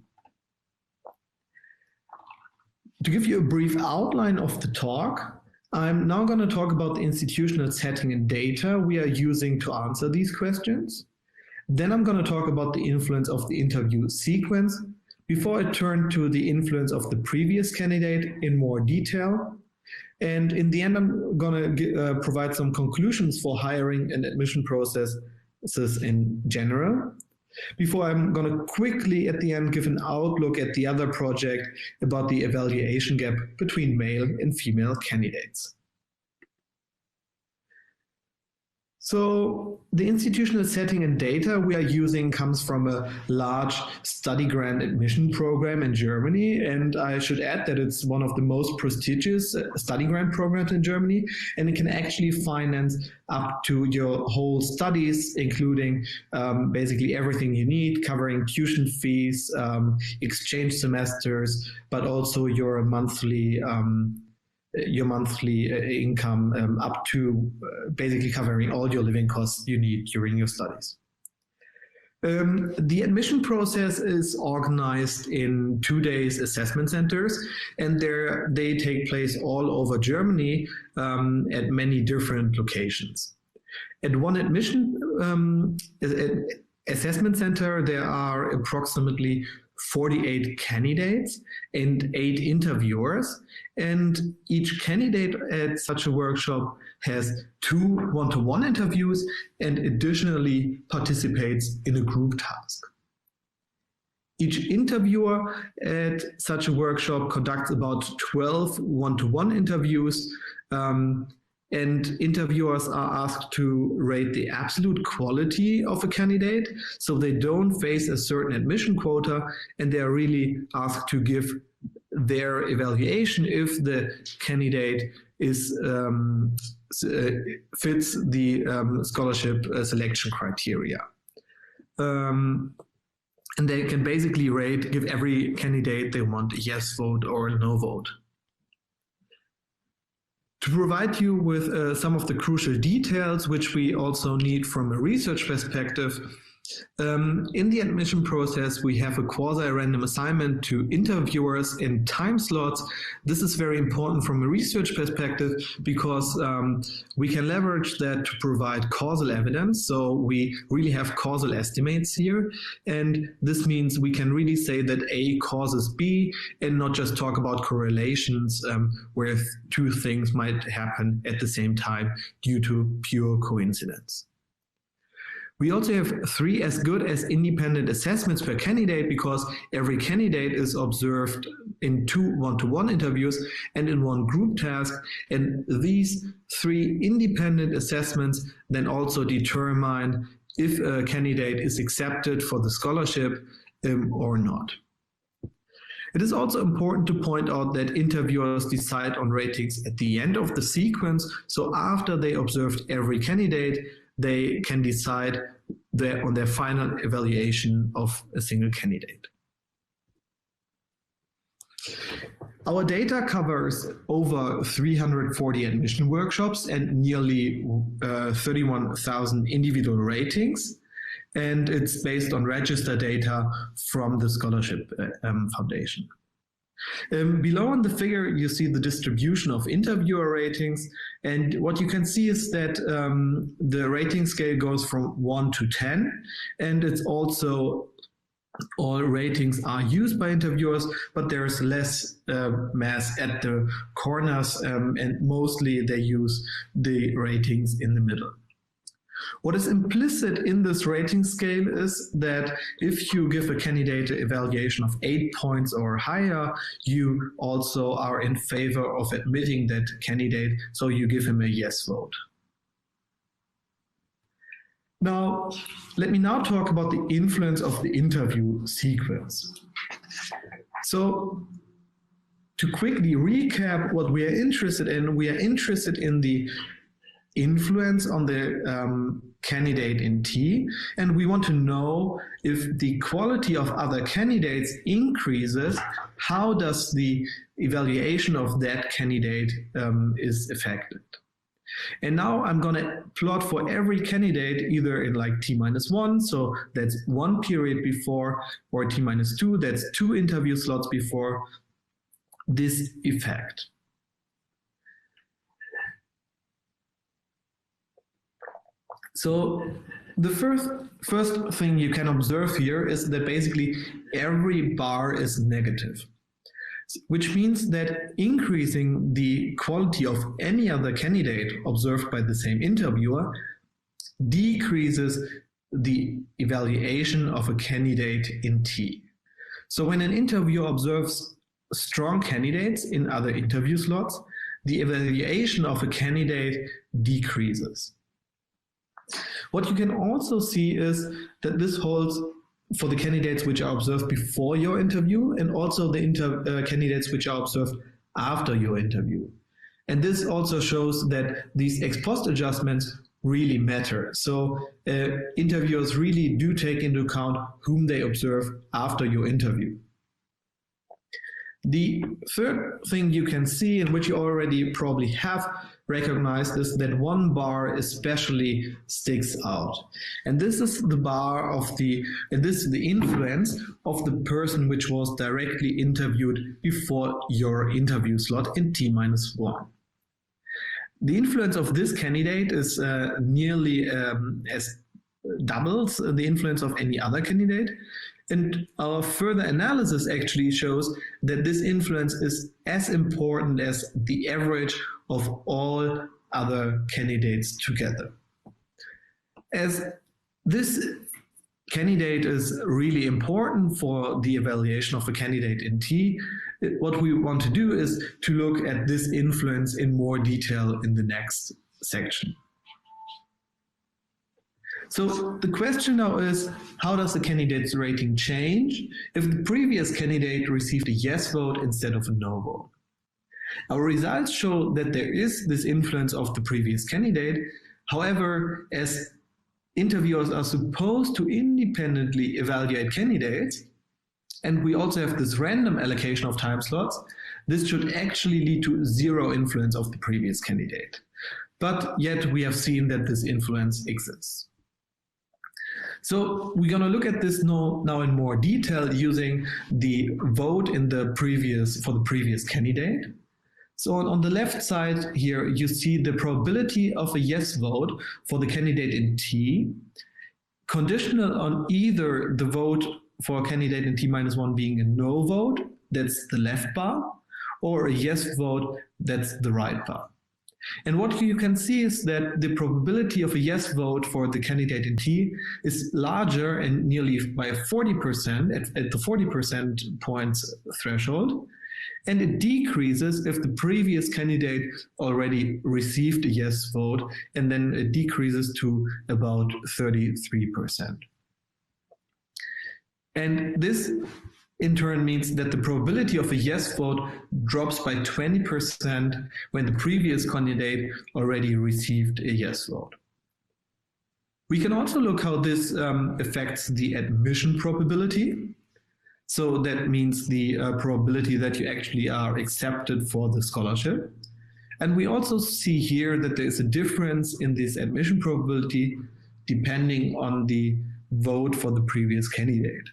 To give you a brief outline of the talk, I'm now going to talk about the institutional setting and data we are using to answer these questions. Then I'm going to talk about the influence of the interview sequence before I turn to the influence of the previous candidate in more detail. And in the end, I'm going to provide some conclusions for hiring and admission processes in general, before I'm going to quickly at the end give an outlook at the other project about the evaluation gap between male and female candidates. So the institutional setting and data we are using comes from a large study grant admission program in Germany. And I should add that it's one of the most prestigious study grant programs in Germany. And it can actually finance up to your whole studies, including basically everything you need, covering tuition fees, exchange semesters, but also your monthly income up to basically covering all your living costs you need during your studies. The admission process is organized in 2 days assessment centers, and they take place all over Germany at many different locations. At one admission assessment center, there are approximately 48 candidates and 8 interviewers, and each candidate at such a workshop has 2 one-to-one interviews and additionally participates in a group task. Each interviewer at such a workshop conducts about 12 one-to-one interviews, and interviewers are asked to rate the absolute quality of a candidate, so they don't face a certain admission quota, and they are really asked to give their evaluation if the candidate is fits the scholarship selection criteria. And they can basically give every candidate they want a yes vote or a no vote. To provide you with some of the crucial details, which we also need from a research perspective, in the admission process, we have a quasi-random assignment to interviewers in time slots. This is very important from a research perspective because we can leverage that to provide causal evidence. So we really have causal estimates here. And this means we can really say that A causes B and not just talk about correlations where 2 things might happen at the same time due to pure coincidence. We also have 3 as good as independent assessments per candidate because every candidate is observed in 2 one-to-one interviews and in 1 group task. And these 3 independent assessments then also determine if a candidate is accepted for the scholarship or not. It is also important to point out that interviewers decide on ratings at the end of the sequence. So after they observed every candidate, they can decide on their final evaluation of a single candidate. Our data covers over 340 admission workshops and nearly 31,000 individual ratings, and it's based on registered data from the Scholarship Foundation. Below on the figure, you see the distribution of interviewer ratings, and what you can see is that the rating scale goes from 1 to 10, and it's also all ratings are used by interviewers, but there's less mass at the corners, and mostly they use the ratings in the middle. What is implicit in this rating scale is that if you give a candidate an evaluation of 8 points or higher, you also are in favor of admitting that candidate, so you give him a yes vote. Now, let me now talk about the influence of the interview sequence. So, to quickly recap what we are interested in the influence on the candidate in T, and we want to know if the quality of other candidates increases, how does the evaluation of that candidate is affected. And now I'm going to plot for every candidate either in like T-1, so that's 1 period before, or T-2, that's 2 interview slots before, this effect. So the first thing you can observe here is that basically every bar is negative, which means that increasing the quality of any other candidate observed by the same interviewer decreases the evaluation of a candidate in T. So when an interviewer observes strong candidates in other interview slots, the evaluation of a candidate decreases. What you can also see is that this holds for the candidates which are observed before your interview, and also the candidates which are observed after your interview. And this also shows that these ex post adjustments really matter. So interviewers really do take into account whom they observe after your interview. The third thing you can see, and which you already probably have recognized, is that one bar especially sticks out. And this is the bar of the influence of the person which was directly interviewed before your interview slot in T-1. The influence of this candidate is nearly as doubles the influence of any other candidate. And our further analysis actually shows that this influence is as important as the average of all other candidates together. As this candidate is really important for the evaluation of a candidate in T, what we want to do is to look at this influence in more detail in the next section. So the question now is, how does the candidate's rating change if the previous candidate received a yes vote instead of a no vote? Our results show that there is this influence of the previous candidate. However, as interviewers are supposed to independently evaluate candidates, and we also have this random allocation of time slots, this should actually lead to zero influence of the previous candidate. But yet we have seen that this influence exists. So we're going to look at this now in more detail using the vote in the for the previous candidate. So on the left side here, you see the probability of a yes vote for the candidate in T, conditional on either the vote for a candidate in T-1 being a no vote, that's the left bar, or a yes vote, that's the right bar. And what you can see is that the probability of a yes vote for the candidate in T is larger and nearly by 40% at the 40% points threshold. And it decreases if the previous candidate already received a yes vote, and then it decreases to about 33%. And this in turn means that the probability of a yes vote drops by 20% when the previous candidate already received a yes vote. We can also look how this affects the admission probability. So that means the probability that you actually are accepted for the scholarship. And we also see here that there is a difference in this admission probability depending on the vote for the previous candidate.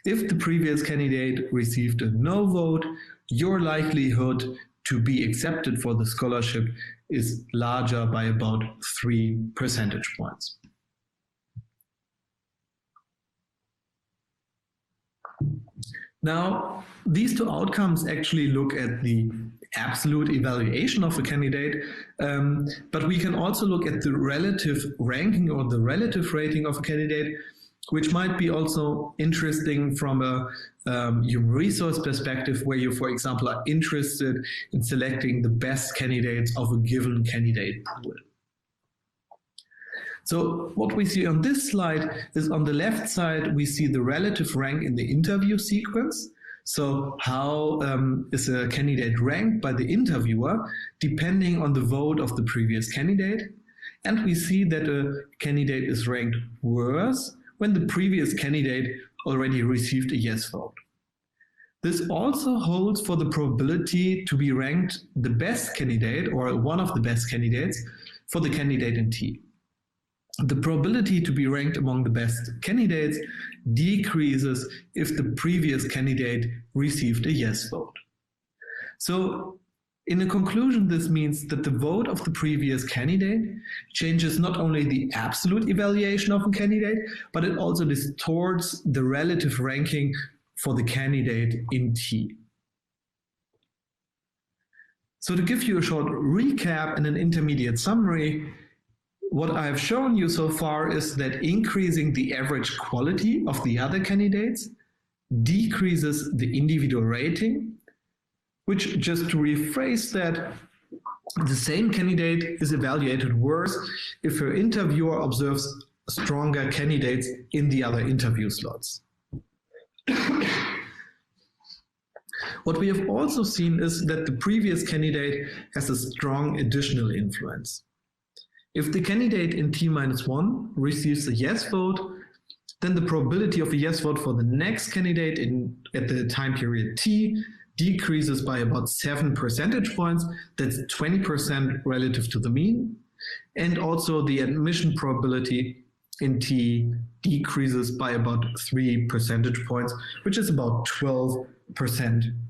If the previous candidate received a no vote, your likelihood to be accepted for the scholarship is larger by about 3 percentage points. Now, these two outcomes actually look at the absolute evaluation of a candidate, but we can also look at the relative ranking or the relative rating of a candidate, which might be also interesting from a human resource perspective, where you, for example, are interested in selecting the best candidates of a given candidate pool. So what we see on this slide is on the left side, we see the relative rank in the interview sequence. So how is a candidate ranked by the interviewer depending on the vote of the previous candidate. And we see that a candidate is ranked worse when the previous candidate already received a yes vote. This also holds for the probability to be ranked the best candidate or one of the best candidates for the candidate in T. The probability to be ranked among the best candidates decreases if the previous candidate received a yes vote. So in a conclusion, this means that the vote of the previous candidate changes not only the absolute evaluation of a candidate, but it also distorts the relative ranking for the candidate in T. So to give you a short recap and an intermediate summary, what I have shown you so far is that increasing the average quality of the other candidates decreases the individual rating, which, just to rephrase that, the same candidate is evaluated worse if her interviewer observes stronger candidates in the other interview slots. What we have also seen is that the previous candidate has a strong additional influence. If the candidate in T-1 receives a yes vote, then the probability of a yes vote for the next candidate at the time period T decreases by about 7 percentage points. That's 20% relative to the mean. And also the admission probability in T decreases by about 3 percentage points, which is about 12%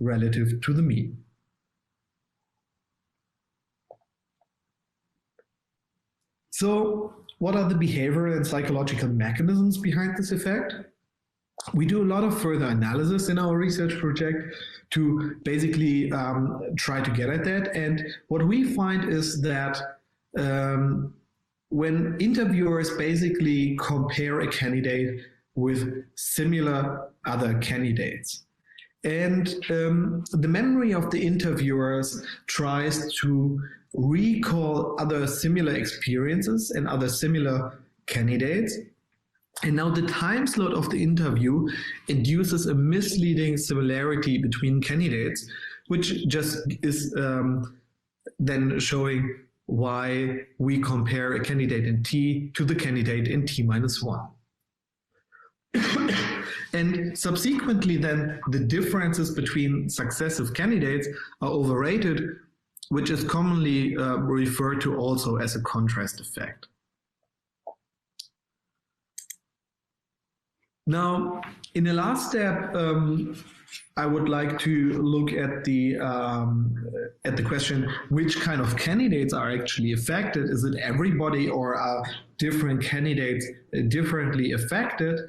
relative to the mean. So what are the behavioral and psychological mechanisms behind this effect? We do a lot of further analysis in our research project to basically try to get at that. And what we find is that when interviewers basically compare a candidate with similar other candidates, and the memory of the interviewers tries to recall other similar experiences and other similar candidates. And now the time slot of the interview induces a misleading similarity between candidates, which just is then showing why we compare a candidate in T to the candidate in T-1. And subsequently then the differences between successive candidates are overrated, which is commonly referred to also as a contrast effect. Now, in the last step, I would like to look at the question, which kind of candidates are actually affected? Is it everybody, or are different candidates differently affected?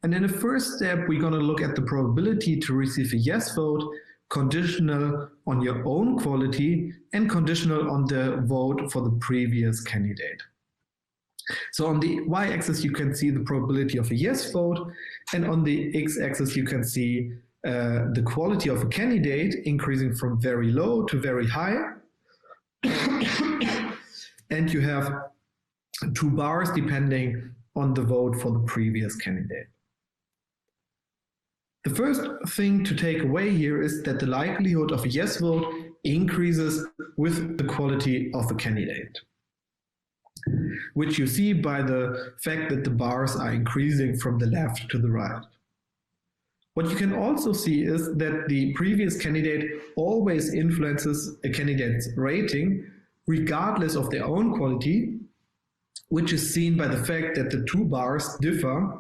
And in the first step, we're going to look at the probability to receive a yes vote, conditional on your own quality and conditional on the vote for the previous candidate. So on the y-axis, you can see the probability of a yes vote, and on the x-axis, you can see the quality of a candidate increasing from very low to very high. And you have 2 bars depending on the vote for the previous candidate. The first thing to take away here is that the likelihood of a yes vote increases with the quality of a candidate, which you see by the fact that the bars are increasing from the left to the right. What you can also see is that the previous candidate always influences a candidate's rating regardless of their own quality, which is seen by the fact that the two bars differ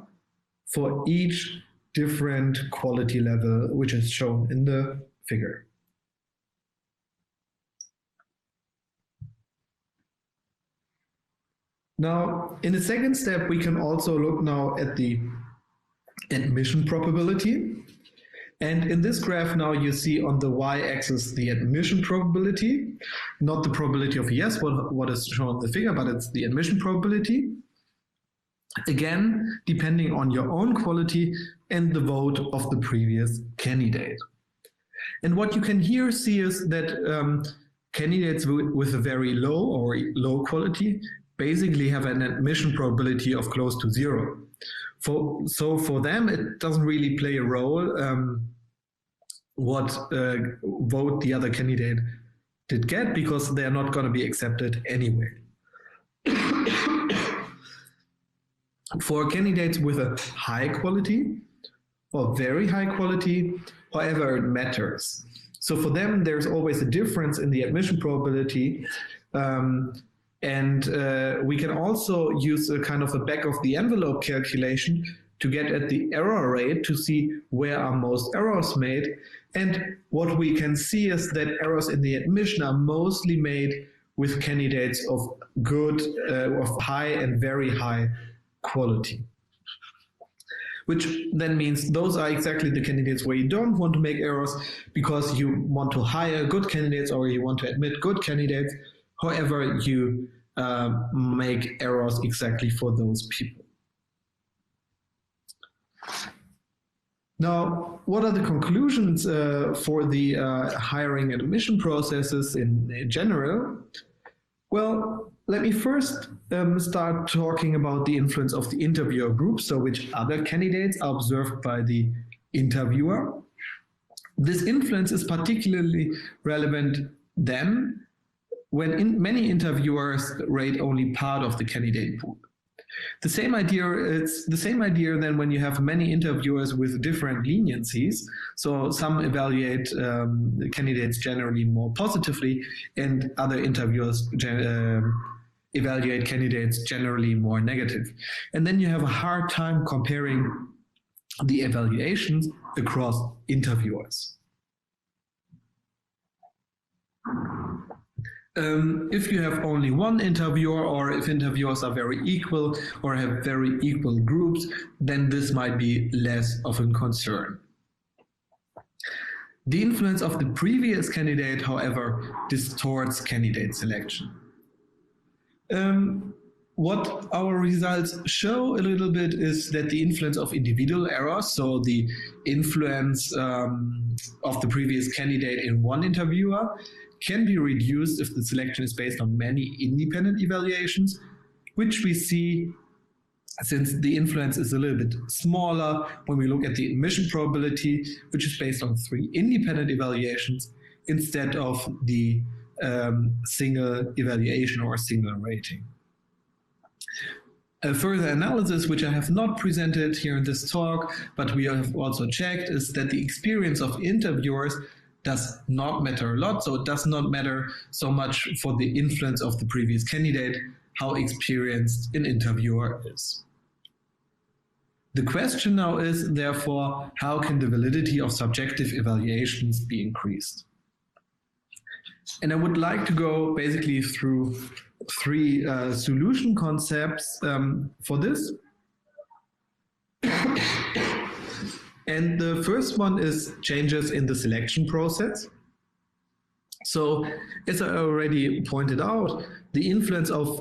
for each different quality level, which is shown in the figure. Now, in the second step, we can also look now at the admission probability. And in this graph now you see on the y-axis the admission probability, not the probability of yes, what is shown in the figure, but it's the admission probability. Again, depending on your own quality and the vote of the previous candidate. And what you can here see is that candidates with a very low or low quality basically have an admission probability of close to 0. So for them, it doesn't really play a role what vote the other candidate did get, because they're not going to be accepted anyway. For candidates with a high quality or very high quality, however, it matters. So for them, there's always a difference in the admission probability. And we can also use a kind of a back of the envelope calculation to get at the error rate to see where are most errors made. And what we can see is that errors in the admission are mostly made with candidates of good, of high and very high quality. Which then means those are exactly the candidates where you don't want to make errors because you want to hire good candidates or you want to admit good candidates. However, you make errors exactly for those people. Now, what are the conclusions for the hiring and admission processes in general? Well, let me first start talking about the influence of the interviewer group, so which other candidates are observed by the interviewer. This influence is particularly relevant then when many interviewers rate only part of the candidate pool. It's the same idea then when you have many interviewers with different leniencies. So some evaluate the candidates generally more positively and other interviewers evaluate candidates generally more negative. And then you have a hard time comparing the evaluations across interviewers. If you have only one interviewer, or if interviewers are very equal or have very equal groups, then this might be less of a concern. The influence of the previous candidate, however, distorts candidate selection. What our results show a little bit is that the influence of individual errors, so the influence of the previous candidate in one interviewer, can be reduced if the selection is based on many independent evaluations, which we see since the influence is a little bit smaller when we look at the admission probability, which is based on 3 independent evaluations instead of the single evaluation or single rating. A further analysis, which I have not presented here in this talk, but we have also checked, is that the experience of interviewers does not matter a lot. So it does not matter so much for the influence of the previous candidate, how experienced an interviewer is. The question now is, therefore, how can the validity of subjective evaluations be increased? And I would like to go basically through 3 solution concepts for this. And the first one is changes in the selection process. So, as I already pointed out, the influence of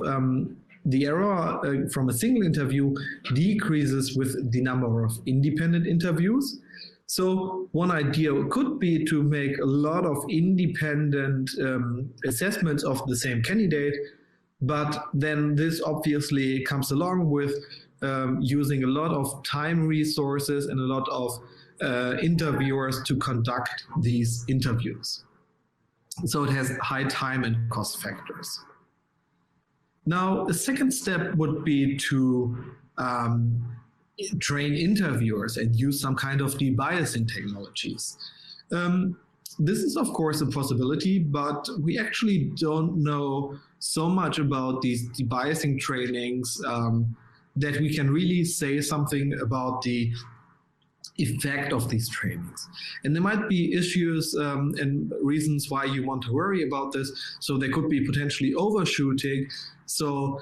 the error from a single interview decreases with the number of independent interviews. So one idea could be to make a lot of independent assessments of the same candidate, but then this obviously comes along with using a lot of time resources and a lot of interviewers to conduct these interviews. So it has high time and cost factors. Now, the second step would be to train interviewers and use some kind of debiasing technologies. This is, of course, a possibility, but we actually don't know so much about these debiasing trainings that we can really say something about the effect of these trainings. And there might be issues and reasons why you want to worry about this. So there could be potentially overshooting. So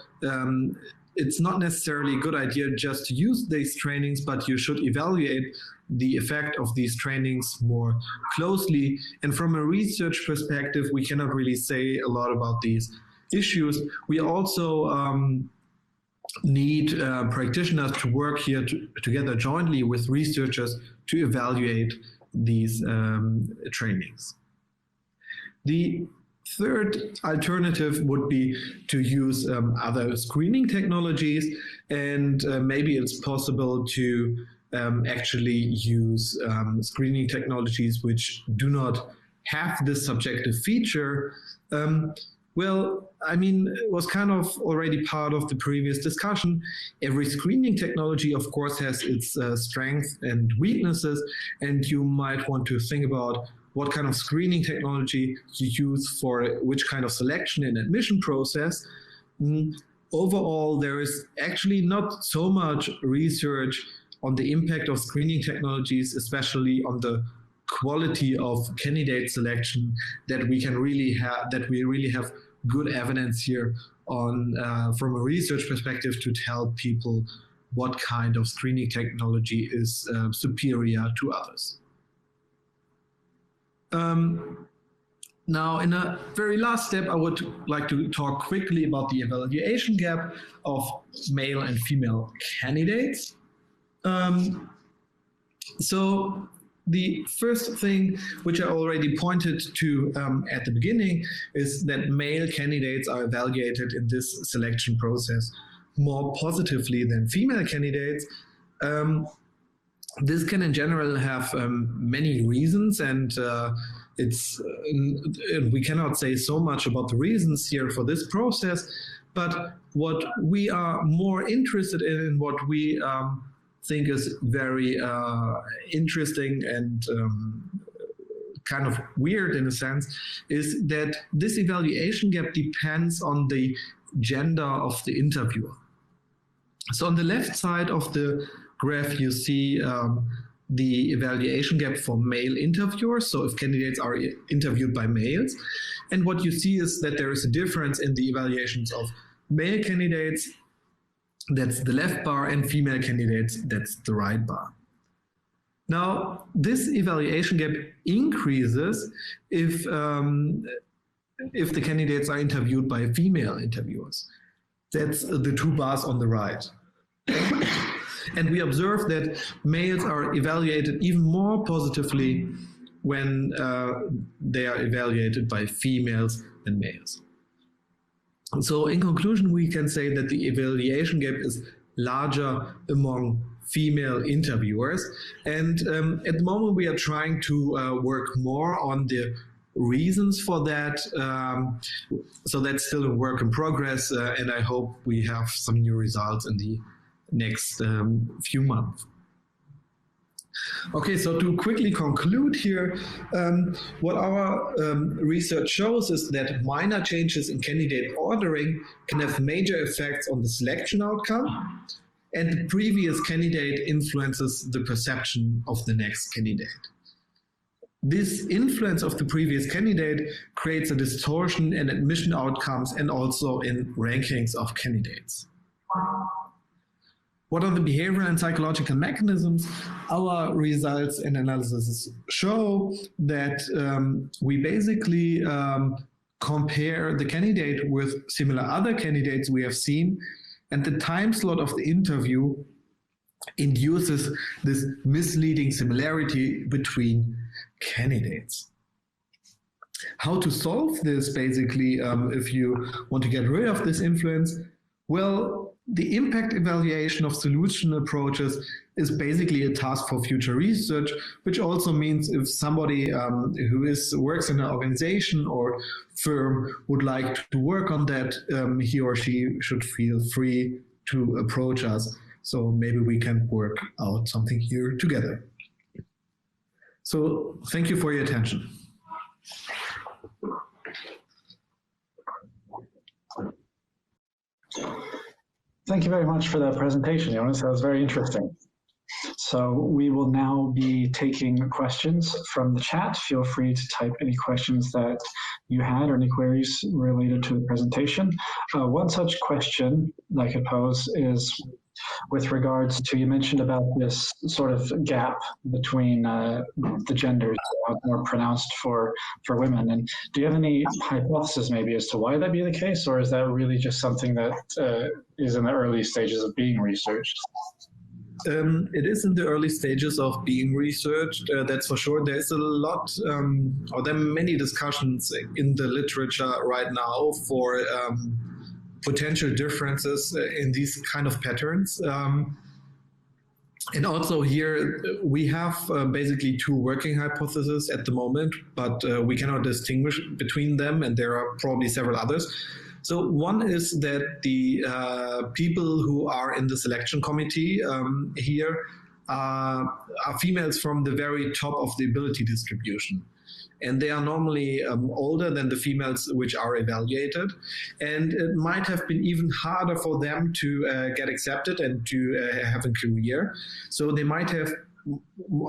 it's not necessarily a good idea just to use these trainings, but you should evaluate the effect of these trainings more closely. And from a research perspective, we cannot really say a lot about these issues. We also need practitioners to work here together jointly with researchers to evaluate these trainings. The third alternative would be to use other screening technologies, and maybe it's possible to actually use screening technologies which do not have this subjective feature. Well, I mean, it was kind of already part of the previous discussion. Every screening technology, of course, has its strengths and weaknesses, and you might want to think about what kind of screening technology you use for which kind of selection and admission process. Overall, there is actually not so much research on the impact of screening technologies, especially on the quality of candidate selection, that we really have good evidence here on from a research perspective to tell people what kind of screening technology is superior to others. Now, in a very last step, I would like to talk quickly about the evaluation gap of male and female candidates. So the first thing, which I already pointed to at the beginning, is that male candidates are evaluated in this selection process more positively than female candidates. This can in general have many reasons, and we cannot say so much about the reasons here for this process, but what we are more interested in, what we think is very interesting and kind of weird in a sense, is that this evaluation gap depends on the gender of the interviewer. So on the left side of the graph, you see the evaluation gap for male interviewers, so if candidates are interviewed by males. And what you see is that there is a difference in the evaluations of male candidates, that's the left bar, and female candidates, that's the right bar. Now, this evaluation gap increases if the candidates are interviewed by female interviewers. That's the two bars on the right. And we observe that males are evaluated even more positively when they are evaluated by females than males. So in conclusion, we can say that the evaluation gap is larger among female interviewers. And at the moment, we are trying to work more on the reasons for that. So that's still a work in progress, and I hope we have some new results in the next few months. Okay, so to quickly conclude here, what our research shows is that minor changes in candidate ordering can have major effects on the selection outcome, and the previous candidate influences the perception of the next candidate. This influence of the previous candidate creates a distortion in admission outcomes and also in rankings of candidates. What are the behavioral and psychological mechanisms? Our results and analysis show that we basically compare the candidate with similar other candidates we have seen, and the time slot of the interview induces this misleading similarity between candidates. How to solve this, basically, if you want to get rid of this influence? Well, the impact evaluation of solution approaches is basically a task for future research, which also means if somebody who works in an organization or firm would like to work on that, he or she should feel free to approach us So maybe we can work out something here together. So thank you for your attention. Thank you very much for that presentation, Jonas. That was very interesting. So we will now be taking questions from the chat. Feel free to type any questions that you had or any queries related to the presentation. One such question I could pose is with regards to, you mentioned about this sort of gap between the genders, more pronounced for women. And do you have any hypothesis maybe as to why that be the case, or is that really just something that is in the early stages of being researched? It is in the early stages of being researched, that's for sure. There's a lot, or there are many discussions in the literature right now for potential differences in these kind of patterns. And also here we have basically two working hypotheses at the moment, but we cannot distinguish between them, and there are probably several others. So one is that the people who are in the selection committee here are females from the very top of the ability distribution. And they are normally older than the females which are evaluated. And it might have been even harder for them to get accepted and to have a career. So they might have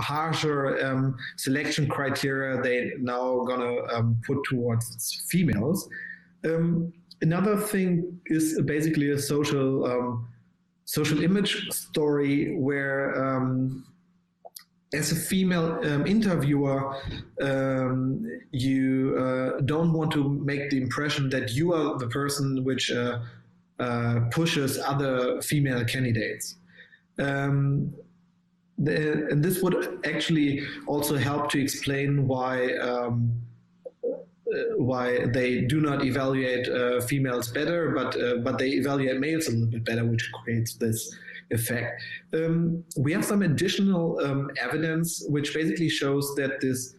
harsher selection criteria they now gonna put towards females. Another thing is basically a social image story where as a female interviewer, you don't want to make the impression that you are the person which pushes other female candidates. And this would actually also help to explain why they do not evaluate females better, but they evaluate males a little bit better, which creates this effect. We have some additional evidence which basically shows that this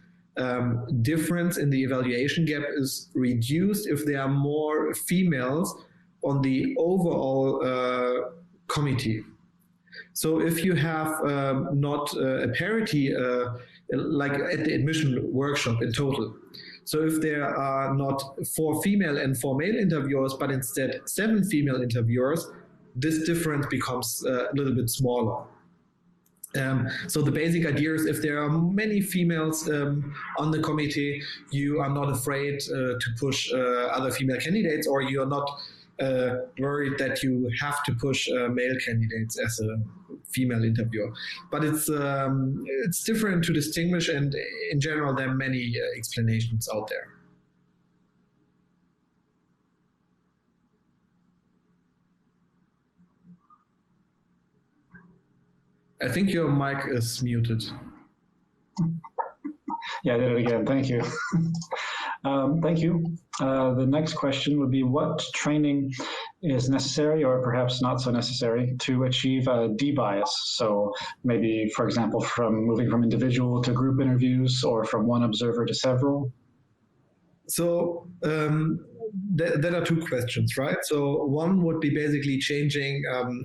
difference in the evaluation gap is reduced if there are more females on the overall committee. So if you have not a parity, like at the admission workshop in total, so if there are not 4 female and 4 male interviewers, but instead 7 female interviewers, this difference becomes a little bit smaller. So the basic idea is if there are many females on the committee, you are not afraid to push other female candidates, or you are not worried that you have to push male candidates as a female interviewer. But it's different to distinguish, and in general there are many explanations out there. I think your mic is muted. Yeah, I did it again. Thank you. Thank you. The next question would be, what training is necessary, or perhaps not so necessary, to achieve a debias? So maybe, for example, from moving from individual to group interviews, or from one observer to several? So there are 2 questions, right? So one would be basically changing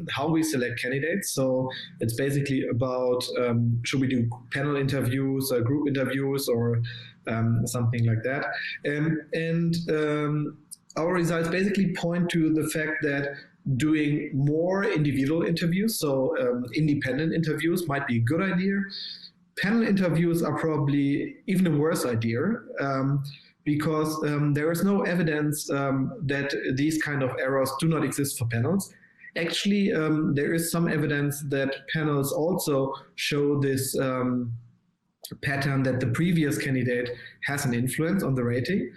how we select candidates. So it's basically about should we do panel interviews, group interviews, or something like that. And our results basically point to the fact that doing more individual interviews, so independent interviews, might be a good idea. Panel interviews are probably even a worse idea. Because there is no evidence that these kind of errors do not exist for panels. Actually, there is some evidence that panels also show this pattern that the previous candidate has an influence on the rating.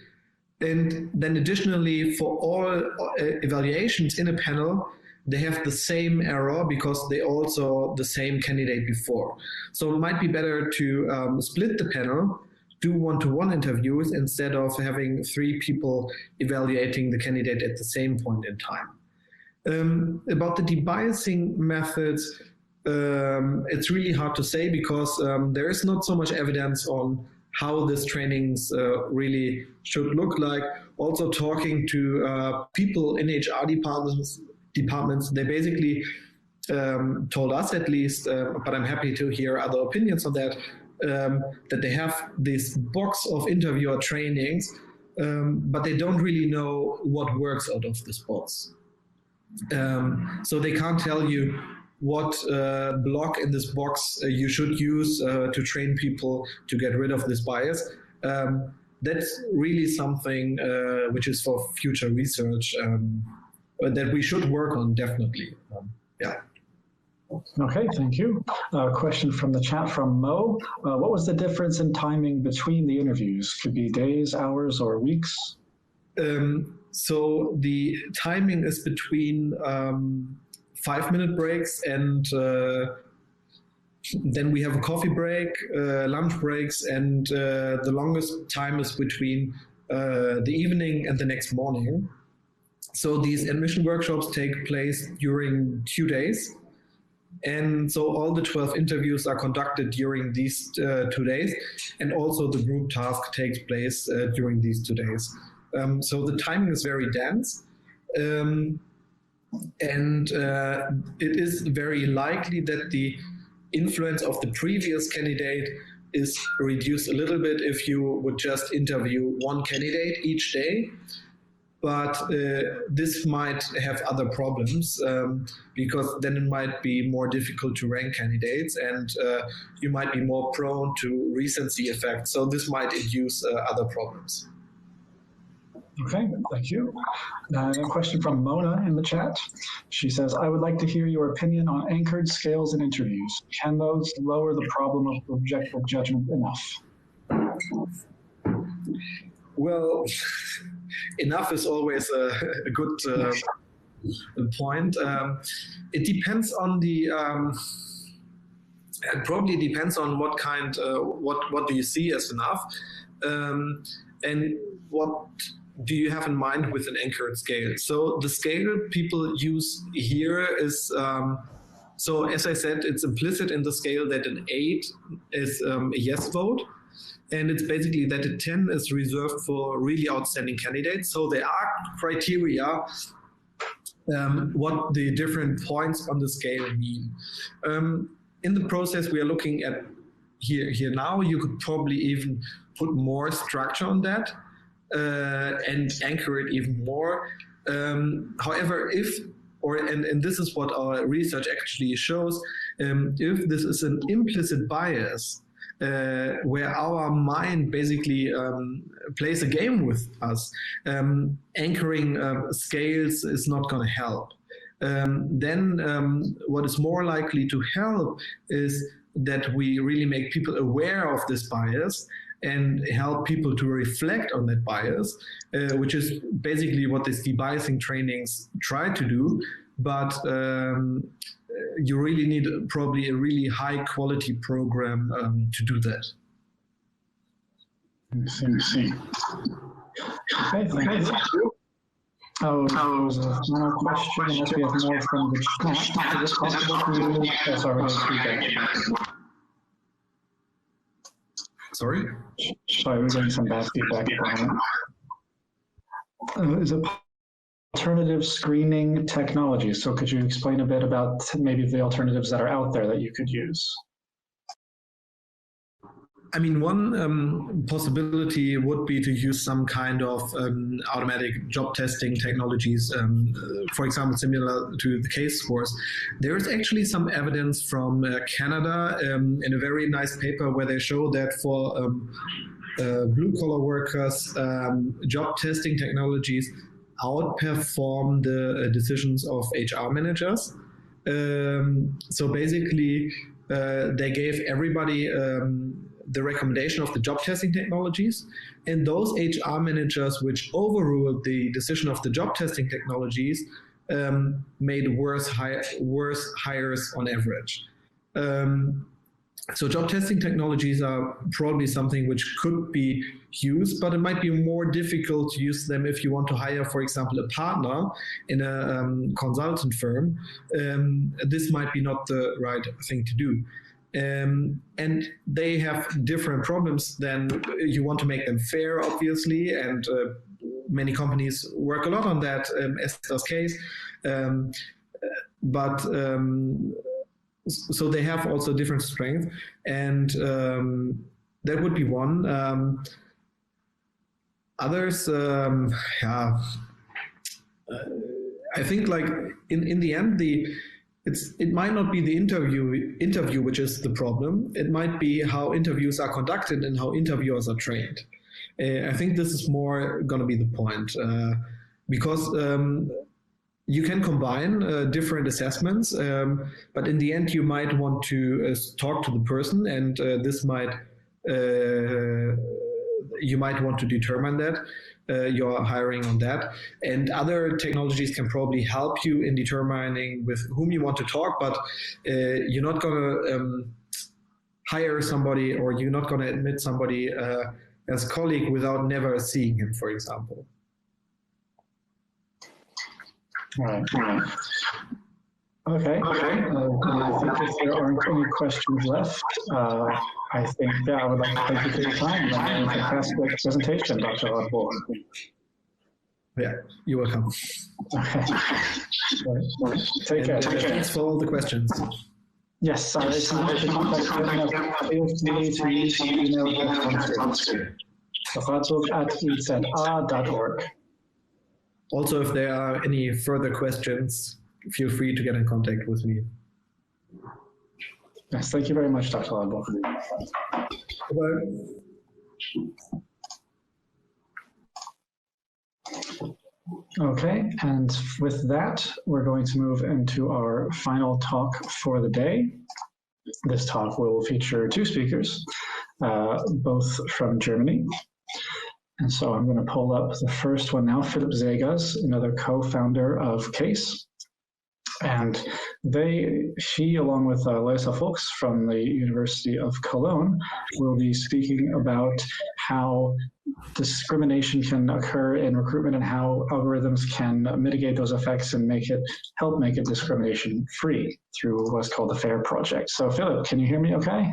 And then additionally, for all evaluations in a panel, they have the same error because they also the same candidate before. So it might be better to split the panel, do one-to-one interviews instead of having 3 people evaluating the candidate at the same point in time. About the debiasing methods, it's really hard to say because there is not so much evidence on how this trainings really should look like. Also talking to people in HR departments, they basically told us at least, but I'm happy to hear other opinions on that, that they have this box of interviewer trainings, but they don't really know what works out of this box. So they can't tell you what block in this box you should use to train people to get rid of this bias. That's really something which is for future research that we should work on, definitely. Yeah. Okay, thank you. Question from the chat from Mo. What was the difference in timing between the interviews? Could be days, hours, or weeks? So the timing is between 5-minute breaks, and then we have a coffee break, lunch breaks, and the longest time is between the evening and the next morning. So these admission workshops take place during 2 days. And so all the 12 interviews are conducted during these 2 days, and also the group task takes place during these 2 days. So the timing is very dense, and it is very likely that the influence of the previous candidate is reduced a little bit if you would just interview one candidate each day. But this might have other problems because then it might be more difficult to rank candidates, and you might be more prone to recency effects. So this might induce other problems. Okay, thank you. A question from Mona in the chat. She says, I would like to hear your opinion on anchored scales in interviews. Can those lower the problem of objective judgment enough? Well, enough is always a good point. It depends on the, it probably depends on what kind, what do you see as enough, and what do you have in mind with an anchored scale? So the scale people use here is, so as I said, it's implicit in the scale that an 8 is a yes vote. And it's basically that a 10 is reserved for really outstanding candidates. So there are criteria what the different points on the scale mean. In the process we are looking at here now, you could probably even put more structure on that and anchor it even more. However, and this is what our research actually shows, if this is an implicit bias, where our mind basically plays a game with us, anchoring scales is not going to help. Then what is more likely to help is that we really make people aware of this bias and help people to reflect on that bias, which is basically what these debiasing trainings try to do. But you really need probably a really high quality program to do that. Okay, thank you. Oh, there's a final question, unless we have more from the chat. Is it possible for you to, sorry, Sorry? Sorry, we're getting some bad feedback. Is it alternative screening technologies? So could you explain a bit about maybe the alternatives that are out there that you could use? I mean, one possibility would be to use some kind of automatic job testing technologies, for example, similar to the case scores. There is actually some evidence from Canada in a very nice paper where they show that for blue-collar workers, job testing technologies outperform the decisions of HR managers. So basically, they gave everybody the recommendation of the job testing technologies, and those HR managers which overruled the decision of the job testing technologies made worse hires on average. So job testing technologies are probably something which could be used, but it might be more difficult to use them if you want to hire, for example, a partner in a consultant firm. This might be not the right thing to do. And they have different problems. Then you want to make them fair, obviously, and many companies work a lot on that, as does Case. but so they have also different strengths, and that would be one. Others, I think like in the end, it might not be the interview which is the problem. It might be how interviews are conducted and how interviewers are trained. I think this is more going to be the point, because you can combine different assessments, but in the end you might want to talk to the person, and this might you might want to determine that you're hiring on that. And other technologies can probably help you in determining with whom you want to talk, but you're not going to hire somebody, or you're not going to admit somebody as a colleague without never seeing him, for example. Right. Okay. I think if there aren't any questions left, I think, I would like to thank you for your time. And a fantastic presentation, Dr. Radbruch. Yeah, you're welcome. Okay. Take care. Thanks for all the questions. Yes, if you want to contact me, feel free to use the email on screen. radbruch@eza.org. Also, if there are any further questions, feel free to get in contact with me. Yes, thank you very much, Dr. Radbruch. Bye. Okay, and with that, we're going to move into our final talk for the day. This talk will feature two speakers, both from Germany. And so I'm going to pull up the first one now, Philipp Seegers, another co-founder of CASE. And she, along with Larissa Fuchs from the University of Cologne, will be speaking about how discrimination can occur in recruitment and how algorithms can mitigate those effects and help make it discrimination-free through what's called the FAIR project. So Philipp, can you hear me okay?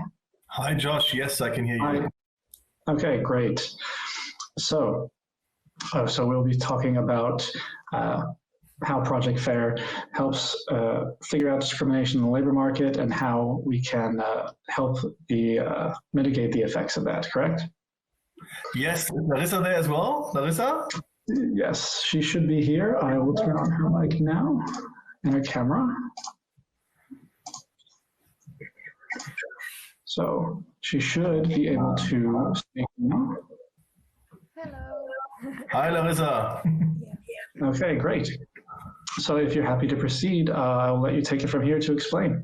Hi, Josh. Yes, I can hear you. Hi. Okay, great. So we'll be talking about how Project FAIR helps figure out discrimination in the labor market and how we can help mitigate the effects of that, correct? Yes, Larissa there as well? Larissa? Yes, she should be here. I will turn on her mic now and her camera. So she should be able to speak now. Hello. Hi, Larissa. Okay, great. So if you're happy to proceed, I'll let you take it from here to explain.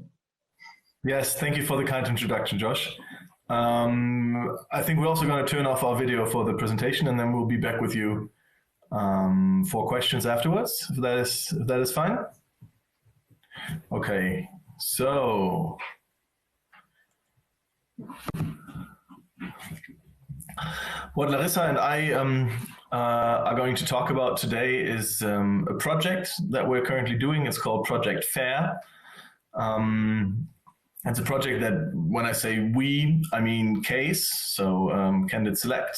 Yes, thank you for the kind introduction, Josh. I think we're also going to turn off our video for the presentation, and then we'll be back with you for questions afterwards, if that is fine. Okay, so what Larissa and I are going to talk about today is a project that we're currently doing. It's called Project FAIR. It's a project that, when I say we, I mean CASE, so Candidate Select,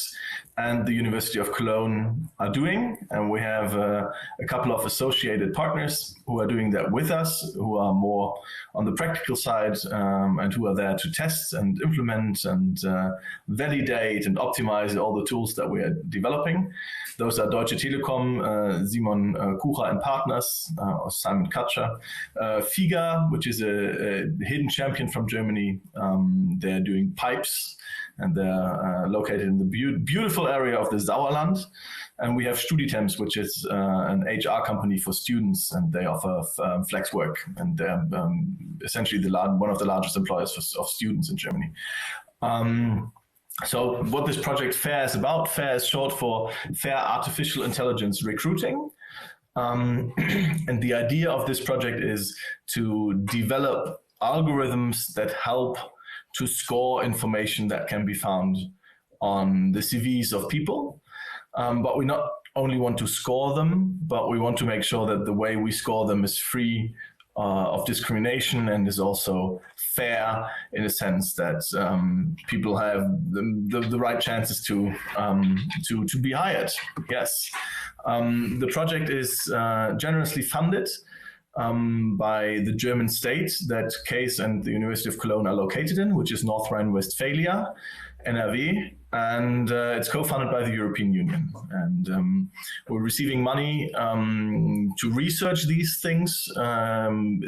and the University of Cologne are doing. And we have a couple of associated partners who are doing that with us, who are more on the practical side and who are there to test and implement and validate and optimize all the tools that we are developing. Those are Deutsche Telekom, Simon Kucher and Partners, or Simon Kutcher, FIGA, which is a hidden champion from Germany. They're doing pipes, and they're located in the beautiful area of the Sauerland. And we have StudiTemps, which is an HR company for students, and they offer flex work, and they're essentially one of the largest employers of students in Germany. So what this project FAIR is about, FAIR is short for Fair Artificial Intelligence Recruiting. And the idea of this project is to develop algorithms that help to score information that can be found on the CVs of people. But we not only want to score them, but we want to make sure that the way we score them is free of discrimination and is also fair in a sense that people have the right chances to be hired. Yes. The project is generously funded by the German state that Case and the University of Cologne are located in, which is North Rhine-Westphalia, NRW, and it's co-funded by the European Union. And we're receiving money to research these things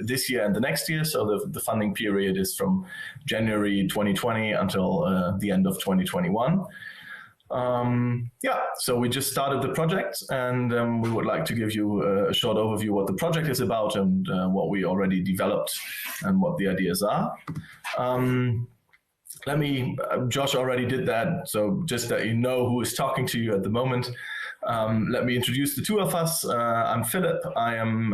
this year and the next year. So the funding period is from January 2020 until the end of 2021. So we just started the project, and we would like to give you a short overview what the project is about and what we already developed and what the ideas are. Josh already did that, so just that you know who is talking to you at the moment. Let me introduce the two of us. I'm Philipp. I am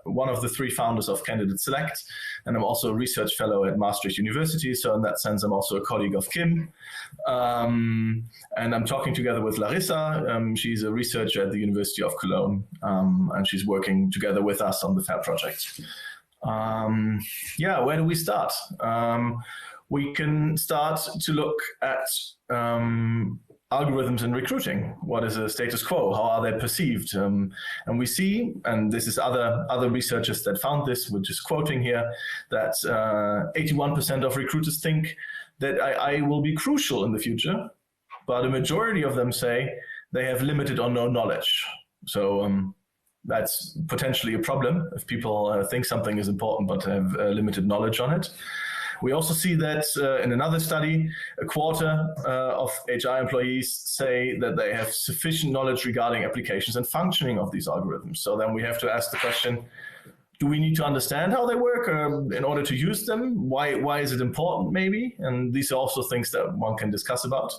one of the three founders of Candidate Select, and I'm also a research fellow at Maastricht University. So in that sense, I'm also a colleague of Kim. And I'm talking together with Larissa. She's a researcher at the University of Cologne, and she's working together with us on the FAIR project. Where do we start? We can start to look at algorithms in recruiting. What is the status quo? How are they perceived? And we see, and this is other researchers that found this, we're just quoting here, that 81% of recruiters think that AI will be crucial in the future, but a majority of them say they have limited or no knowledge. So that's potentially a problem if people think something is important but have limited knowledge on it. We also see that in another study, a quarter of HR employees say that they have sufficient knowledge regarding applications and functioning of these algorithms. So then we have to ask the question, do we need to understand how they work in order to use them? Why is it important maybe? And these are also things that one can discuss about.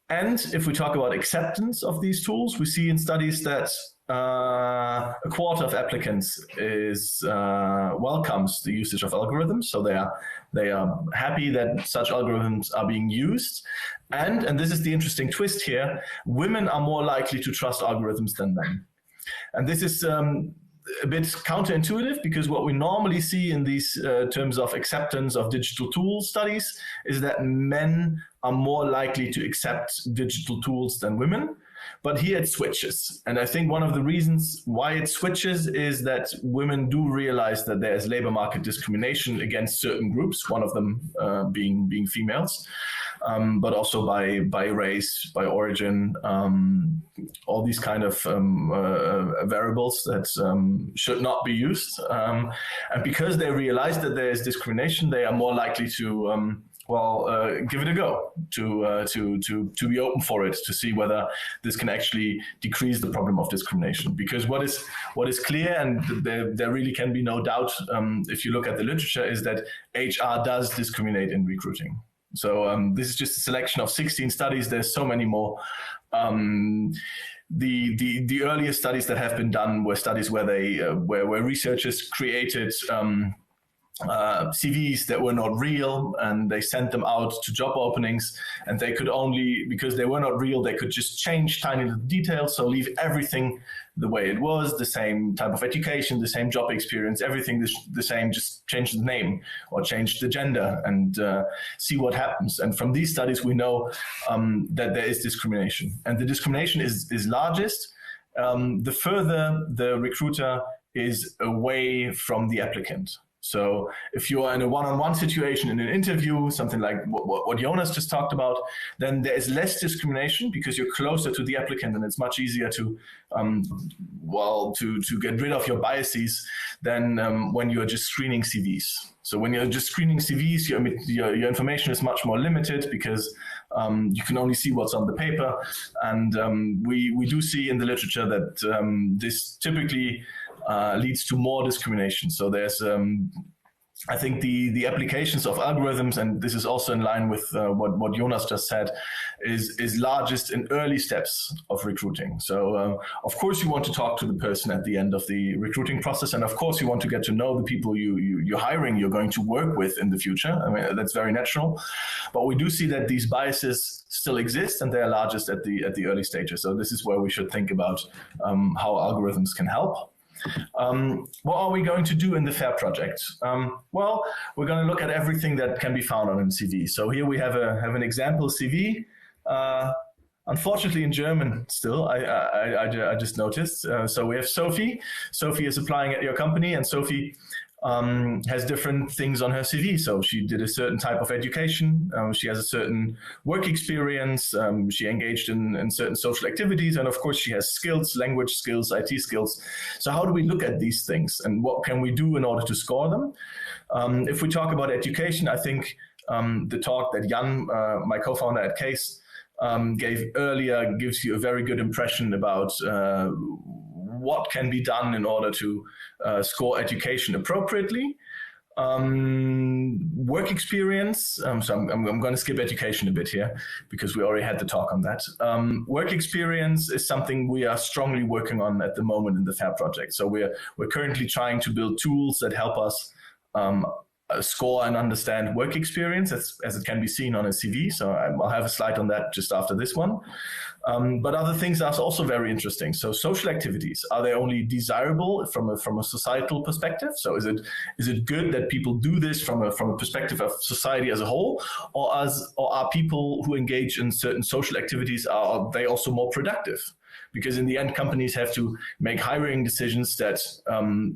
And if we talk about acceptance of these tools, we see in studies that a quarter of applicants welcomes the usage of algorithms, so they are happy that such algorithms are being used. And this is the interesting twist here: women are more likely to trust algorithms than men. And this is a bit counterintuitive, because what we normally see in these terms of acceptance of digital tool studies is that men are more likely to accept digital tools than women. But here it switches. And I think one of the reasons why it switches is that women do realize that there is labor market discrimination against certain groups, one of them being females, but also by race, by origin, all these kind of variables that should not be used. And because they realize that there is discrimination, they are more likely to give it a go, to be open for it, to see whether this can actually decrease the problem of discrimination. Because what is clear, and there really can be no doubt if you look at the literature, is that HR does discriminate in recruiting. So this is just a selection of 16 studies. There's so many more. The earliest studies that have been done were studies where where researchers created CVs that were not real, and they sent them out to job openings, and they could only, because they were not real, they could just change tiny little details, so leave everything the way it was, the same type of education, the same job experience, everything the same, just change the name or change the gender and see what happens. And from these studies we know that there is discrimination, and the discrimination is largest the further the recruiter is away from the applicant. So if you are in a one-on-one situation in an interview, something like what Jonas just talked about, then there is less discrimination because you're closer to the applicant, and it's much easier to get rid of your biases than when you're just screening CVs. So when you're just screening CVs, your information is much more limited because you can only see what's on the paper. And we do see in the literature that this typically leads to more discrimination. So there's, I think the applications of algorithms, and this is also in line with what Jonas just said, is largest in early steps of recruiting. So of course you want to talk to the person at the end of the recruiting process, and of course you want to get to know the people you're hiring, you're going to work with in the future. I mean, that's very natural. But we do see that these biases still exist, and they are largest at the early stages. So this is where we should think about how algorithms can help. What are we going to do in the FAIR project? Well, we're going to look at everything that can be found on a CV. So here we have an example CV. unfortunately in German still. I just noticed. So we have Sophie. Sophie is applying at your company, and Sophie has different things on her CV. So she did a certain type of education. She has a certain work experience. She engaged in certain social activities. And of course, she has skills, language skills, IT skills. So how do we look at these things, and what can we do in order to score them? If we talk about education, I think the talk that Jan, my co-founder at CASE, gave earlier gives you a very good impression about what can be done in order to score education appropriately. Work experience, so I'm going to skip education a bit here because we already had the talk on that. Work experience is something we are strongly working on at the moment in the FAIR project. So we're currently trying to build tools that help us score and understand work experience as it can be seen on a CV. So I'll have a slide on that just after this one. But other things are also very interesting. So social activities, are they only desirable from a societal perspective? So is it good that people do this from a perspective of society as a whole, or are people who engage in certain social activities, are they also more productive? Because in the end, companies have to make hiring decisions that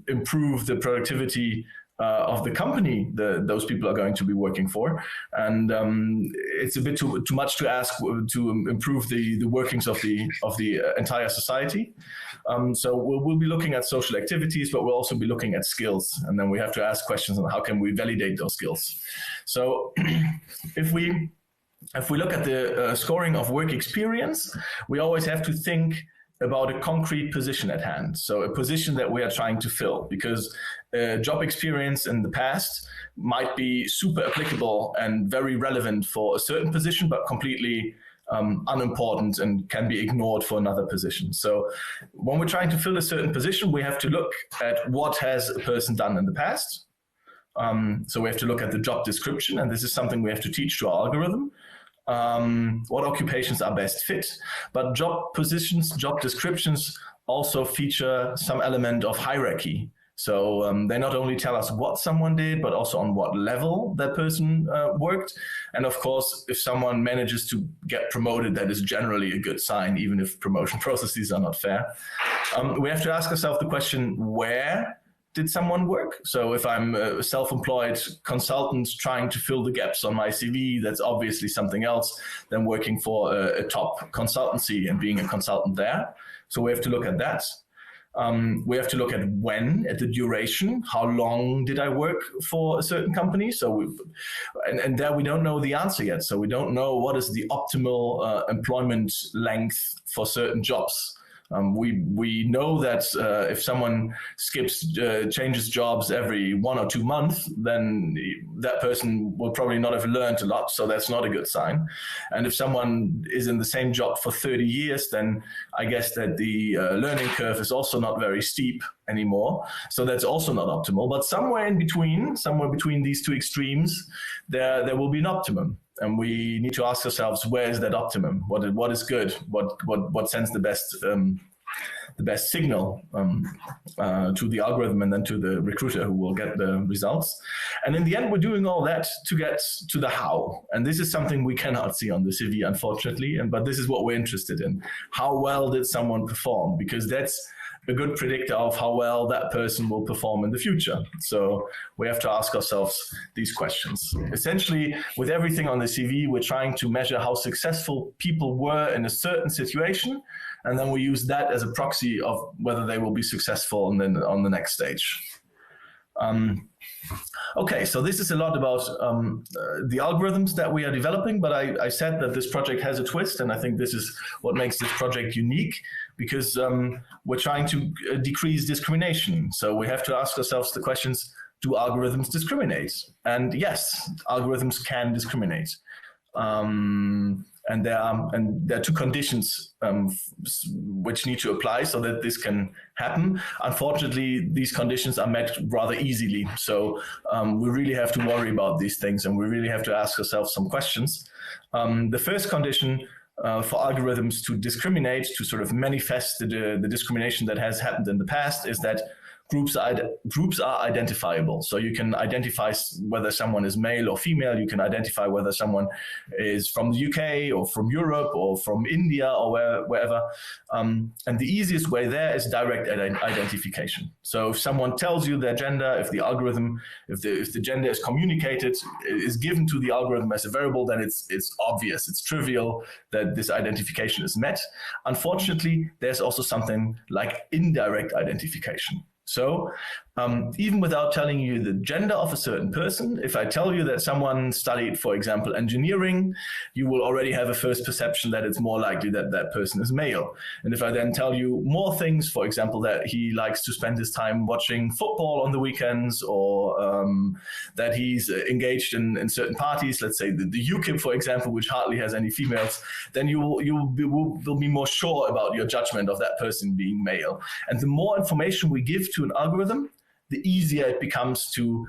improve the productivity of the company those people are going to be working for, and it's a bit too much to ask to improve the workings of the entire society. So we'll be looking at social activities, but we'll also be looking at skills, and then we have to ask questions on how can we validate those skills. So if we look at the scoring of work experience, we always have to think about a concrete position at hand. So a position that we are trying to fill, because job experience in the past might be super applicable and very relevant for a certain position, but completely unimportant and can be ignored for another position. So when we're trying to fill a certain position, we have to look at what has a person done in the past. So we have to look at the job description, and this is something we have to teach to our algorithm. What occupations are best fit, but job positions, job descriptions also feature some element of hierarchy. So they not only tell us what someone did, but also on what level that person worked. And of course, if someone manages to get promoted, that is generally a good sign, even if promotion processes are not fair. We have to ask ourselves the question, where did someone work? So if I'm a self-employed consultant trying to fill the gaps on my CV, that's obviously something else than working for a top consultancy and being a consultant there. So we have to look at that. We have to look at when, at the duration, how long did I work for a certain company? So and there we don't know the answer yet. So we don't know what is the optimal employment length for certain jobs. We know that if someone changes jobs every 1 or 2 months, then that person will probably not have learned a lot, so that's not a good sign. And if someone is in the same job for 30 years, then I guess that the learning curve is also not very steep anymore, so that's also not optimal. But somewhere between these two extremes, there will be an optimum. And we need to ask ourselves, where is that optimum? What is good? What sends the best signal to the algorithm and then to the recruiter who will get the results? And in the end, we're doing all that to get to the how. And this is something we cannot see on the CV, unfortunately. But this is what we're interested in. How well did someone perform? Because that's a good predictor of how well that person will perform in the future. So we have to ask ourselves these questions. Essentially, with everything on the CV, we're trying to measure how successful people were in a certain situation, and then we use that as a proxy of whether they will be successful and then on the next stage. Okay, so this is a lot about the algorithms that we are developing, but I said that this project has a twist, and I think this is what makes this project unique, because we're trying to decrease discrimination. So we have to ask ourselves the questions, do algorithms discriminate? And yes, algorithms can discriminate. And there are two conditions which need to apply so that this can happen. Unfortunately, these conditions are met rather easily. So we really have to worry about these things, and we really have to ask ourselves some questions. The first condition for algorithms to discriminate, to sort of manifest the discrimination that has happened in the past, is that groups are identifiable. So you can identify whether someone is male or female. You can identify whether someone is from the UK or from Europe or from India or wherever. And the easiest way there is direct identification. So if someone tells you their gender, if the algorithm, if the gender is communicated, is given to the algorithm as a variable, then it's obvious, it's trivial that this identification is met. Unfortunately, there's also something like indirect identification. So even without telling you the gender of a certain person, if I tell you that someone studied, for example, engineering, you will already have a first perception that it's more likely that that person is male. And if I then tell you more things, for example, that he likes to spend his time watching football on the weekends, or that he's engaged in certain parties, let's say the UKIP, for example, which hardly has any females, then you will be more sure about your judgment of that person being male. And the more information we give to an algorithm, the easier it becomes to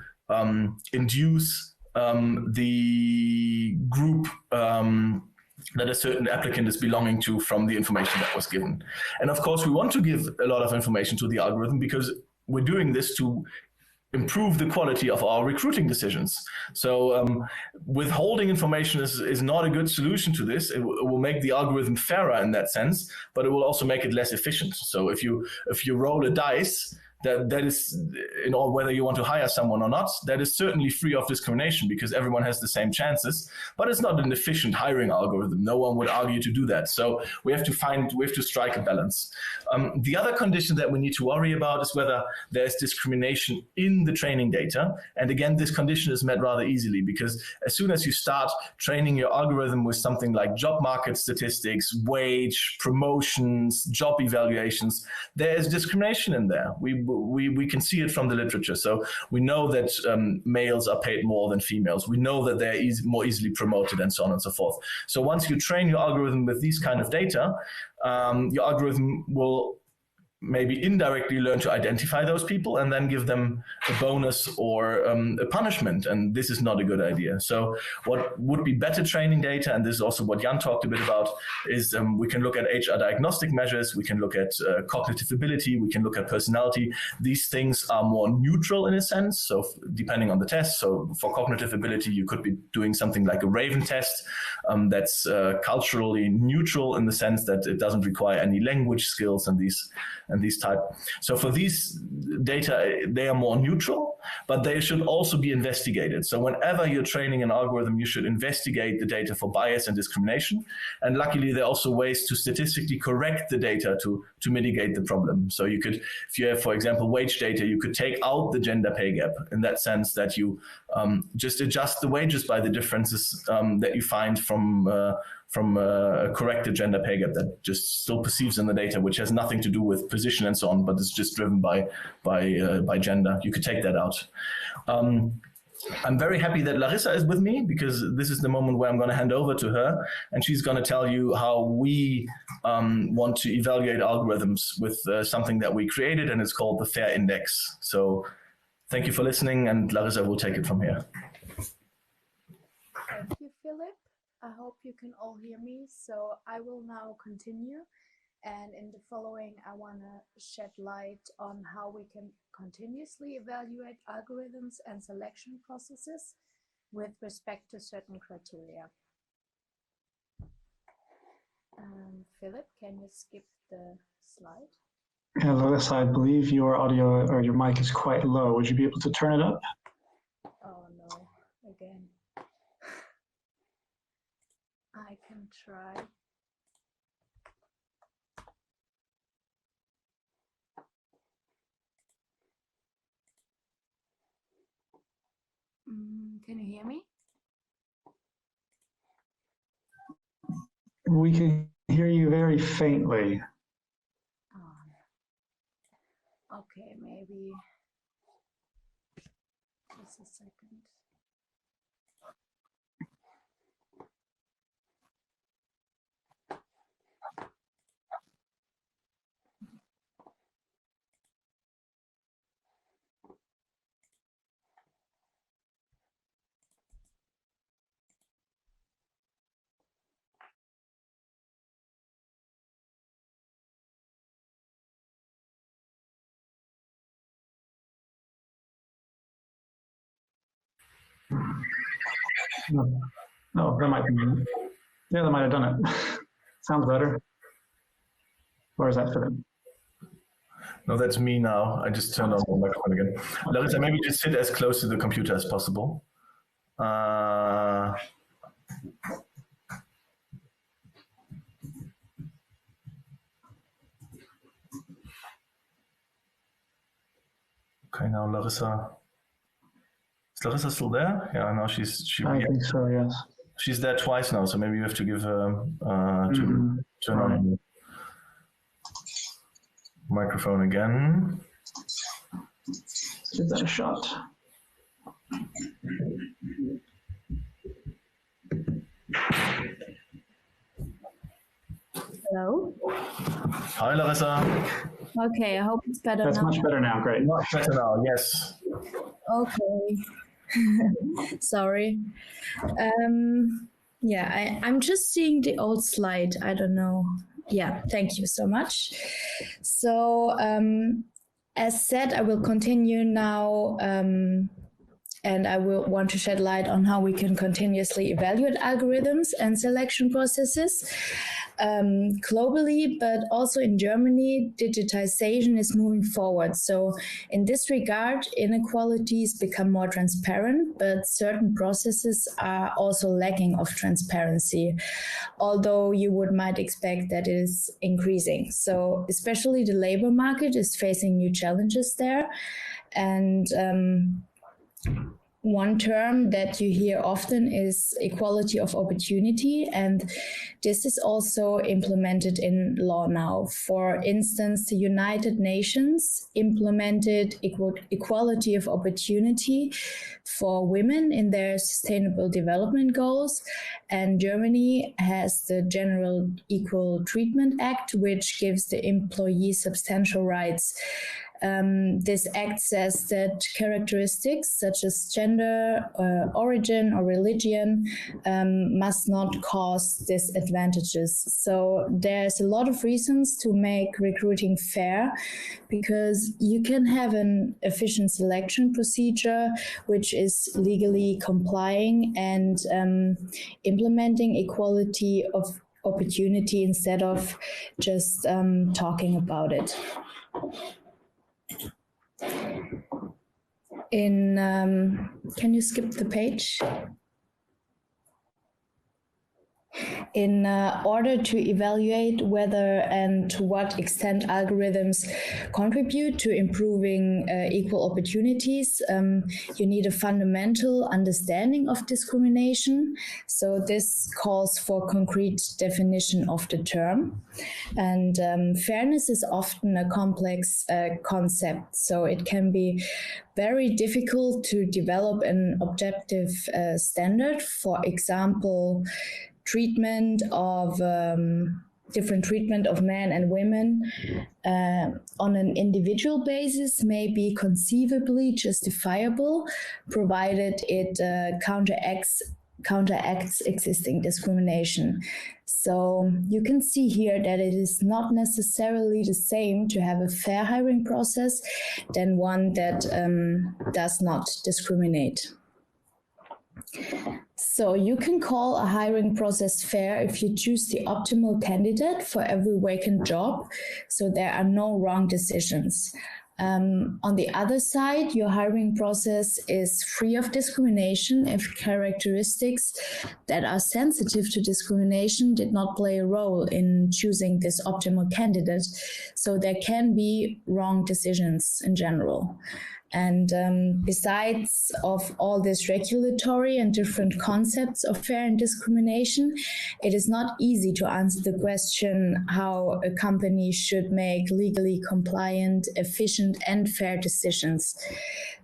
induce the group that a certain applicant is belonging to from the information that was given. And of course, we want to give a lot of information to the algorithm because we're doing this to improve the quality of our recruiting decisions. So withholding information is not a good solution to this. It will make the algorithm fairer in that sense, but it will also make it less efficient. So if you roll a dice, that is, whether you want to hire someone or not, that is certainly free of discrimination because everyone has the same chances, but it's not an efficient hiring algorithm. No one would argue to do that. So we have to strike a balance. The other condition that we need to worry about is whether there's discrimination in the training data. And again, this condition is met rather easily because as soon as you start training your algorithm with something like job market statistics, wage, promotions, job evaluations, there is discrimination in there. We can see it from the literature. So we know that males are paid more than females. We know that they're more easily promoted and so on and so forth. So once you train your algorithm with these kind of data, your algorithm will maybe indirectly learn to identify those people and then give them a bonus or a punishment. And this is not a good idea. So what would be better training data, and this is also what Jan talked a bit about, is we can look at HR diagnostic measures, we can look at cognitive ability, we can look at personality. These things are more neutral in a sense, so depending on the test. So for cognitive ability, you could be doing something like a Raven test that's culturally neutral in the sense that it doesn't require any language skills and these type. So for these data, they are more neutral, but they should also be investigated. So whenever you're training an algorithm, you should investigate the data for bias and discrimination. And luckily, there are also ways to statistically correct the data to mitigate the problem. So you could, if you have, for example, wage data, you could take out the gender pay gap in that sense that you just adjust the wages by the differences that you find from a corrected gender pay gap that just still perceives in the data, which has nothing to do with position and so on, but is just driven by gender. You could take that out. I'm very happy that Larissa is with me because this is the moment where I'm going to hand over to her, and she's going to tell you how we want to evaluate algorithms with something that we created, and it's called the FAIR Index. So thank you for listening, and Larissa will take it from here. Thank you, Philipp. I hope you can all hear me. So I will now continue. And in the following, I want to shed light on how we can continuously evaluate algorithms and selection processes with respect to certain criteria. Philipp, can you skip the slide? Yeah, Larissa, I believe your audio or your mic is quite low. Would you be able to turn it up? Oh no, again. I can try. Can you hear me? We can hear you very faintly. Okay, maybe just a second. No, that might be me. Yeah, that might have done it. Sounds better. Or is that Philipp? No, that's me now. I just turned on the microphone again. Larissa, maybe just sit as close to the computer as possible. Okay, now Larissa. Is Larissa still there? Yeah, now she I think so, yes. She's there twice now, so maybe you have to give her to turn on the microphone again. Let's give that a shot. Hello. Hi, Larissa. Okay, I hope it's better That's now. much better now, great. Much better now, yes. Okay. Sorry. Yeah, I'm just seeing the old slide. I don't know. Yeah, thank you so much. So, as said, I will continue now, and I will want to shed light on how we can continuously evaluate algorithms and selection processes. Globally, but also in Germany, digitization is moving forward. So in this regard, inequalities become more transparent, but certain processes are also lacking of transparency, although you might expect that it is increasing. So especially the labor market is facing new challenges there. And one term that you hear often is equality of opportunity, and this is also implemented in law now. For instance, the United Nations implemented equality of opportunity for women in their Sustainable Development Goals, and Germany has the General Equal Treatment Act, which gives the employee substantial rights. This act says that characteristics such as gender, origin, or religion must not cause disadvantages. So there's a lot of reasons to make recruiting fair, because you can have an efficient selection procedure which is legally complying and implementing equality of opportunity instead of just talking about it. Can you skip the page? In order to evaluate whether and to what extent algorithms contribute to improving equal opportunities, you need a fundamental understanding of discrimination. So this calls for concrete definition of the term. And fairness is often a complex concept, so it can be very difficult to develop an objective standard. For example, different treatment of men and women on an individual basis may be conceivably justifiable, provided it counteracts existing discrimination. So you can see here that it is not necessarily the same to have a fair hiring process than one that does not discriminate. So you can call a hiring process fair if you choose the optimal candidate for every vacant job, so there are no wrong decisions. On the other side, your hiring process is free of discrimination if characteristics that are sensitive to discrimination did not play a role in choosing this optimal candidate. So there can be wrong decisions in general. And besides of all this regulatory and different concepts of fair and discrimination, it is not easy to answer the question how a company should make legally compliant, efficient, and fair decisions.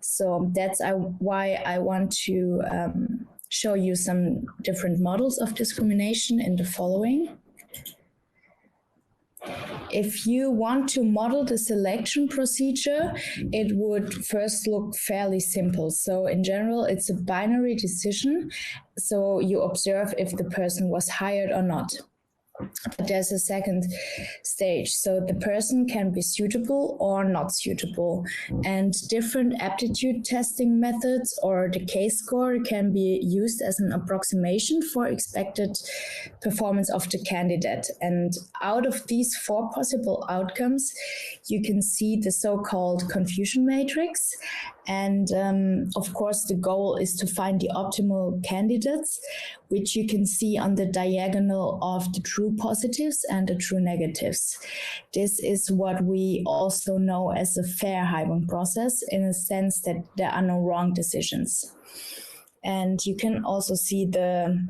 So that's why I want to show you some different models of discrimination in the following. If you want to model the selection procedure, it would first look fairly simple. So in general, it's a binary decision. So you observe if the person was hired or not. But there's a second stage. So the person can be suitable or not suitable. And different aptitude testing methods or the case score can be used as an approximation for expected performance of the candidate. And out of these 4 possible outcomes, you can see the so-called confusion matrix. And of course, the goal is to find the optimal candidates, which you can see on the diagonal of the true positives and the true negatives. This is what we also know as a fair hiring process, in a sense that there are no wrong decisions. And you can also see the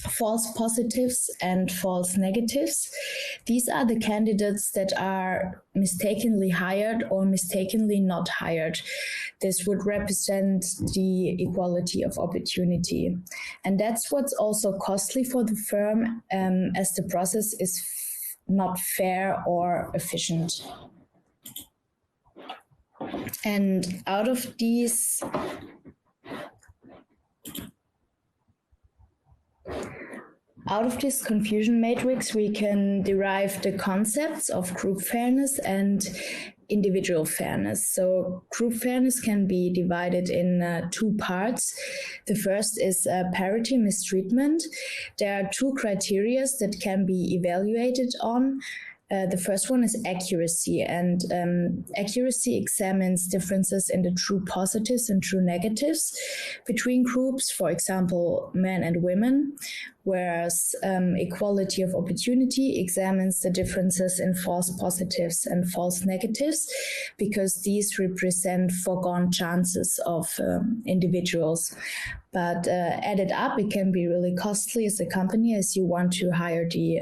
false positives and false negatives. These are the candidates that are mistakenly hired or mistakenly not hired. This would represent the equality of opportunity. And that's what's also costly for the firm, as the process is not fair or efficient. And out of these this confusion matrix, we can derive the concepts of group fairness and individual fairness. So group fairness can be divided in 2 parts. The first is parity mistreatment. There are 2 criteria that can be evaluated on. The first one is accuracy, and accuracy examines differences in the true positives and true negatives between groups, for example, men and women, whereas equality of opportunity examines the differences in false positives and false negatives, because these represent foregone chances of individuals. But added up, it can be really costly as a company, as you want to hire the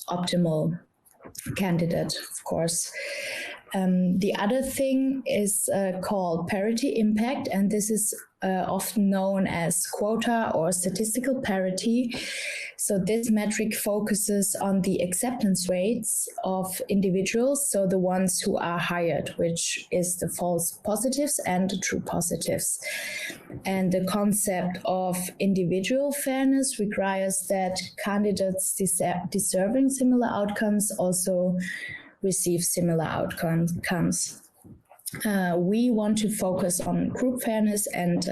optimal candidate, of course. The other thing is called parity impact, and this is often known as quota or statistical parity. So this metric focuses on the acceptance rates of individuals, so the ones who are hired, which is the false positives and the true positives. And the concept of individual fairness requires that candidates deserving similar outcomes also receive similar outcomes. We want to focus on group fairness and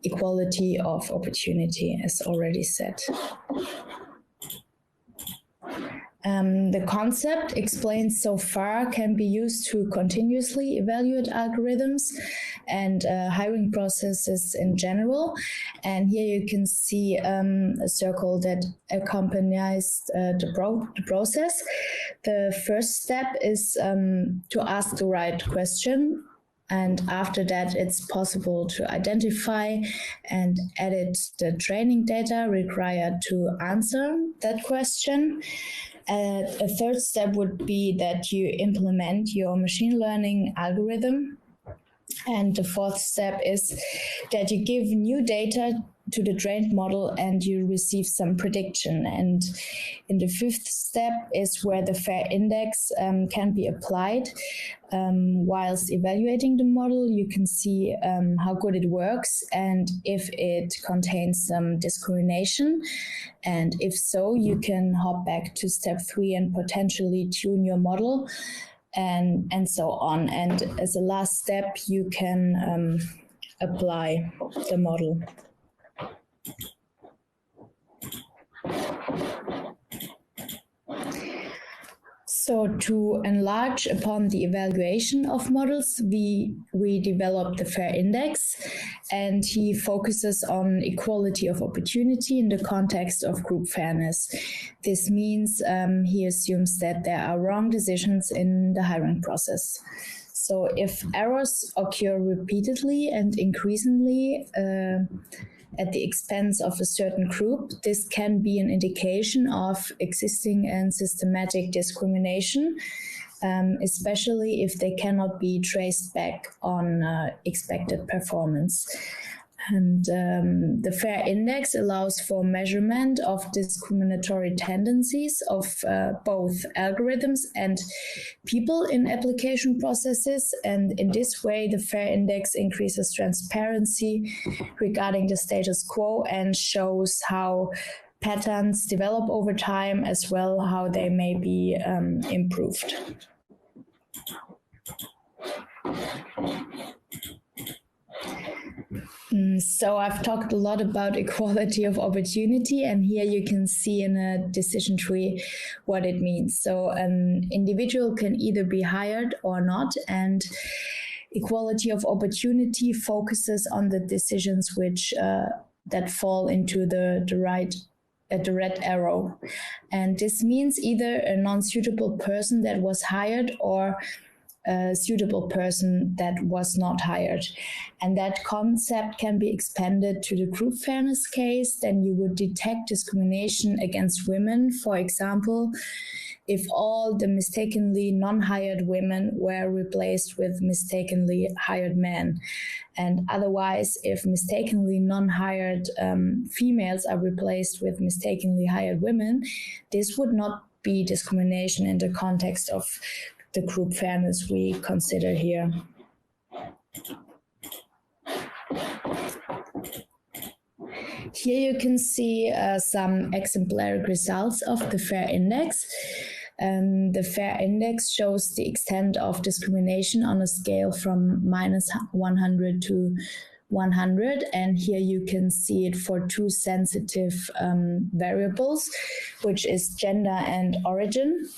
equality of opportunity, as already said. The concept explained so far can be used to continuously evaluate algorithms and hiring processes in general. And here you can see a circle that accompanies the process. The first step is to ask the right question. And after that, it's possible to identify and edit the training data required to answer that question. A third step would be that you implement your machine learning algorithm. And the fourth step is that you give new data to the trained model and you receive some prediction. And in the fifth step is where the FAIR index can be applied. Whilst evaluating the model, you can see how good it works and if it contains some discrimination. And if so, you can hop back to step 3 and potentially tune your model and so on. And as a last step, you can apply the model. So to enlarge upon the evaluation of models, we developed the FAIR index, and he focuses on equality of opportunity in the context of group fairness. This means he assumes that there are wrong decisions in the hiring process. So if errors occur repeatedly and increasingly at the expense of a certain group, this can be an indication of existing and systematic discrimination, especially if they cannot be traced back on expected performance. And the FAIR index allows for measurement of discriminatory tendencies of both algorithms and people in application processes. And in this way, the FAIR index increases transparency regarding the status quo and shows how patterns develop over time, as well how they may be improved. So I've talked a lot about equality of opportunity, and here you can see in a decision tree what it means. So an individual can either be hired or not, and equality of opportunity focuses on the decisions which that fall into the red arrow. And this means either a non-suitable person that was hired or a suitable person that was not hired. And that concept can be expanded to the group fairness case. Then you would detect discrimination against women, for example, if all the mistakenly non-hired women were replaced with mistakenly hired men. And otherwise, if mistakenly non-hired females are replaced with mistakenly hired women, this would not be discrimination in the context of the group fairness we consider here. Here you can see some exemplary results of the FAIR Index. The FAIR Index shows the extent of discrimination on a scale from -100 to 100, and here you can see it for two sensitive variables, which is gender and origin.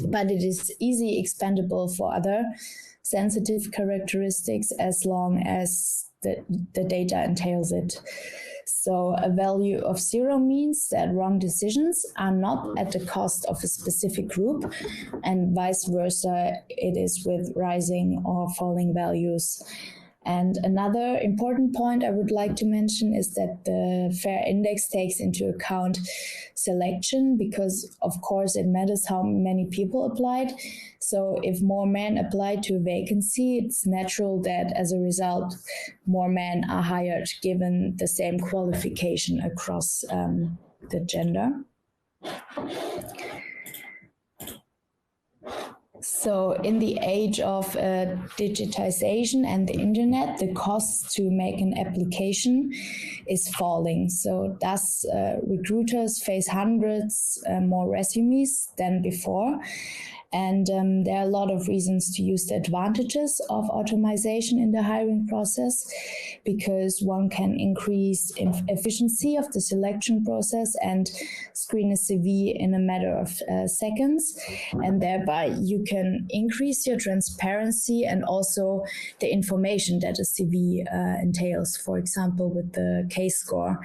But it is easily expandable for other sensitive characteristics as long as the data entails it. So a value of 0 means that wrong decisions are not at the cost of a specific group, and vice versa, it is with rising or falling values. And another important point I would like to mention is that the FAIR Index takes into account selection, because of course it matters how many people applied. So if more men apply to a vacancy, it's natural that as a result, more men are hired given the same qualification across the gender. So in the age of digitization and the internet, the cost to make an application is falling. So thus recruiters face hundreds more resumes than before. And there are a lot of reasons to use the advantages of automation in the hiring process, because one can increase efficiency of the selection process and screen a CV in a matter of seconds. And thereby you can increase your transparency and also the information that a CV entails, for example, with the case score.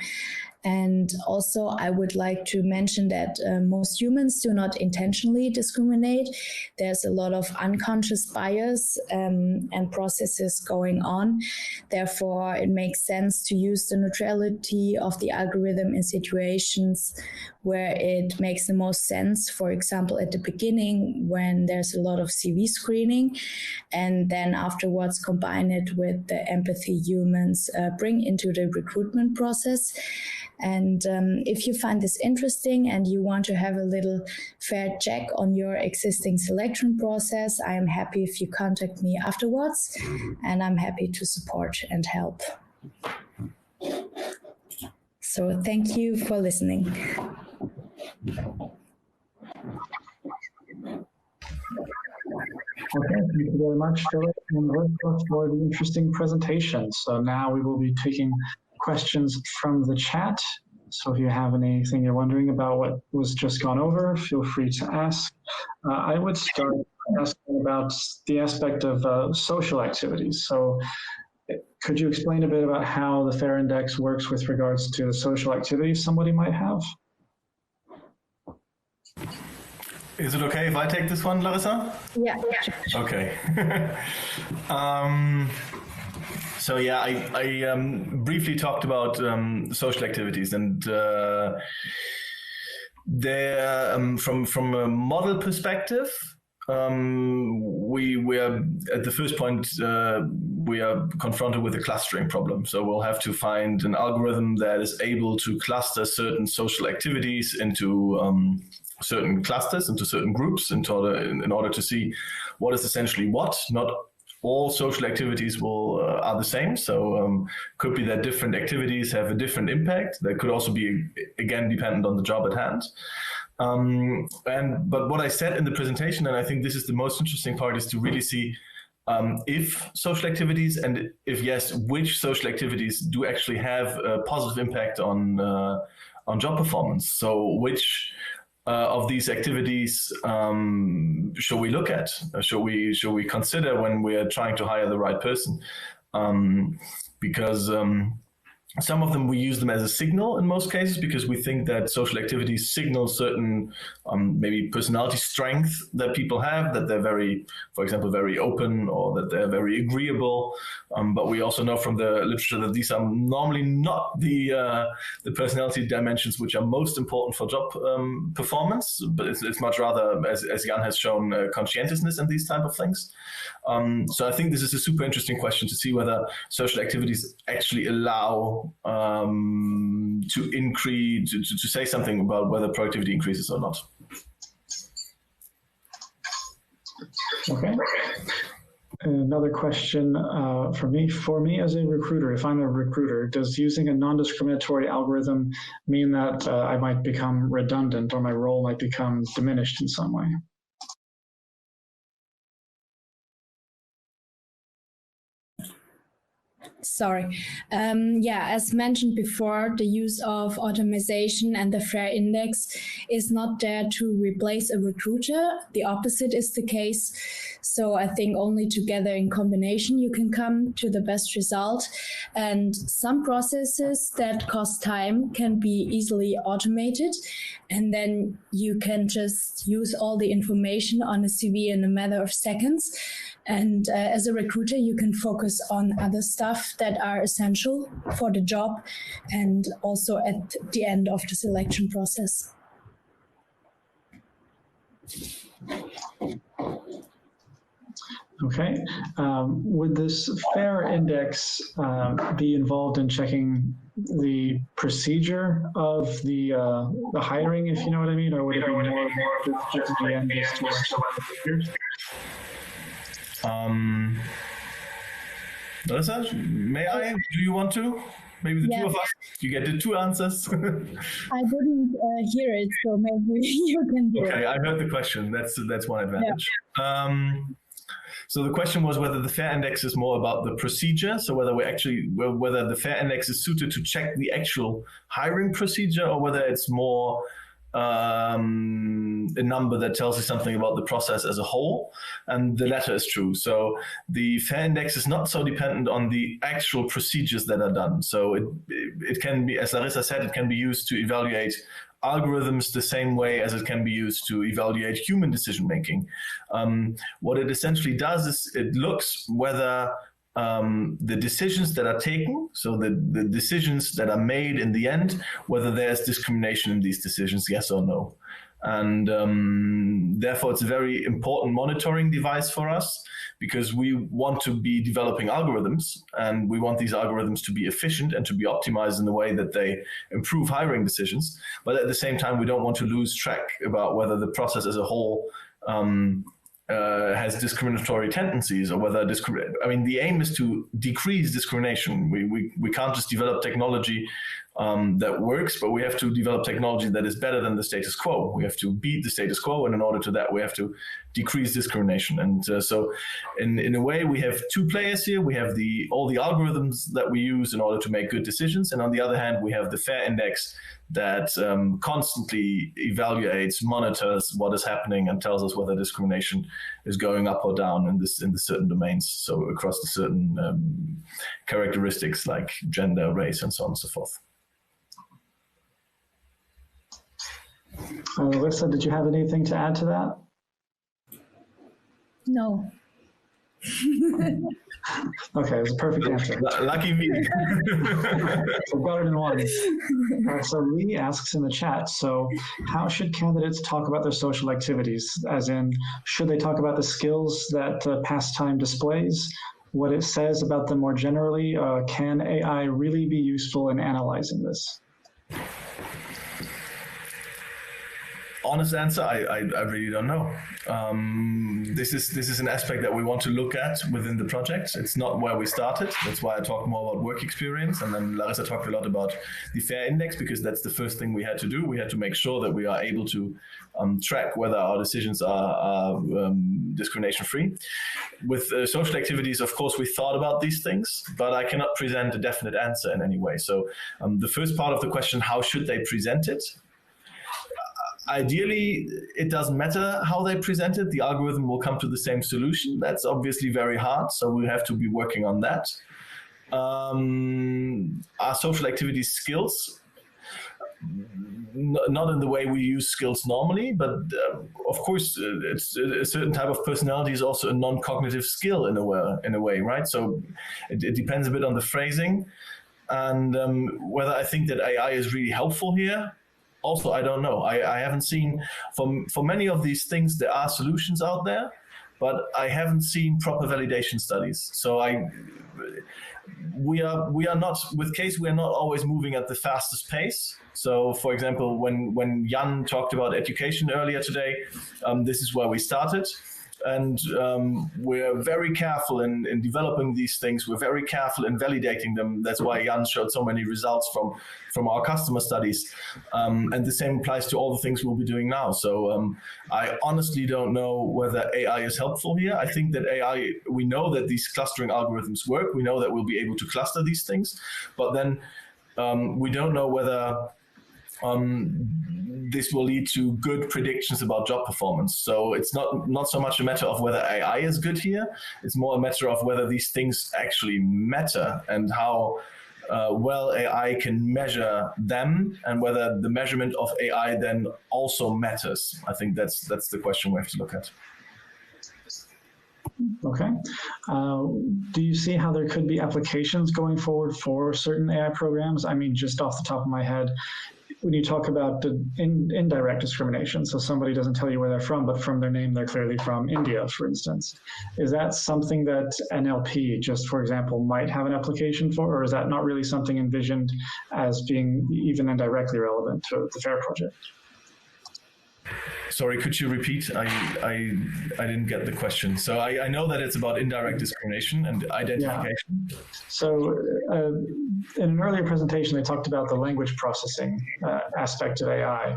And also, I would like to mention that most humans do not intentionally discriminate. There's a lot of unconscious bias and processes going on. Therefore, it makes sense to use the neutrality of the algorithm in situations where it makes the most sense. For example, at the beginning, when there's a lot of CV screening, and then afterwards combine it with the empathy humans bring into the recruitment process. And if you find this interesting and you want to have a little fair check on your existing selection process, I am happy if you contact me afterwards, and I'm happy to support and help. So thank you for listening. Okay, thank you very much, Philipp and Larissa, for the interesting presentation. So now we will be taking questions from the chat. So if you have anything you're wondering about what was just gone over, feel free to ask. I would start by asking about the aspect of social activities. So could you explain a bit about how the FAIR Index works with regards to the social activities somebody might have? Is it okay if I take this one, Larissa? Yeah. Okay. So yeah, I briefly talked about social activities, and from a model perspective, we are at the first point we are confronted with a clustering problem. So we'll have to find an algorithm that is able to cluster certain social activities into certain clusters, into certain groups, in order to see what is essentially what, not all social activities are the same. So could be that different activities have a different impact. That could also be, again, dependent on the job at hand. But what I said in the presentation, and I think this is the most interesting part, is to really see if social activities, and if yes, which social activities do actually have a positive impact on job performance. So which of these activities should we look at? Should we consider when we are trying to hire the right person? Because some of them, we use them as a signal in most cases, because we think that social activities signal certain maybe personality strength that people have, that they're very, for example, very open, or that they're very agreeable. But we also know from the literature that these are normally not the personality dimensions which are most important for job performance, but it's much rather, as Jan has shown, conscientiousness and these type of things. So I think this is a super interesting question to see whether social activities actually allow to increase, to say something about whether productivity increases or not. Okay. Another question for me as a recruiter. If I'm a recruiter, does using a non-discriminatory algorithm mean that I might become redundant, or my role might become diminished in some way? Sorry. Yeah, as mentioned before, the use of automation and the FAIR index is not there to replace a recruiter. The opposite is the case. So I think only together in combination you can come to the best result. And some processes that cost time can be easily automated. And then you can just use all the information on a CV in a matter of seconds. And as a recruiter, you can focus on other stuff that are essential for the job and also at the end of the selection process. Okay. Would this FAIR index be involved in checking the procedure of the hiring, if you know what I mean, or would it be more just the end just Larissa, may I? Do you want to? Maybe the two of us? You get the two answers. I didn't hear it, so maybe you can do it. Okay, I heard the question. That's one advantage. Yeah. So the question was whether the FAIR index is more about the procedure, so whether whether the FAIR index is suited to check the actual hiring procedure, or whether it's more a number that tells you something about the process as a whole, and the latter is true. So the FAIR index is not so dependent on the actual procedures that are done. So it can be, as Larissa said, it can be used to evaluate algorithms the same way as it can be used to evaluate human decision making. What it essentially does is it looks whether the decisions that are taken, so the decisions that are made in the end, whether there's discrimination in these decisions, yes or no. And therefore, it's a very important monitoring device for us, because we want to be developing algorithms, and we want these algorithms to be efficient and to be optimized in the way that they improve hiring decisions. But at the same time, we don't want to lose track about whether the process as a whole has discriminatory tendencies, or whether the aim is to decrease discrimination. We can't just develop technology that works, but we have to develop technology that is better than the status quo. We have to beat the status quo, and in order to that, we have to decrease discrimination. And so in a way, we have two players here. We have all the algorithms that we use in order to make good decisions, and on the other hand, we have the FAIR index that constantly evaluates, monitors what is happening, and tells us whether discrimination is going up or down in the certain domains, so across the certain characteristics like gender, race, and so on and so forth. Larissa, did you have anything to add to that? No. Okay, it was a perfect answer. Lucky me. So better than one. All right, so Lee asks in the chat, so how should candidates talk about their social activities? As in, should they talk about the skills that pastime displays, what it says about them more generally? Can AI really be useful in analyzing this? Honest answer, I really don't know. This is an aspect that we want to look at within the project. It's not where we started. That's why I talked more about work experience. And then Larissa talked a lot about the FAIR index, because that's the first thing we had to do. We had to make sure that we are able to track whether our decisions are discrimination free. With social activities, of course, we thought about these things, but I cannot present a definite answer in any way. So the first part of the question, how should they present it? Ideally, it doesn't matter how they present it. The algorithm will come to the same solution. That's obviously very hard, so we have to be working on that. Our social activities skills, not in the way we use skills normally, but of course, it's a certain type of personality is also a non-cognitive skill in a way, right? So it depends a bit on the phrasing, and whether I think that AI is really helpful here. Also, I don't know. I haven't seen, for many of these things, there are solutions out there, but I haven't seen proper validation studies. So we are not, with CASE, we are not always moving at the fastest pace. So, for example, when Jan talked about education earlier today, this is where we started. And we're very careful in developing these things. We're very careful in validating them. That's why Jan showed so many results from our customer studies. And the same applies to all the things we'll be doing now. So I honestly don't know whether AI is helpful here. I think that AI, we know that these clustering algorithms work. We know that we'll be able to cluster these things. But then we don't know whether this will lead to good predictions about job performance. So it's not so much a matter of whether AI is good here. It's more a matter of whether these things actually matter and how well AI can measure them, and whether the measurement of AI then also matters. I think that's the question we have to look at. Okay. Do you see how there could be applications going forward for certain AI programs? I mean, just off the top of my head, when you talk about the indirect discrimination, so somebody doesn't tell you where they're from, but from their name, they're clearly from India, for instance. Is that something that NLP, just for example, might have an application for, or is that not really something envisioned as being even indirectly relevant to the FAIR project? Sorry, could you repeat? I didn't get the question. So I know that it's about indirect discrimination and identification. Yeah. So in an earlier presentation, they talked about the language processing aspect of AI.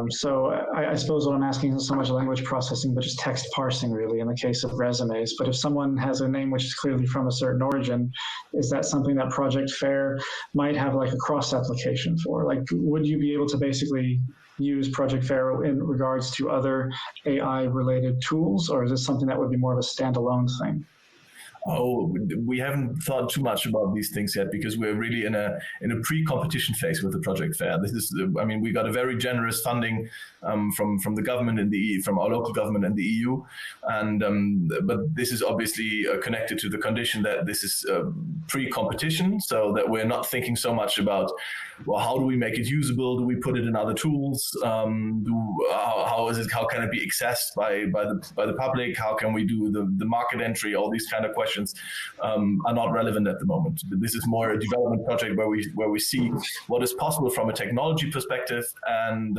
So I suppose what I'm asking isn't so much language processing, but just text parsing, really, in the case of resumes. But if someone has a name which is clearly from a certain origin, is that something that Project FAIR might have like a cross application for? Like, would you be able to basically use Project FAIR in regards to other AI-related tools, or is this something that would be more of a standalone thing? Oh, we haven't thought too much about these things yet, because we're really in a pre-competition phase with the Project FAIR. This is, I mean, we got a very generous funding from the government in the EU, from our local government and the EU, and but this is obviously connected to the condition that this is pre-competition, so that we're not thinking so much about, well, how do we make it usable? Do we put it in other tools? How can it be accessed by the public? How can we do the market entry? All these kind of questions are not relevant at the moment. This is more a development project where we see what is possible from a technology perspective, and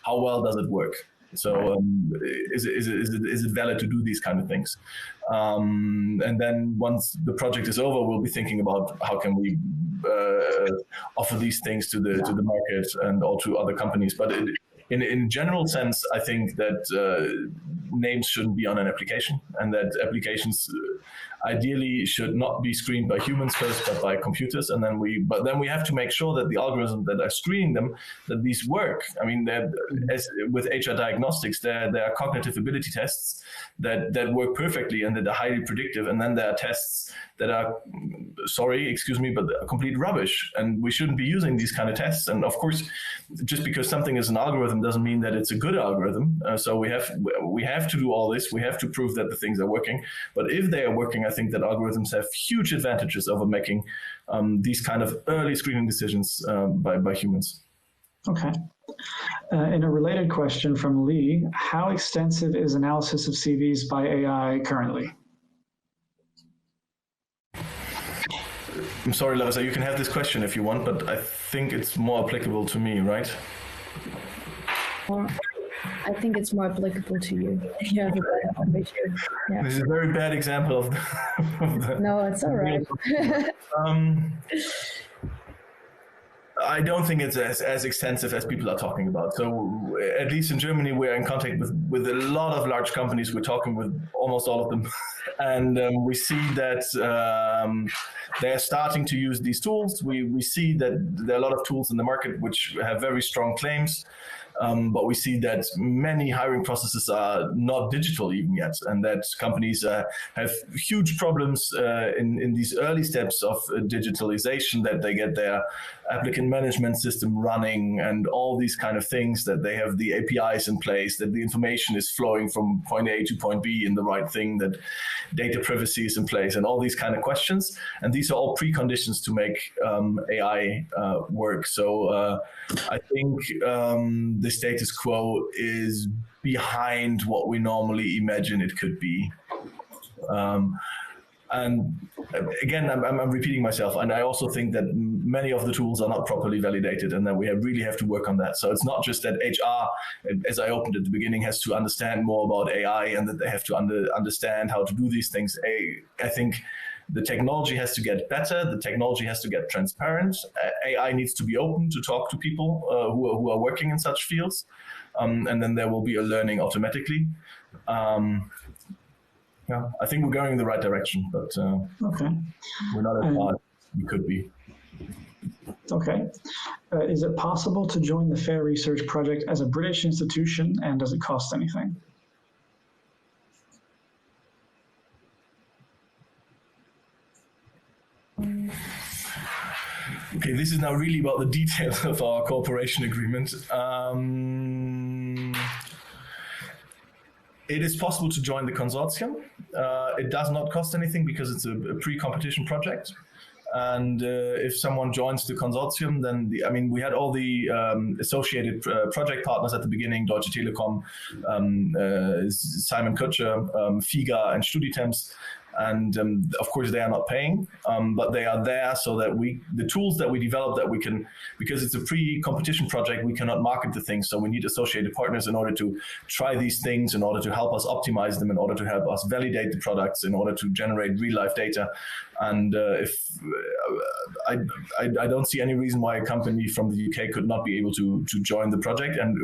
how well does it work. So is it valid to do these kind of things? And then once the project is over, we'll be thinking about how can we offer these things to the market and all to other companies. But in general sense, I think that names shouldn't be on an application, and that applications ideally should not be screened by humans first, but by computers. And then we have to make sure that the algorithms that are screening them, that these work. I mean, as with HR diagnostics, there are cognitive ability tests that work perfectly and that are highly predictive. And then there are tests that are, sorry, excuse me, but complete rubbish. And we shouldn't be using these kind of tests. And of course, just because something is an algorithm doesn't mean that it's a good algorithm. So we have to do all this. We have to prove that the things are working. But if they are working, I think that algorithms have huge advantages over making these kind of early screening decisions by humans. Okay. In a related question from Lee, how extensive is analysis of CVs by AI currently? I'm sorry, Larissa, you can have this question if you want, but I think it's more applicable to me, right? I think it's more applicable to you. You have a better ambition. Yeah. This is a very bad example of the No, it's all right. I don't think it's as extensive as people are talking about. So at least in Germany, we're in contact with a lot of large companies. We're talking with almost all of them. And we see that they're starting to use these tools. We see that there are a lot of tools in the market which have very strong claims. But we see that many hiring processes are not digital even yet, and that companies have huge problems in these early steps of digitalization, that they get their applicant management system running and all these kind of things, that they have the APIs in place, that the information is flowing from point A to point B in the right thing, that data privacy is in place, and all these kind of questions. And these are all preconditions to make AI work. So I think the status quo is behind what we normally imagine it could be. And again, I'm repeating myself, and I also think that many of the tools are not properly validated, and that we really have to work on that. So it's not just that HR, as I opened at the beginning, has to understand more about AI, and that they have to understand how to do these things. I think the technology has to get better. The technology has to get transparent. AI needs to be open to talk to people who are working in such fields, and then there will be a learning automatically. Yeah, I think we're going in the right direction, but Okay. we're not as far as we could be. Okay. Is it possible to join the FAIR Research Project as a British institution, and does it cost anything? Okay, this is now really about the details of our cooperation agreement. It is possible to join the consortium. It does not cost anything because it's a pre-competition project. And if someone joins the consortium, then we had all the associated project partners at the beginning: Deutsche Telekom, Simon Kutscher, FIGA, and StudiTemps. And of course, they are not paying, but they are there so that the tools that we develop, that we can, because it's a pre-competition project, we cannot market the things. So we need associated partners in order to try these things, in order to help us optimize them, in order to help us validate the products, in order to generate real-life data. And I don't see any reason why a company from the UK could not be able to join the project, and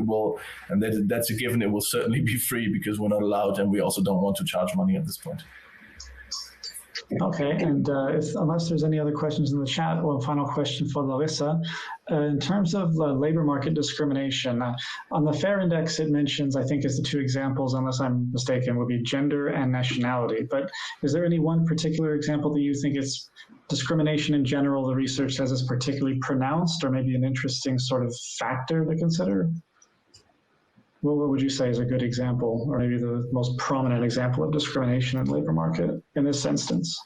that's a given. It will certainly be free because we're not allowed, and we also don't want to charge money at this point. Okay, and unless there's any other questions in the chat, one final question for Larissa. In terms of labor market discrimination, on the FAIR Index, it mentions, I think as the two examples, unless I'm mistaken, would be gender and nationality. But is there any one particular example that you think it's discrimination in general the research says is particularly pronounced, or maybe an interesting sort of factor to consider? What would you say is a good example, or maybe the most prominent example of discrimination in the labor market in this instance?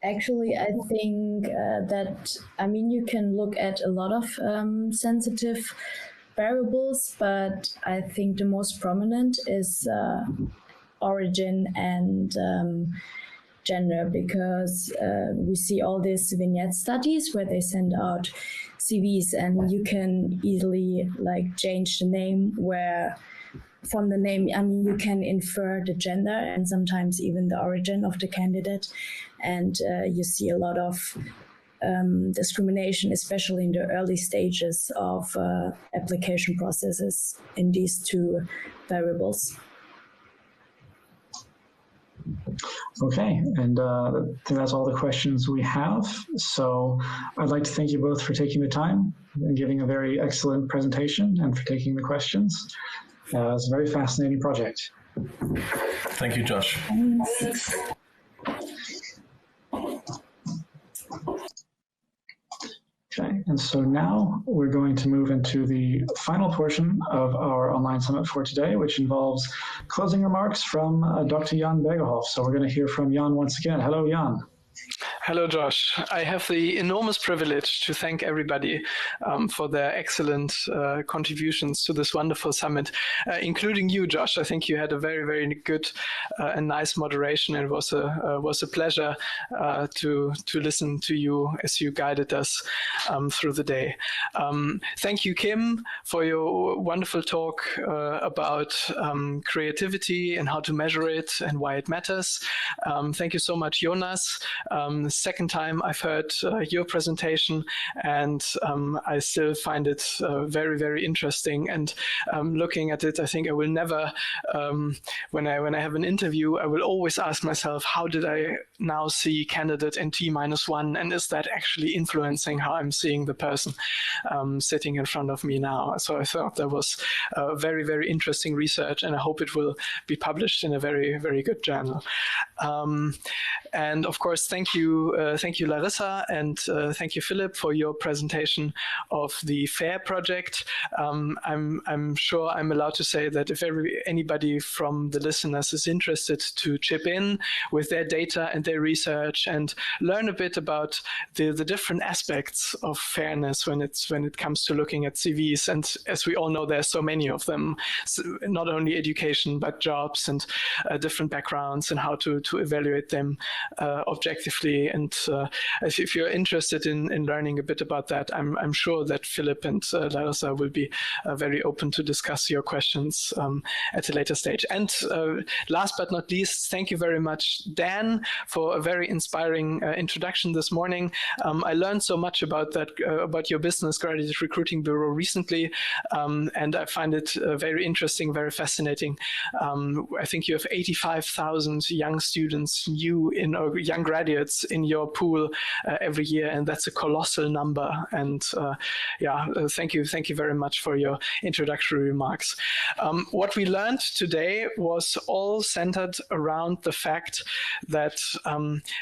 Actually, I think you can look at a lot of sensitive variables, but I think the most prominent is origin and gender, because we see all these vignette studies where they send out CVs, and you can easily change the name, where from the name, you can infer the gender and sometimes even the origin of the candidate. And you see a lot of discrimination, especially in the early stages of application processes in these two variables. Okay, and I think that's all the questions we have. So I'd like to thank you both for taking the time and giving a very excellent presentation, and for taking the questions. It's a very fascinating project. Thank you, Josh. Thanks. Okay, and so now we're going to move into the final portion of our online summit for today, which involves closing remarks from Dr. Jan Bergerhoff. So we're going to hear from Jan once again. Hello, Jan. Hello, Josh. I have the enormous privilege to thank everybody for their excellent contributions to this wonderful summit, including you, Josh. I think you had a very, very good and nice moderation. It was a pleasure to listen to you as you guided us through the day. Thank you, Kim, for your wonderful talk about creativity and how to measure it and why it matters. Thank you so much, Jonas. The second time I've heard your presentation, and I still find it very, very interesting. And looking at it, I think I will never, when I have an interview, I will always ask myself, how did I now see candidate NT-1, and is that actually influencing how I'm seeing the person sitting in front of me now? So I thought that was very, very interesting research, and I hope it will be published in a very, very good journal. And of course, thank you, Larissa, and thank you, Philipp, for your presentation of the FAIR project. I'm sure I'm allowed to say that if anybody from the listeners is interested to chip in with their data and their research and learn a bit about the different aspects of fairness when it comes to looking at CVs, and as we all know, there's so many of them, so not only education but jobs and different backgrounds and how to evaluate them objectively. And if you're interested in learning a bit about that, I'm sure that Philipp and Larissa will be very open to discuss your questions at a later stage. And last but not least, thank you very much, Dan, for a very inspiring introduction this morning. I learned so much about your business, Graduate Recruiting Bureau, recently, and I find it very interesting, very fascinating. I think you have 85,000 young students, young graduates in your pool every year, and that's a colossal number. And thank you very much for your introductory remarks. What we learned today was all centered around the fact that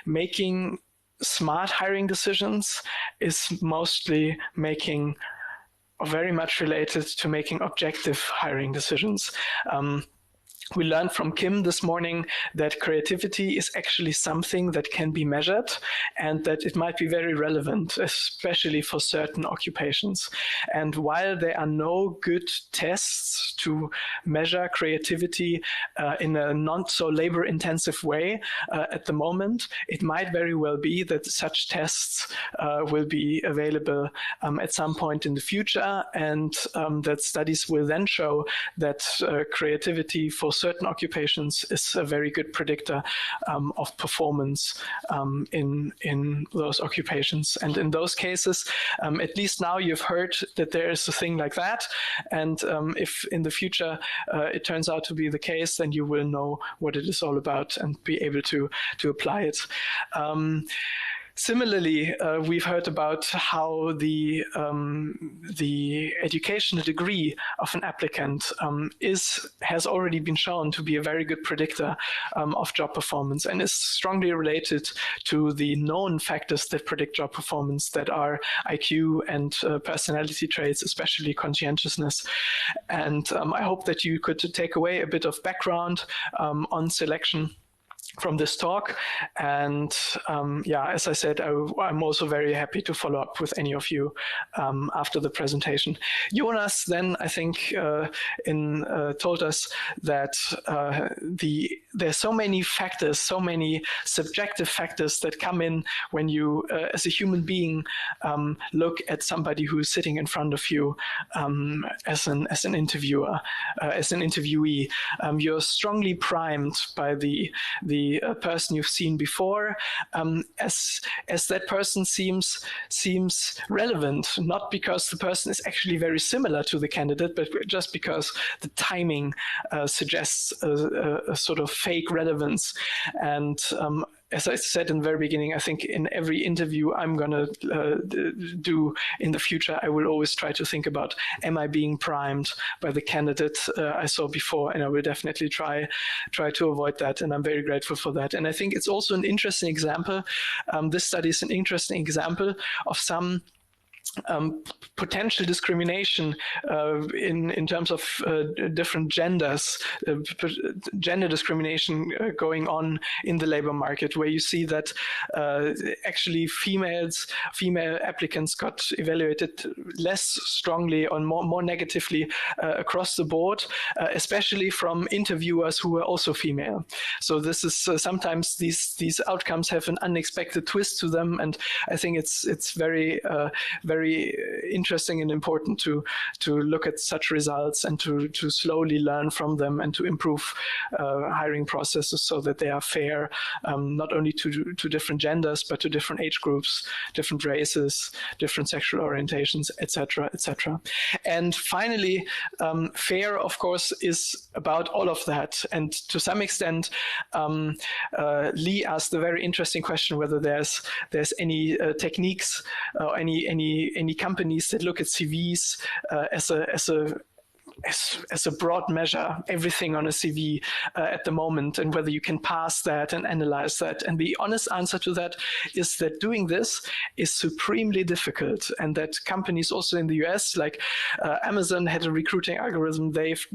making smart hiring decisions is mostly very much related to making objective hiring decisions. We learned from Kim this morning that creativity is actually something that can be measured and that it might be very relevant, especially for certain occupations. And while there are no good tests to measure creativity in a not so labor-intensive way at the moment, it might very well be that such tests will be available at some point in the future, and that studies will then show that creativity for certain occupations is a very good predictor of performance in those occupations. And in those cases, at least now you've heard that there is a thing like that. And if in the future it turns out to be the case, then you will know what it is all about and be able to apply it. Similarly, we've heard about how the educational degree of an applicant has already been shown to be a very good predictor of job performance, and is strongly related to the known factors that predict job performance, that are IQ and personality traits, especially conscientiousness. And I hope that you could take away a bit of background on selection from this talk. And as I said, I'm also very happy to follow up with any of you after the presentation. Jonas then, I think, told us that there's so many factors, so many subjective factors that come in when you, as a human being, look at somebody who's sitting in front of you as an interviewer, as an interviewee. You're strongly primed by the person you've seen before, as that person seems relevant, not because the person is actually very similar to the candidate, but just because the timing suggests a sort of fake relevance. And as I said in the very beginning, I think in every interview I'm going to do in the future, I will always try to think about, am I being primed by the candidate I saw before? And I will definitely try to avoid that. And I'm very grateful for that. And I think it's also an interesting example. This study is an interesting example of some potential discrimination in terms of different genders, gender discrimination going on in the labor market, where you see that actually female applicants got evaluated less strongly or more negatively across the board, especially from interviewers who were also female. So this is sometimes these outcomes have an unexpected twist to them, and I think it's very interesting and important to look at such results and to slowly learn from them and to improve hiring processes so that they are fair, not only to different genders, but to different age groups, different races, different sexual orientations, etc., etc. And finally, fair, of course, is about all of that. And to some extent, Lee asked the very interesting question whether there's any techniques or any companies that look at CVs as a broad measure, everything on a CV at the moment, and whether you can pass that and analyze that. And the honest answer to that is that doing this is supremely difficult, and that companies also in the US, like Amazon, had a recruiting algorithm. They've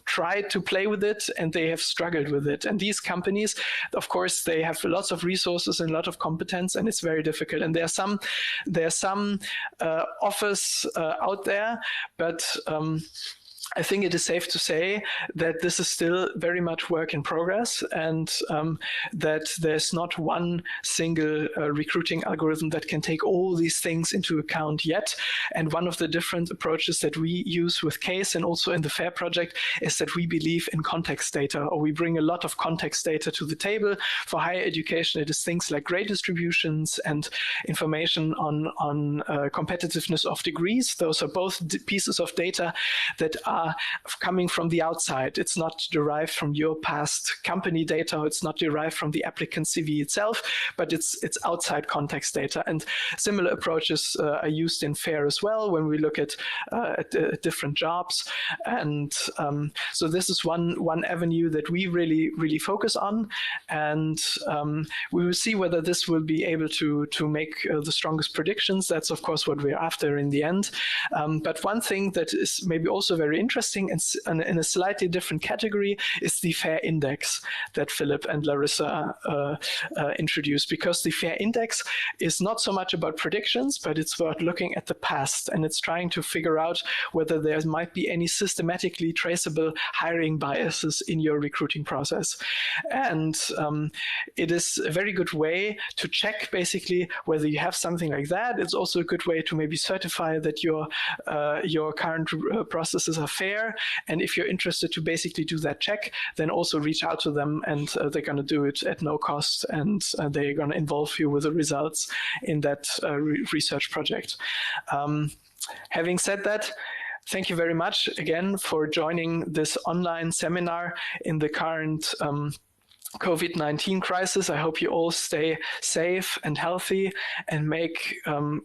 tried to play with it, and they have struggled with it. And these companies, of course, they have lots of resources and a lot of competence, and it's very difficult. And there are some offers out there, but I think it is safe to say that this is still very much work in progress, and that there's not one single recruiting algorithm that can take all these things into account yet. And one of the different approaches that we use with CASE and also in the FAIR project is that we believe in context data, or we bring a lot of context data to the table. For higher education, it is things like grade distributions and information on competitiveness of degrees. Those are both pieces of data that are coming from the outside. It's not derived from your past company data, it's not derived from the applicant CV itself, but it's outside context data. And similar approaches are used in FAIR as well when we look at different jobs. And so this is one avenue that we really focus on, and we will see whether this will be able to make the strongest predictions. That's of course what we're after in the end. But one thing that is maybe also very interesting and in a slightly different category is the FAIR index that Philipp and Larissa introduced, because the FAIR index is not so much about predictions, but it's about looking at the past, and it's trying to figure out whether there might be any systematically traceable hiring biases in your recruiting process. And it is a very good way to check basically whether you have something like that. It's also a good way to maybe certify that your current processes are fair. And if you're interested to basically do that check, then also reach out to them, and they're going to do it at no cost, and they're going to involve you with the results in that research project. Having said that, thank you very much again for joining this online seminar in the current COVID-19 crisis. I hope you all stay safe and healthy and make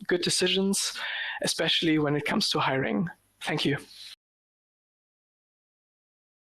good decisions, especially when it comes to hiring. Thank you.